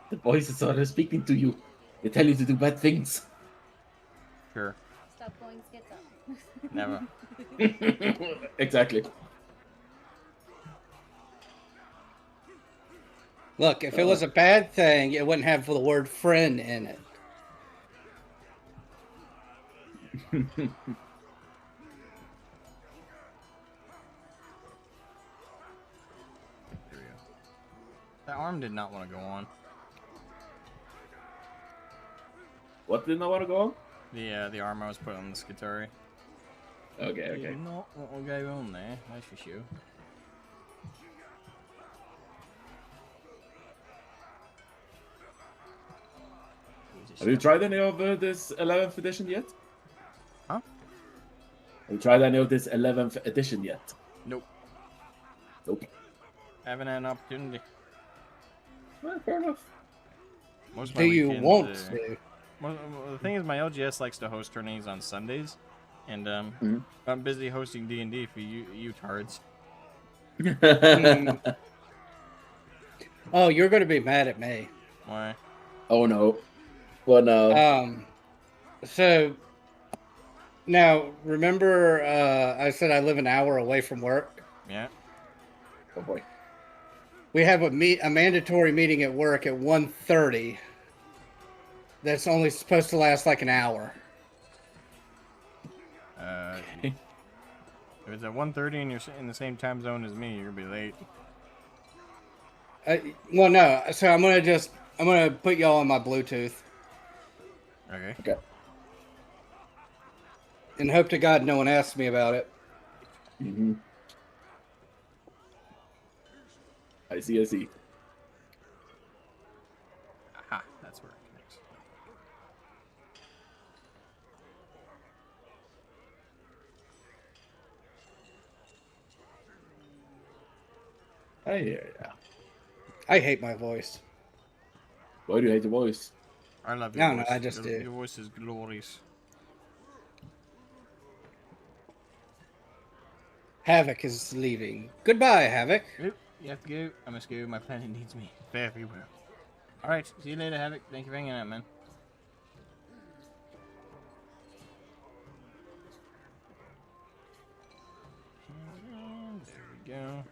The voices are speaking to you. They tell you to do bad things. Sure. stop going schizo. Never. Exactly. Look, if it was a bad thing, it wouldn't have the word friend in it. Here we go. That arm did not want to go on. What didn't I want to go on? The arm I was putting on the Skitarii. Okay, okay. Did not want to go on there. That's for sure. Have you tried any of this 11th edition yet? Huh? Have you tried any of this 11th edition yet? Nope. Nope. Haven't had an opportunity. Well, fair enough. Most of my Do you weekends, want to? Well, the thing is, my LGS likes to host tourneys on Sundays, and I'm busy hosting D&D for you tards. Oh, you're going to be mad at me. Why? Oh no. Well, no. So now remember, I said I live an hour away from work. Yeah. Oh boy. We have a mandatory meeting at work at 1:30. That's only supposed to last like an hour. If it's at 1:30 and you're in the same time zone as me, you're gonna be late. Well, no. So I'm gonna put y'all on my Bluetooth Okay. Okay. and hope to God no one asks me about it. Mm-hmm. I see. Aha, that's where it connects. I hear ya. I hate my voice. Why do you hate the voice? I love I your don't know, voice. I just do. Your voice is glorious. Havoc is leaving. Goodbye, Havoc. Oop, you have to go. I must go. My planet needs me very well. Alright, see you later, Havoc. Thank you for hanging out, man. There we go.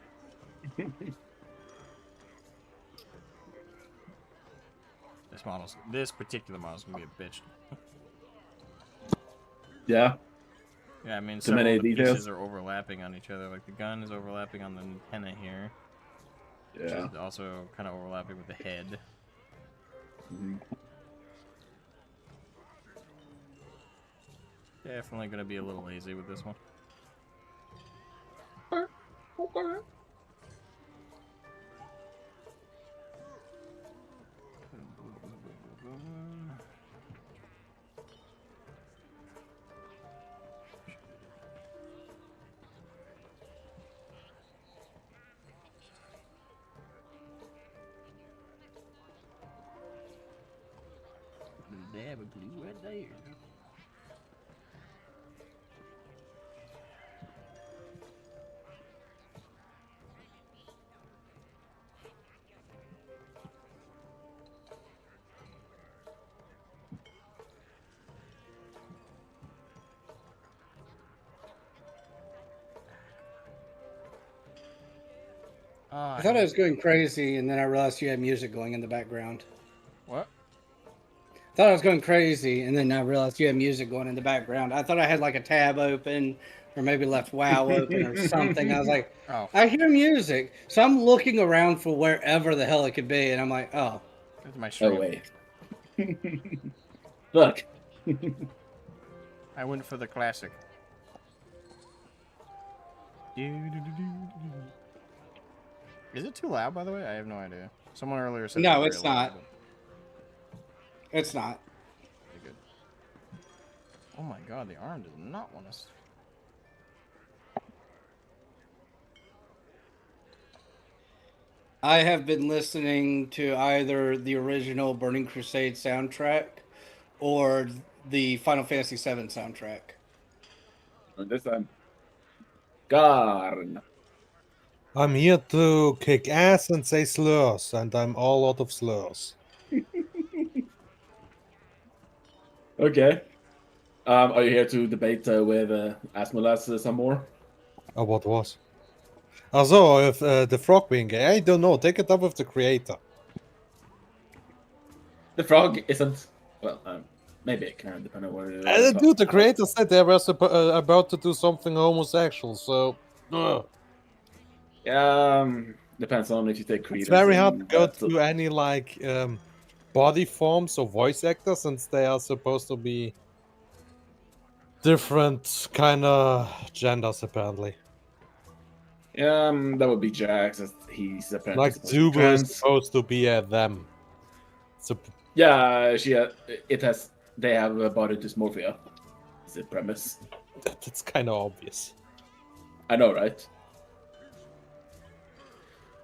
This particular model's gonna be a bitch. Yeah. Yeah, I mean, Too several many of the details? pieces are overlapping on each other. Like, the gun is overlapping on the antenna here. Which Yeah. is also kind of overlapping with the head. Mm-hmm. Definitely gonna be a little lazy with this one. Okay. Dab of glue right there. I thought I was going crazy, and then I realized you had music going in the background. What? I thought I was going crazy, and then I realized you had music going in the background. I thought I had like a tab open, or maybe left WoW open or something. I was like, Oh, I hear music, so I'm looking around for wherever the hell it could be, and I'm like, oh, that's my stream. Oh wait. Look. I went for the classic. Is it too loud, by the way? I have no idea. Someone earlier said No, it was it's very loud, not. It's not. but pretty good. Oh my god, the arm does not want us. I have been listening to either the original Burning Crusade soundtrack or the Final Fantasy VII soundtrack. And this time. Garn. I'm here to kick ass and say slurs, and I'm all out of slurs. Okay. Are you here to debate with Asmogan some more? Oh, what was? Also, if the frog being gay, I don't know. Take it up with the creator. The frog isn't. Well, maybe it can, depending on what it is. Dude, the creator said they were about to do something homosexual, so. Depends on if you take It's credence. very hard to in go that. through any, like, body forms of voice actors, since they are supposed to be different kind of genders, apparently. That would be Jax. As he's apparently Like, supposed to be Zubu is trans. supposed to be a them. So, Yeah, it has. They have a body dysmorphia. Is the premise? that's kind of obvious. I know, right?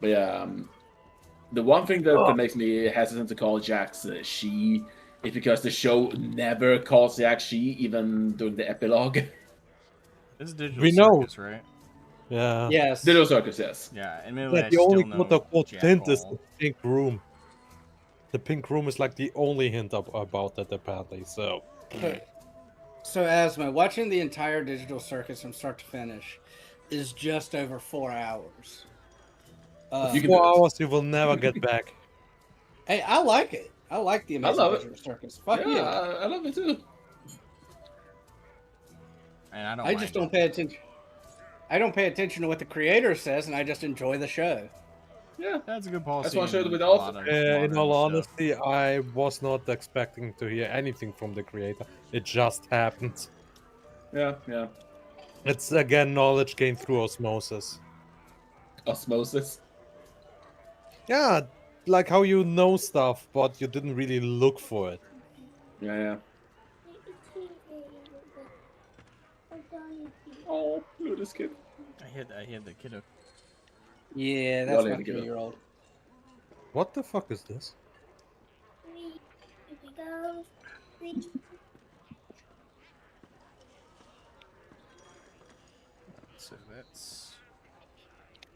But yeah, the one thing that makes me hesitant to call Jax she is because the show never calls Jax she, even during the epilogue. This is Digital We know. Circus, right? Yeah. Yes. Little Circus, yes. Yeah, admittedly, But I the still only know quote-unquote Jack hint is Hall. the pink room. The pink room is like the only hint about that, apparently. So, So, Asma, watching the entire Digital Circus from start to finish is just over 4 hours. You can 4 do it. hours you will never get back. Hey, I like it. I like the Amazing love it. Digital Circus. Fuck Yeah, yeah. I love it too. And I don't. I mind just it. don't pay attention. I don't pay attention to what the creator says, and I just enjoy the show. Yeah, That's a good policy. That's one show in with a all- lot of In all modern stuff. honesty, I was not expecting to hear anything from the creator. It just happened. yeah. It's again knowledge gained through osmosis. Osmosis. Yeah, like how you know stuff, but you didn't really look for it. Yeah. Oh, look at this kid. I hear the kiddo. Yeah, Y'all that's need my to get up. 3-year-old. What the fuck is this? So that's,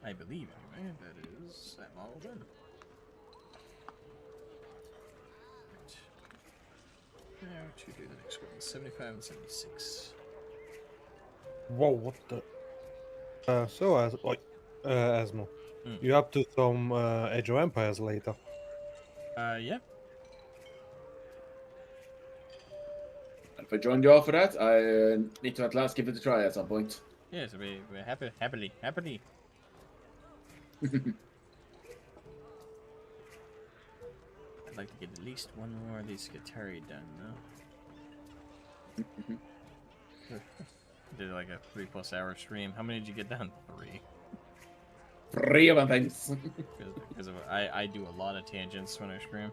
I believe anyway, that is that model done. Right. Now to do the next one, 75 and 76. Whoa, what the? Asmo, Hmm. you up to some Age of Empires later? Yeah. If I joined you all for that, I need to at last give it a try at some point. Yeah, so we're happily. I'd like to get at least one more of these Skitarii done, though. Did like a 3+ hour stream. How many did you get done? 3. 3 of them things. Because I do a lot of tangents when I stream.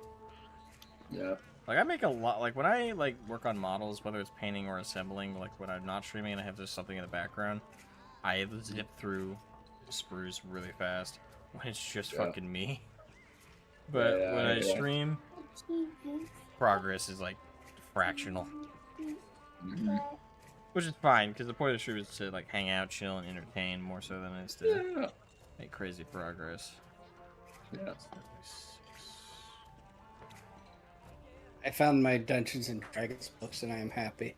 Yeah. Like I make a lot. Like when I like work on models, whether it's painting or assembling. Like when I'm not streaming and I have just something in the background, I zip through sprues really fast when it's just fucking me. But Yeah, when I yeah. stream, progress is like fractional, Mhm. which is fine because the point of the stream is to like hang out, chill, and entertain more so than it is to Yeah. make crazy progress. Yeah. I found my Dungeons and Dragons books, and I am happy.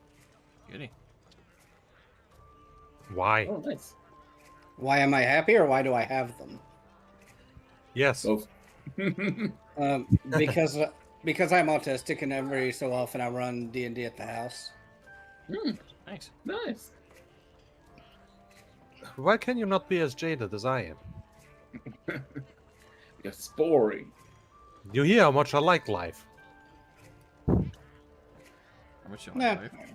Goody. Why? Oh, nice. Why am I happy, or why do I have them? Yes. Both. Because I'm autistic, and every so often I run D&D at the house. Nice. Nice. Why can you not be as jaded as I am? Because it's boring. You hear how much I like life. How much you Nah. like life?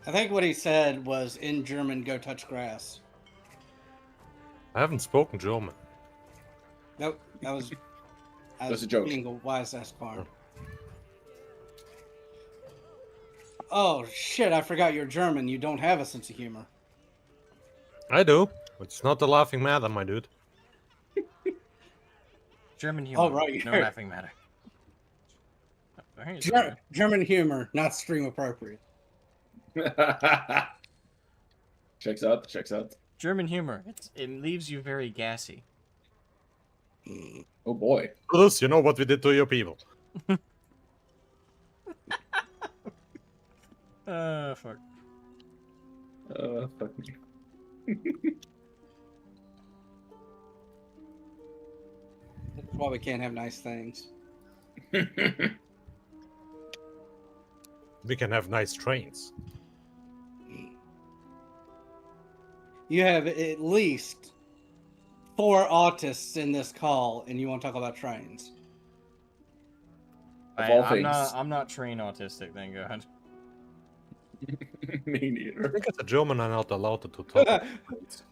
I think what he said was in German, "Go touch grass." I haven't spoken German. Nope, that was. I That's a joke. Being a wise ass barn. Oh shit! I forgot you're German. You don't have a sense of humor. I do. It's not the laughing matter, my dude. German humor. Oh, right, No right. laughing matter. Oh, here's the- German humor, not stream appropriate. Checks out. Checks out. German humor. It leaves you very gassy. Oh boy. Bruce, you know what we did to your people. Fuck. Fuck me. That's why we can't have nice things. We can have nice trains. You have at least 4 autists in this call, and you want to talk about trains. Of all I'm not train autistic, thank God. Me I neither. think as a German I'm not allowed to talk about trains.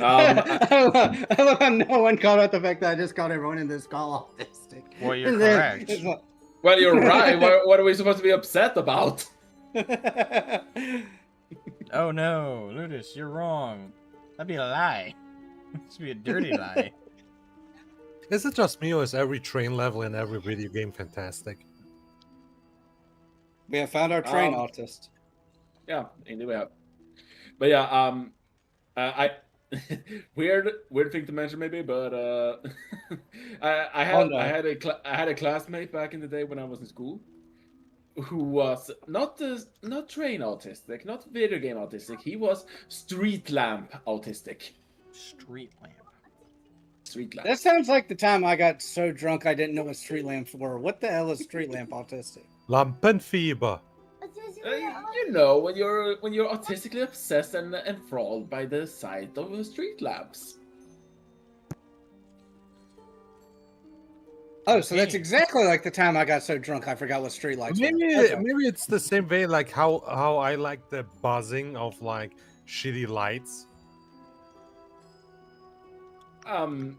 I love how no one called out the fact that I just called everyone in this call autistic. Well, you're And then correct. it's like- Well, you're right. What are we supposed to be upset about? Oh no, Ludus, you're wrong. That'd be a lie. It'd be a dirty lie. Is it just me or is every train level in every video game fantastic? We have found our train Um, autist. Yeah, indeed we have. But yeah, I weird thing to mention maybe, but I had a classmate back in the day when I was in school who was not train autistic, not video game autistic. He was street lamp autistic. Street lamp. street lamps. That sounds like the time I got so drunk I didn't know what street lamps were. What the hell is street lamp autistic? Lampenfieber. You know, when you're autistically obsessed and enthralled by the sight of street lamps. Oh, so that's exactly like the time I got so drunk I forgot what street lights Maybe were. Okay. maybe it's the same way like how I like the buzzing of like shitty lights. Kind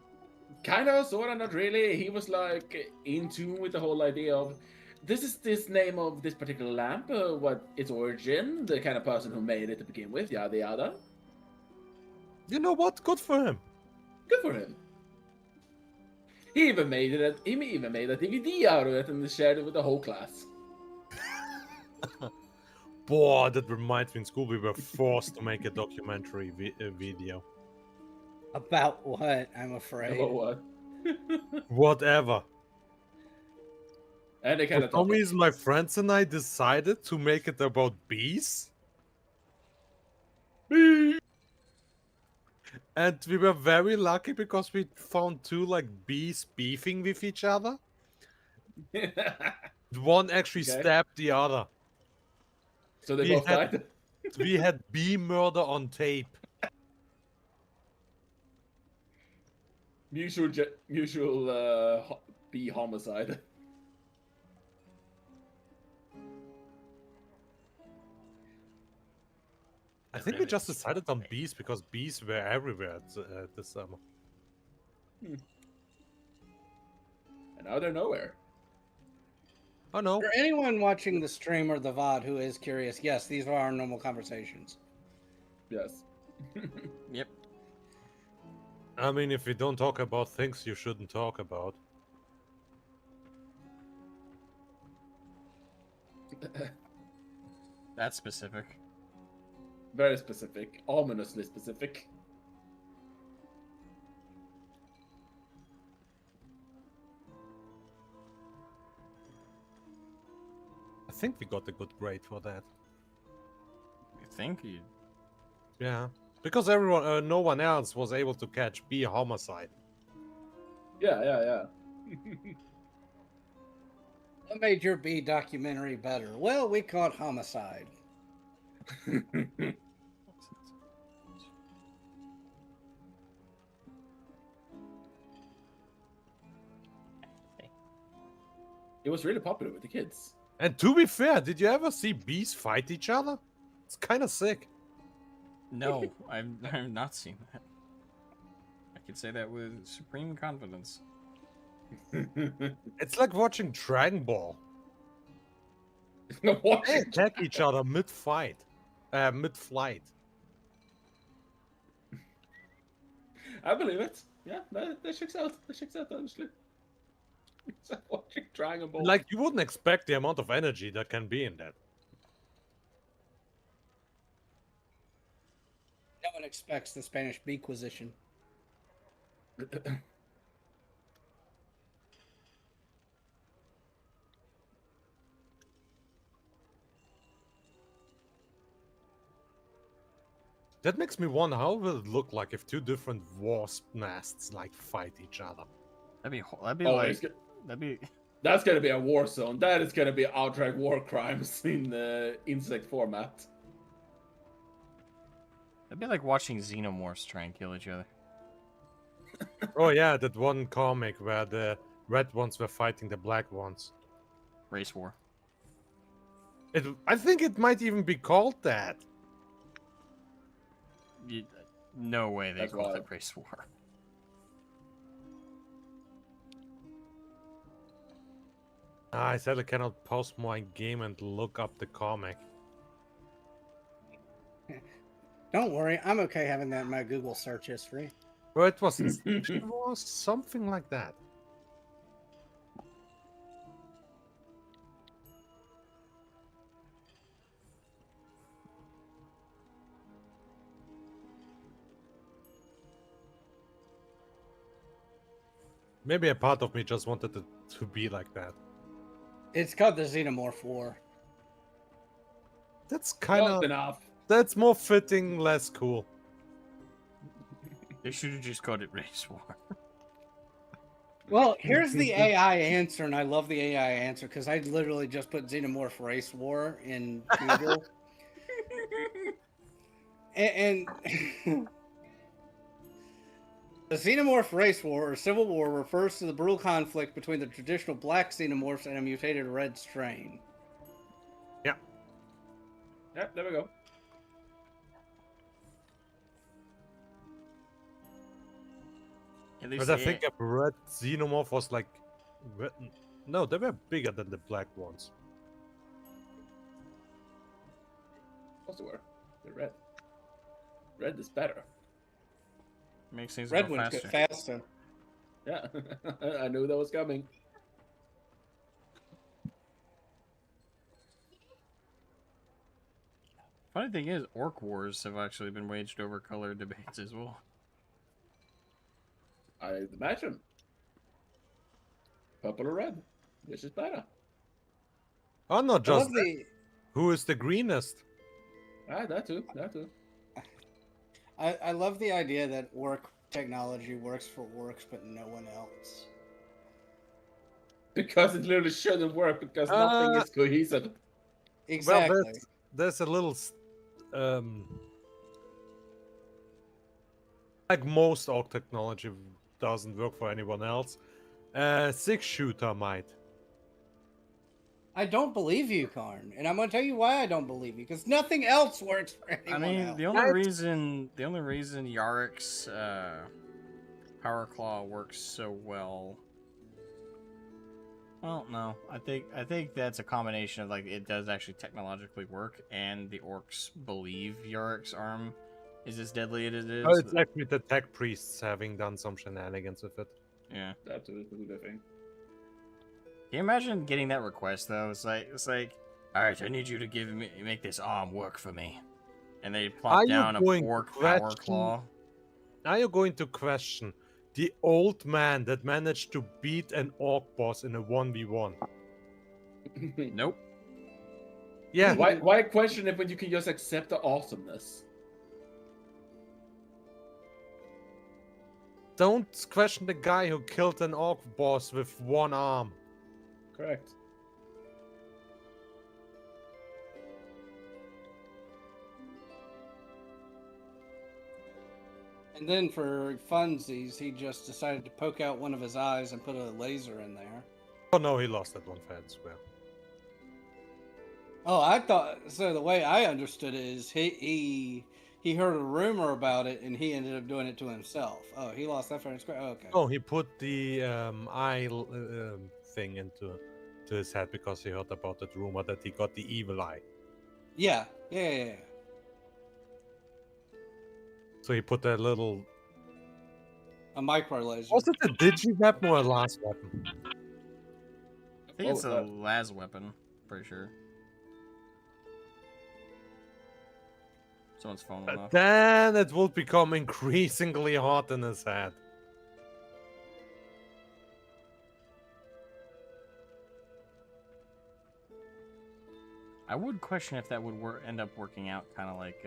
of, sort of, not really. He was like in tune with the whole idea of this is this name of this particular lamp, what its origin, the kind of person who made it to begin with, yada yada. You know what? Good for him. Good for him. He even made it. He even made a DVD out of it and shared it with the whole class. Boy, that reminds me. In school, we were forced to make a documentary video. About what? I'm afraid. About what? Whatever. And they kind For of some reason, my friends and I decided to make it about bees. And we were very lucky because we found two like bees beefing with each other. One actually stabbed the other. So they both died? We had bee murder on tape. Mutual bee homicide. I think we just decided on bees because bees were everywhere this summer. And now they're nowhere. Oh no. For anyone watching the stream or the VOD who is curious, yes, these are our normal conversations. Yes. Yep. I mean, if we don't talk about things you shouldn't talk about. That's specific. Very specific. Ominously specific. I think we got a good grade for that. You think you? Yeah. Because everyone, no one else was able to catch bee homicide. Yeah. What made your bee documentary better? Well, we caught homicide. It was really popular with the kids. And to be fair, did you ever see bees fight each other? It's kind of sick. No, I've not seen that. I can say that with supreme confidence. It's like watching Dragon Ball. What? They attack each other mid-fight. Mid-flight. I believe it. Yeah, that checks out. That checks out, honestly. It's like watching Dragon Ball. Like, you wouldn't expect the amount of energy that can be in that. No one expects the Spanish Beequisition. That makes me wonder how will it look like if two different wasp nests like fight each other. That'd be That's gonna be a war zone. That is gonna be outright war crimes in insect format. That'd be like watching xenomorphs try and kill each other. Oh yeah, that one comic where the red ones were fighting the black ones. Race war. I think it might even be called that. No way they That's call wild. it race war. I sadly cannot pause my game and look up the comic. Don't worry, I'm okay having that in my Google search history. Well, it was something like that. Maybe a part of me just wanted it to be like that. It's called the Xenomorph War. That's kind Close of... enough. That's more fitting, less cool. They should have just called it race war. Well, here's the AI answer, and I love the AI answer because I literally just put Xenomorph Race War in Google. and the Xenomorph Race War, or Civil War, refers to the brutal conflict between the traditional black xenomorphs and a mutated red strain. Yeah. Yeah, there we go. At least But I think a red xenomorph was like... No, they were bigger than the black ones. Of course they were. They're red. Red is better. makes things Red go ones faster. get faster. Yeah, I knew that was coming. Funny thing is, orc wars have actually been waged over color debates as well. I imagine. Purple or red? Which is better? Oh, not I love just that. the. Who is the greenest? Ah, that too. That too. I love the idea that orc technology works for orcs, but no one else. Because it literally shouldn't work because nothing is cohesive. Exactly. Well, there's a little... like most orc technology doesn't work for anyone else. 6-shooter might. I don't believe you, Karn, and I'm going to tell you why I don't believe you. Because nothing else works for anyone I mean, else. the only reason Yarick's Power Claw works so well. Well, no, I think that's a combination of like it does actually technologically work, and the orcs believe Yarick's arm is as deadly as it is. Oh, it's actually the tech priests having done some shenanigans with it. Yeah. That too is a good thing. Can you imagine getting that request though? It's like, all right, I need you to make this arm work for me, and they plop down a orc power claw. Are you going to question the old man that managed to beat an orc boss in a 1v1? Nope. Yeah. Why question it when you can just accept the awesomeness? Don't question the guy who killed an orc boss with one arm. Correct. And then for funsies, he just decided to poke out one of his eyes and put a laser in there. Oh no, he lost that one fair as well. Oh, I thought so. The way I understood it is he heard a rumor about it and he ended up doing it to himself. Oh, he lost that fair and square. Oh, okay. Oh, he put the eye thing into his head because he heard about that rumor that he got the evil eye. Yeah. So he put a little... A micro laser. Was it a digi weapon or a last weapon? I think it's a las weapon, pretty sure. Someone's phone went off. Then it will become increasingly hot in his head. I would question if that would end up working out kind of like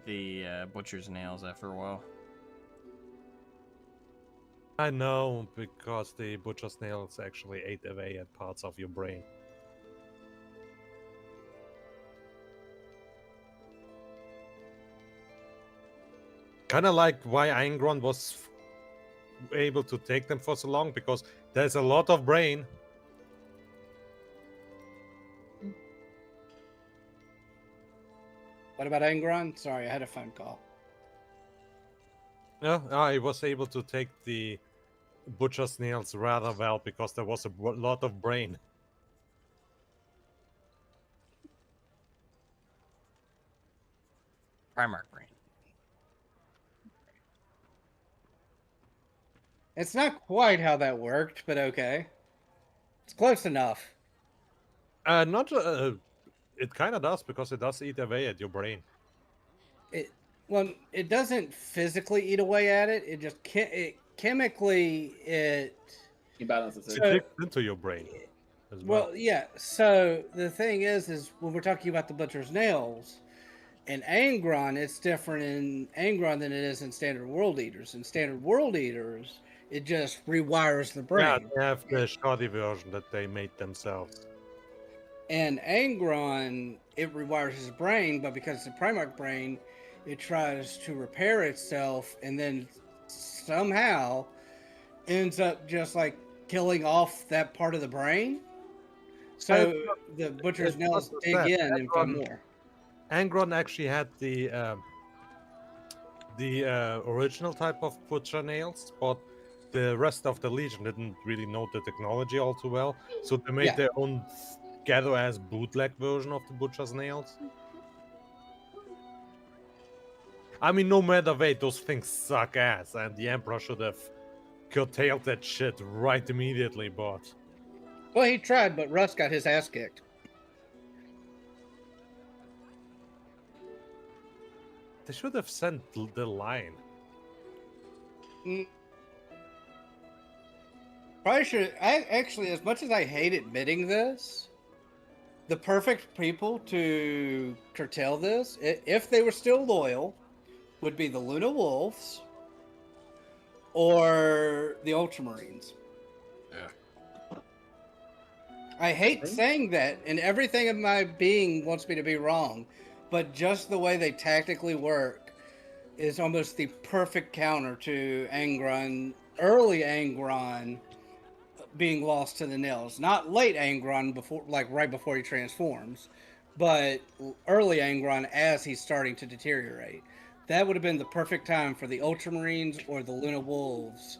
the butcher's nails after a while. I know, because the butcher's nails actually ate away at parts of your brain. Kind of like why Angron was able to take them for so long, because there's a lot of brain. What about Angron? Sorry, I had a phone call. Yeah, I was able to take the butcher's nails rather well because there was a lot of brain. Primarch brain. It's not quite how that worked, but okay. It's close enough. It kind of does, because it does eat away at your brain. It doesn't physically eat away at it. It just chemically it balances it. It digs into your brain as well. Well, yeah. So the thing is when we're talking about the butcher's nails, in Angron, it's different in Angron than it is in Standard World Eaters. In Standard World Eaters, It just rewires the Yeah, brain. they have the shoddy version that they made themselves. And Angron, it rewires his brain, but because it's a Primarch brain, it tries to repair itself and then somehow ends up just like killing off that part of the brain. So the butcher's nails dig in and find more. Angron actually had the original type of butcher nails, but the rest of the Legion didn't really know the technology all too well, so they made their own ghetto-ass bootleg version of the butcher's nails. I mean, no matter what, those things suck ass, and the Emperor should have curtailed that shit right immediately, but... Well, he tried, but Russ got his ass kicked. They should have sent the line. Probably should. Actually, as much as I hate admitting this, the perfect people to curtail this, if they were still loyal, would be the Luna Wolves or the Ultramarines. Yeah. I hate saying that, and everything in my being wants me to be wrong, but just the way they tactically work is almost the perfect counter to Angron, early Angron being lost to the nails. Not late Angron, before, like right before he transforms, but early Angron as he's starting to deteriorate. That would have been the perfect time for the Ultramarines or the Luna Wolves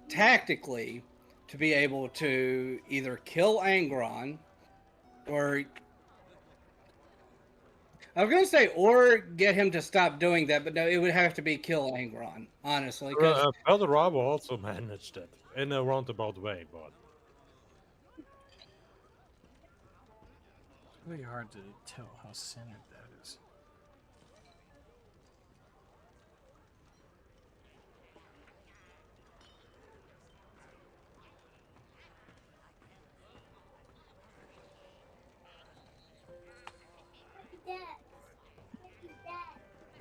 tactically to be able to either kill Angron or... I was going to say, or get him to stop doing that, but no, it would have to be kill Angron, honestly. Eldorado also managed it in a roundabout way, but... It's really hard to tell how centered that is.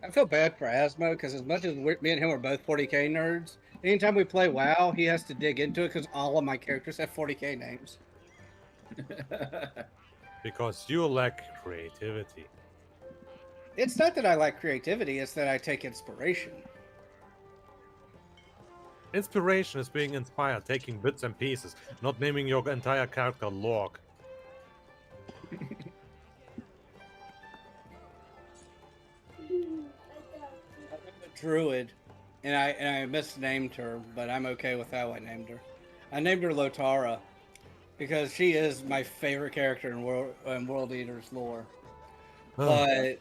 I feel bad for Asmo because as much as me and him are both 40k nerds, anytime we play WoW, he has to dig into it because all of my characters have 40k names. Because you lack creativity. It's not that I lack creativity, it's that I take inspiration. Inspiration is being inspired, taking bits and pieces, not naming your entire character Log. Druid, and I misnamed her, but I'm okay with how I named her. I named her Lotara because she is my favorite character in World Eater's lore. But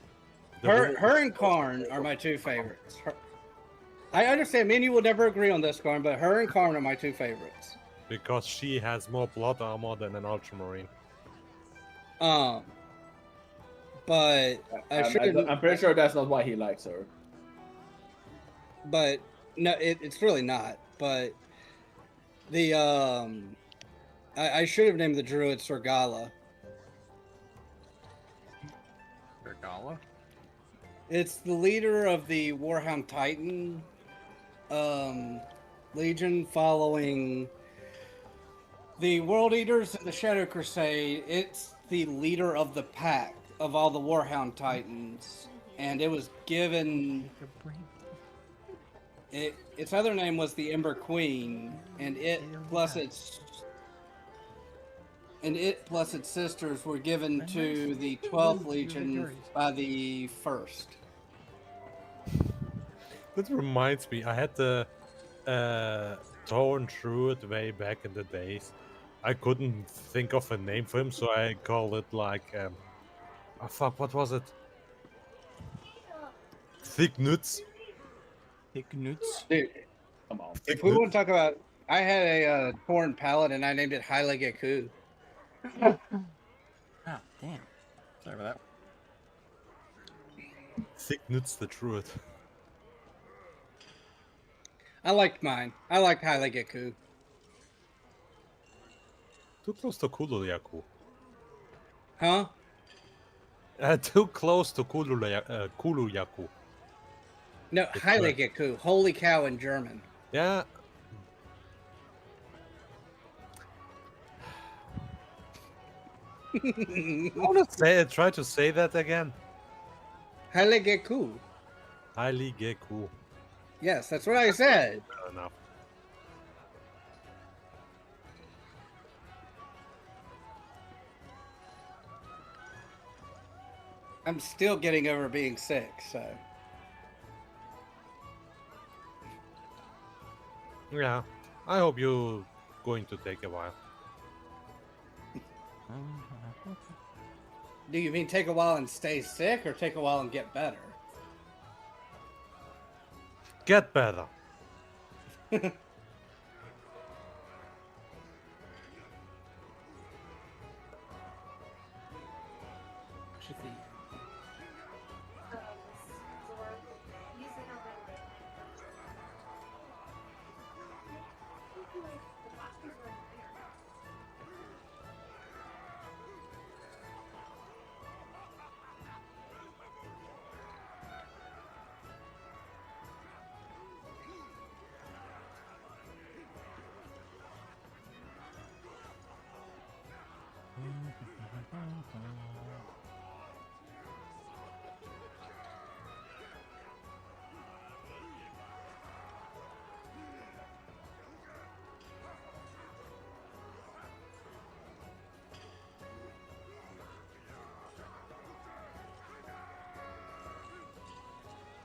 her and Karn are my two favorites. I understand, me and you will never agree on this, Karn, but her and Karn are my two favorites. Because she has more blood armor than an Ultramarine. But I'm pretty sure that's not why he likes her. But no, it's really not. But the I should have named the druid Sergala. Sergala? It's the leader of the Warhound Titan Legion following the World Eaters and the Shadow Crusade. It's the leader of the pack of all the Warhound Titans, and it was given... Its other name was the Ember Queen, and it plus its sisters were given to the 12th Legion by the 1st. That reminds me, I had the Torn Druid way back in the days. I couldn't think of a name for him, so I called it like, oh fuck, what was it? Thick Nuts. Thick Nuts? Dude, Come on. if we want to talk about, I had a Torn Palette and I named it Haile Geku. Oh, damn. Sorry about that. Thick Nuts the Druid. I liked mine. I liked Haile Geku. Too close to Kuluyaku. Huh? Too close to Kuluyaku. No, Haile Geku. Holy cow in German. Yeah. I want to say, try to say that again. Halegeku. Highly Geku. Yes, that's what I said. Fair enough. I'm still getting over being sick, so. Yeah, I hope you're going to take a while. Do you mean take a while and stay sick, or take a while and get better? Get better.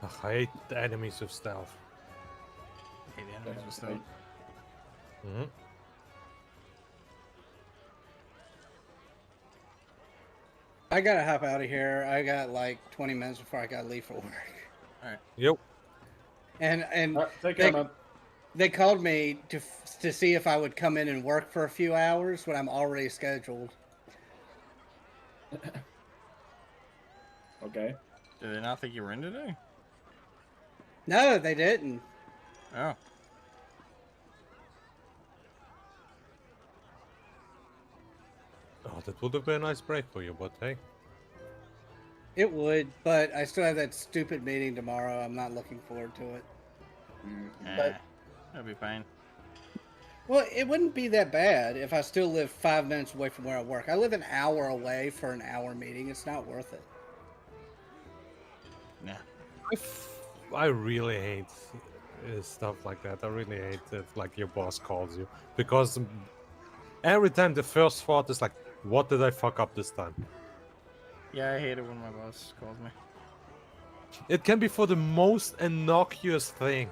Ugh, I hate the enemies with stealth. Hey, the enemies with stealth. Mm-hmm. I gotta hop out of here. I got like 20 minutes before I gotta leave for work. All right. Yep. And Take care, man. they called me to see if I would come in and work for a few hours when I'm already scheduled. Okay. Did they not think you were in today? No, they didn't. Oh. Oh, that would have been a nice break for you, but hey. It would, but I still have that stupid meeting tomorrow. I'm not looking forward to it. But That'll be fine. well, it wouldn't be that bad if I still live 5 minutes away from where I work. I live an hour away for an hour meeting. It's not worth it. Nah. I really hate stuff like that. I really hate if like your boss calls you, because every time the first thought is like, what did I fuck up this time? Yeah, I hate it when my boss calls me. It can be for the most innocuous thing.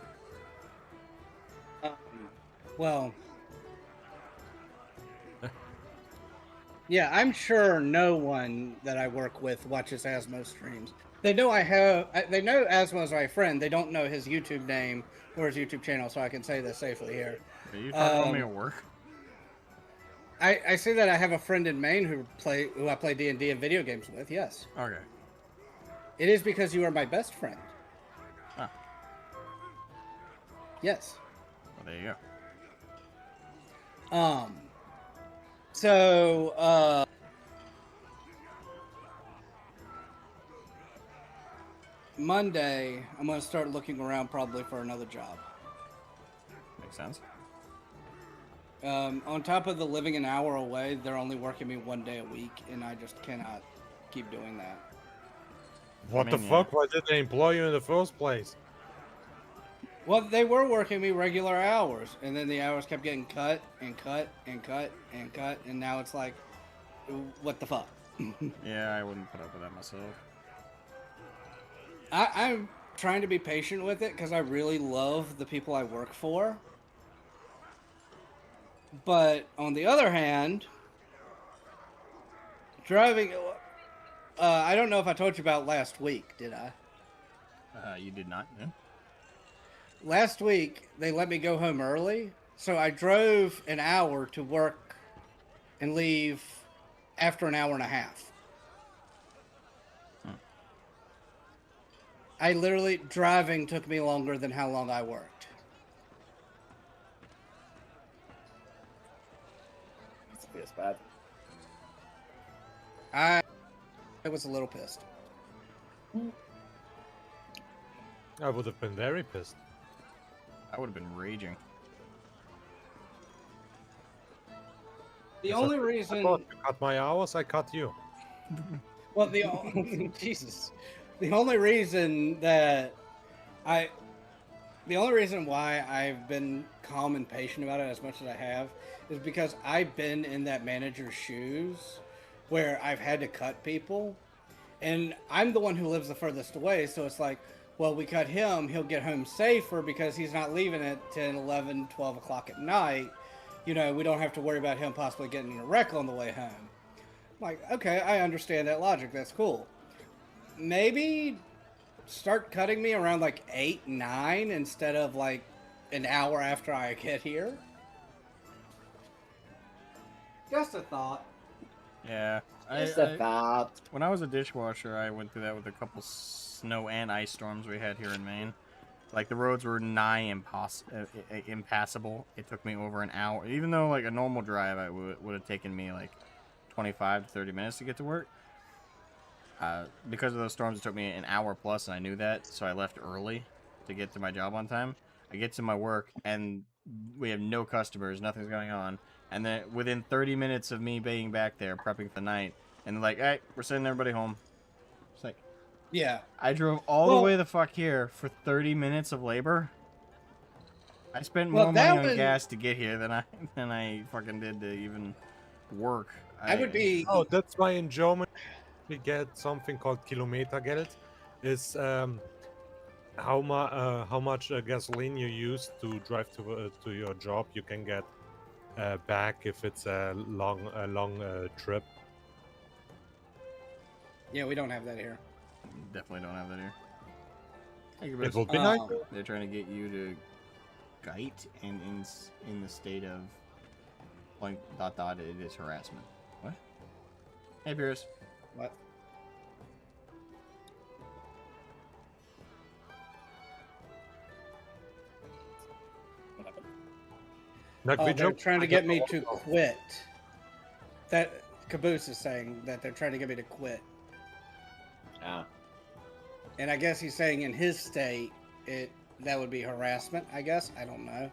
Well, yeah, I'm sure no one that I work with watches Asmo streams. They know they know Asmo is my friend. They don't know his YouTube name or his YouTube channel, so I can say this safely here. Are you talking about me at work? I say that I have a friend in Maine who I play D&D and video games with. Yes, Okay. it is because you are my best friend. Ah. Yes. Well, there you go. So, Monday, I'm going to start looking around probably for another job. Makes sense. On top of the living an hour away, they're only working me 1 day a week, and I just cannot keep doing that. What the fuck? Why did they employ you in the first place? Well, they were working me regular hours, and then the hours kept getting cut and cut and cut and cut, and now it's like, what the fuck? Yeah, I wouldn't put up with that myself. I'm trying to be patient with it because I really love the people I work for. But on the other hand, driving... I don't know if I told you about last week, did I? You did not, no? Last week, they let me go home early, so I drove an hour to work and leave after an hour and a half. I literally, driving took me longer than how long I worked. It's bad. I was a little pissed. I would have been very pissed. I would have been raging. The Yes, only I reason, thought you cut my hours, I cut you. well, Jesus, the only reason that I, the only reason why I've been calm and patient about it as much as I have is because I've been in that manager's shoes where I've had to cut people, and I'm the one who lives the furthest away, so it's like, well, we cut him, he'll get home safer because he's not leaving at 10, 11, 12 o'clock at night. You know, we don't have to worry about him possibly getting in a wreck on the way home. Like, okay, I understand that logic. That's cool. Maybe start cutting me around like 8, 9 instead of like an hour after I get here. Just a thought. Yeah. Just a thought. When I was a dishwasher, I went through that with a couple snow and ice storms we had here in Maine. Like, the roads were nigh impassable. It took me over an hour. Even though, like, a normal drive would have taken me, like, 25 to 30 minutes to get to work. Because of those storms, it took me an hour plus, and I knew that, so I left early to get to my job on time. I get to my work, and we have no customers, nothing's going on. And then within 30 minutes of me being back there, prepping for the night, and they're like, hey, we're sending everybody home. It's like, Yeah. I drove all the way the fuck here for 30 minutes of labor. I spent more money on gas to get here than I fucking did to even work. I would be. Oh, that's why in Germany we get something called Kilometergeld. Is how much gasoline you use to drive to your job. You can get back if it's a long trip. Yeah, we don't have that here. Definitely don't have that here. It will be nice. They're trying to get you to gite, and in the state of like ... it is harassment. What? Hey, Pierce. What? They're trying to get me to quit. That Caboose is saying that they're trying to get me to quit. Yeah. And I guess he's saying in his state, that would be harassment, I guess. I don't know.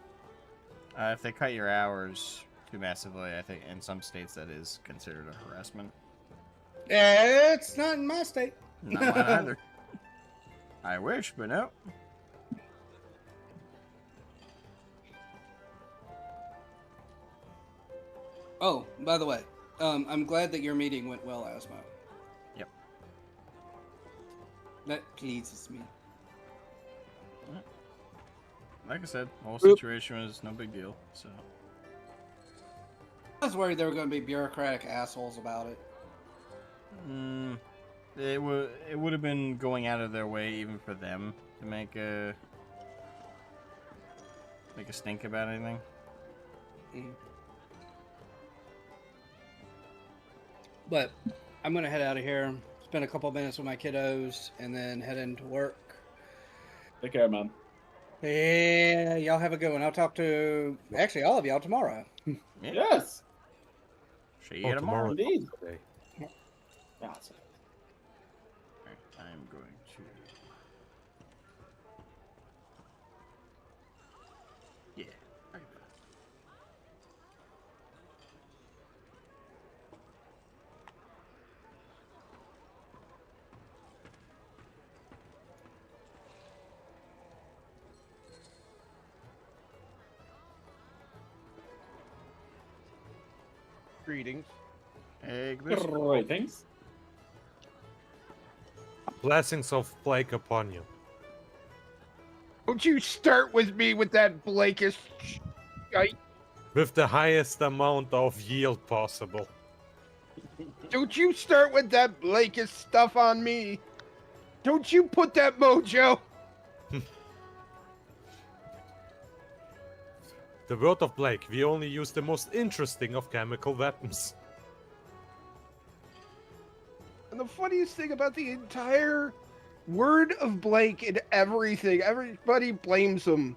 If they cut your hours too massively, I think in some states that is considered a harassment. It's not in my state. Not mine either. I wish, but no. Oh, by the way, I'm glad that your meeting went well, Asmo. Yep. That pleases me. Like I said, the whole situation was no big deal, so. I was worried there were going to be bureaucratic assholes about it. It would have been going out of their way even for them to make a stink about anything. But I'm going to head out of here, spend a couple minutes with my kiddos, and then head into work. Take care, man. Yeah, y'all have a good one. I'll talk to actually all of y'all tomorrow. Yeah. Yes. See you tomorrow. Indeed. Awesome. Alright, I'm going to. Yeah. Right. Greetings. Hey, Caboose. Greetings. Blessings of Blake upon you. Don't you start with me with that Blakist shite. With the highest amount of yield possible. Don't you start with that Blakist stuff on me. Don't you put that mojo. The word of Blake, we only use the most interesting of chemical weapons. And the funniest thing about the entire word of Blake and everything, everybody blames him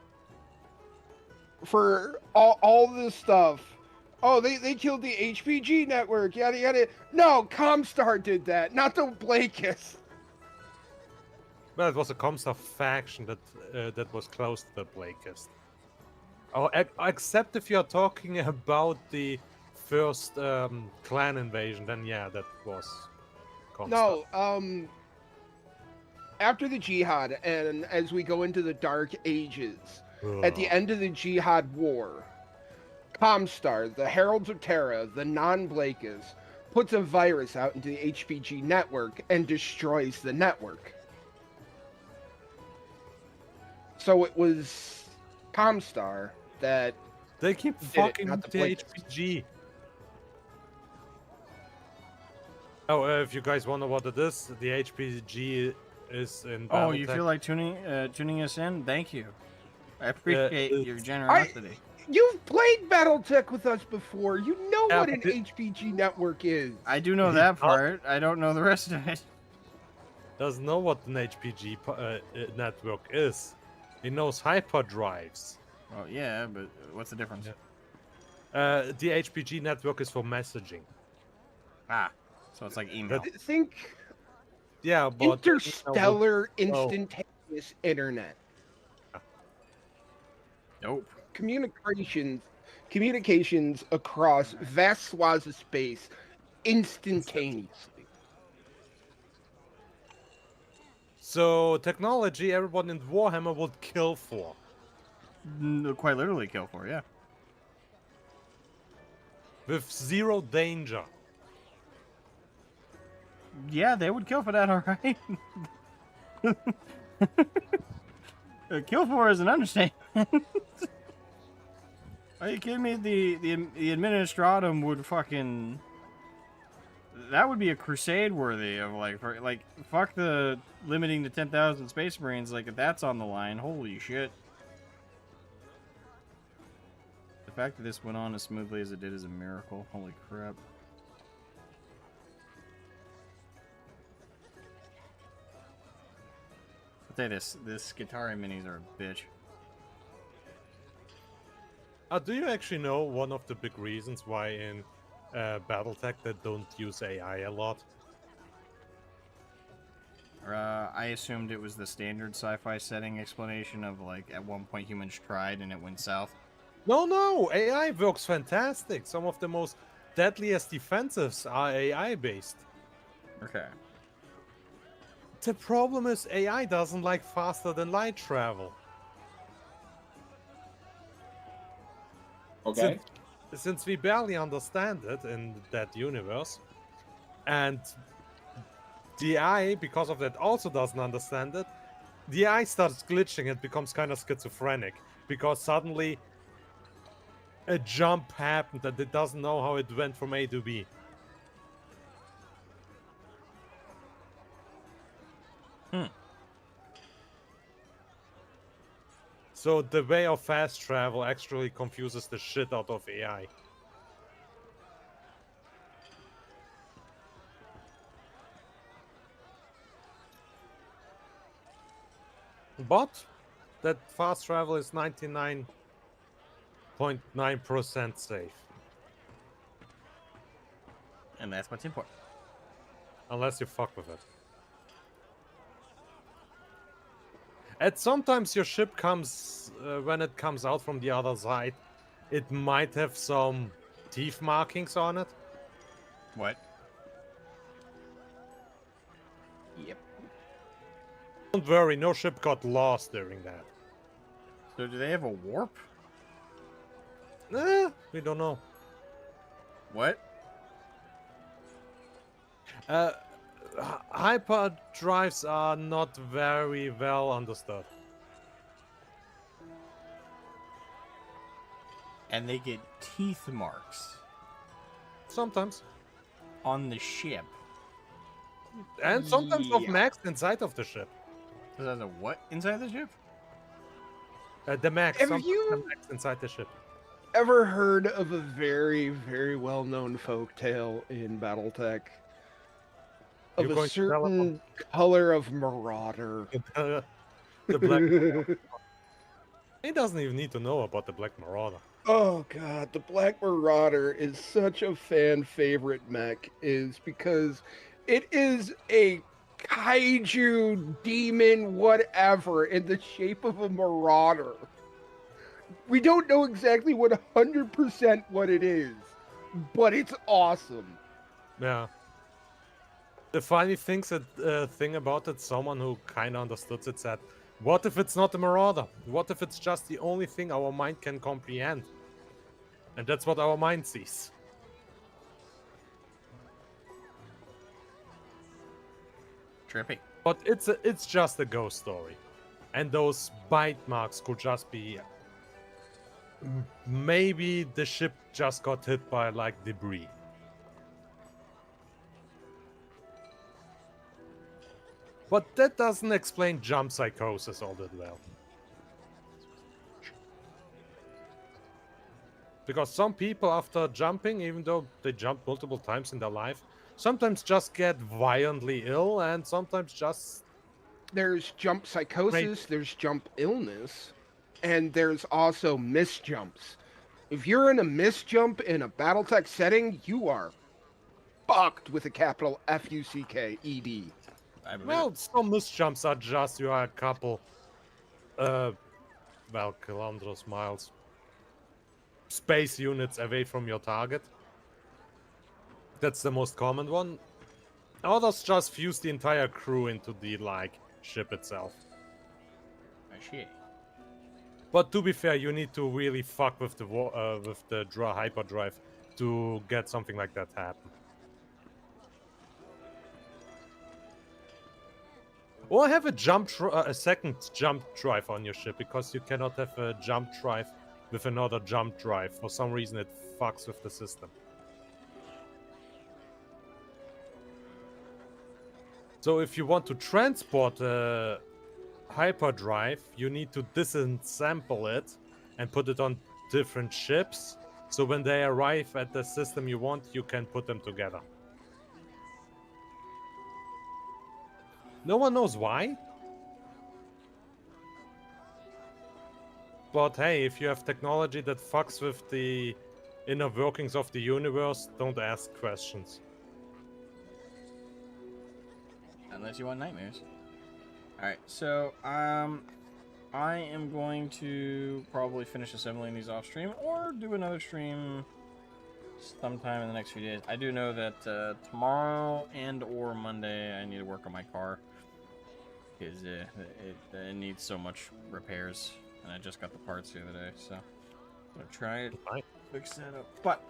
for all this stuff. Oh, they killed the HPG network, yada yada. No, Comstar did that, not the Blakist. Well, it was a Comstar faction that was close to the Blakist. Oh, except if you're talking about the first clan invasion, then yeah, that was No, after the Jihad, and as we go into the Dark Ages, at the end of the Jihad War, Comstar, the Heralds of Terra, the non-Blakas, puts a virus out into the HPG network and destroys the network. So it was Comstar that they keep did it, fucking not with the the Blakas. HPG. Oh, if you guys wonder what it is, the HPG is in Oh, you Battletech. feel like tuning us in? Thank you. I appreciate it's- your generosity. You've played BattleTech with us before. You know Yeah, what an but HPG network is. I do know that part. I don't know the rest of it. Doesn't know what an HPG network is. He knows hyperdrives. Well, yeah, but what's the difference? The HPG network is for messaging. Ah, so it's like email. Think Yeah, but interstellar instantaneous internet. Nope. Communications across vast swaths of space instantaneously. So technology, everyone in Warhammer would kill for. Quite literally kill for, yeah. With zero danger. Yeah, they would kill for that, alright. Kill for is an understatement. Are you kidding me? The Administratum would fucking... That would be a crusade worthy of, like, fuck the limiting to 10,000 Space Marines, like, if that's on the line, holy shit. The fact that this went on as smoothly as it did is a miracle. Holy crap. I'll tell you this Skitarii minis are a bitch. Do you actually know one of the big reasons why in Battletech they don't use AI a lot? I assumed it was the standard sci-fi setting explanation of, like, at one point humans tried and it went south. No, AI works fantastic. Some of the most deadliest defensives are AI based. Okay. The problem is AI doesn't like faster than light travel. Okay. Since we barely understand it in that universe, and the AI, because of that, also doesn't understand it, the AI starts glitching and becomes kind of schizophrenic, because suddenly a jump happened and it doesn't know how it went from A to B. So the way of fast travel actually confuses the shit out of AI. But that fast travel is 99.9% safe. And that's what's important. Unless you fuck with it. And sometimes your ship comes, when it comes out from the other side, it might have some teeth markings on it. What? Yep. Don't worry, no ship got lost during that. So do they have a warp? We don't know. What? Hyperdrives are not very well understood. And they get teeth marks Sometimes. on the ship. And sometimes of Yeah. max inside of the ship. Is that a what inside the ship? The max. Have sometimes you- the max inside the ship. Ever heard of a very, very well-known folktale in BattleTech? Of You're a going to tell certain color of marauder. The Black. He doesn't even need to know about the Black Marauder. Oh god, the Black Marauder is such a fan favorite mech, is because it is a kaiju demon whatever in the shape of a marauder. We don't know exactly 100% what it is, but it's awesome. Yeah. The funny thing about it, someone who kind of understood it said, what if it's not a marauder? What if it's just the only thing our mind can comprehend? And that's what our mind sees. Trippy. But it's just a ghost story. And those bite marks could just be... Maybe the ship just got hit by, like, debris. But that doesn't explain jump psychosis all that well. Because some people, after jumping, even though they jumped multiple times in their life, sometimes just get violently ill and sometimes just... There's jump psychosis, there's jump illness, and there's also misjumps. If you're in a misjump in a Battletech setting, you are fucked with a capital F-U-C-K-E-D. Well, some misjumps are just you are a couple, kilometers, miles, space units away from your target. That's the most common one. Others just fuse the entire crew into the, like, ship itself. But to be fair, you need to really fuck with the hyperdrive to get something like that happen. Or have a second jump drive on your ship, because you cannot have a jump drive with another jump drive. For some reason, it fucks with the system. So if you want to transport a hyperdrive, you need to disassemble it and put it on different ships. So when they arrive at the system you want, you can put them together. No one knows why. But hey, if you have technology that fucks with the inner workings of the universe, don't ask questions. Unless you want nightmares. Alright, so I am going to probably finish assembling these off stream or do another stream sometime in the next few days. I do know that tomorrow and or Monday I need to work on my car. Because it needs so much repairs, and I just got the parts the other day, so I'm gonna try it, fix that up. But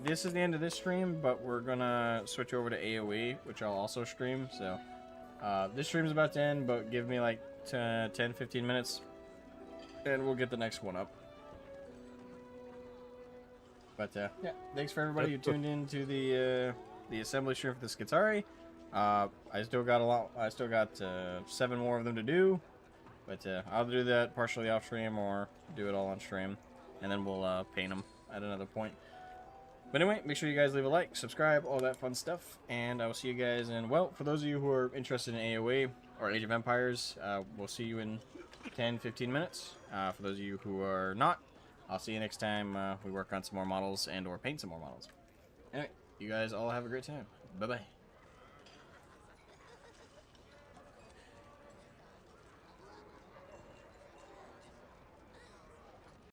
this is the end of this stream, but we're gonna switch over to AOE, which I'll also stream. So this stream's about to end, but give me like 10-15 minutes, and we'll get the next one up. But yeah, thanks for everybody who tuned in to the assembly stream for the Skitarii. I still got 7 more of them to do, but I'll do that partially off stream or do it all on stream, and then we'll paint them at another point. But anyway, make sure you guys leave a like, subscribe, all that fun stuff, and I will see you guys in, well, for those of you who are interested in AOE or Age of Empires, we'll see you in 10-15 minutes. For those of you who are not, I'll see you next time we work on some more models and or paint some more models. Anyway, you guys all have a great time. Bye-bye.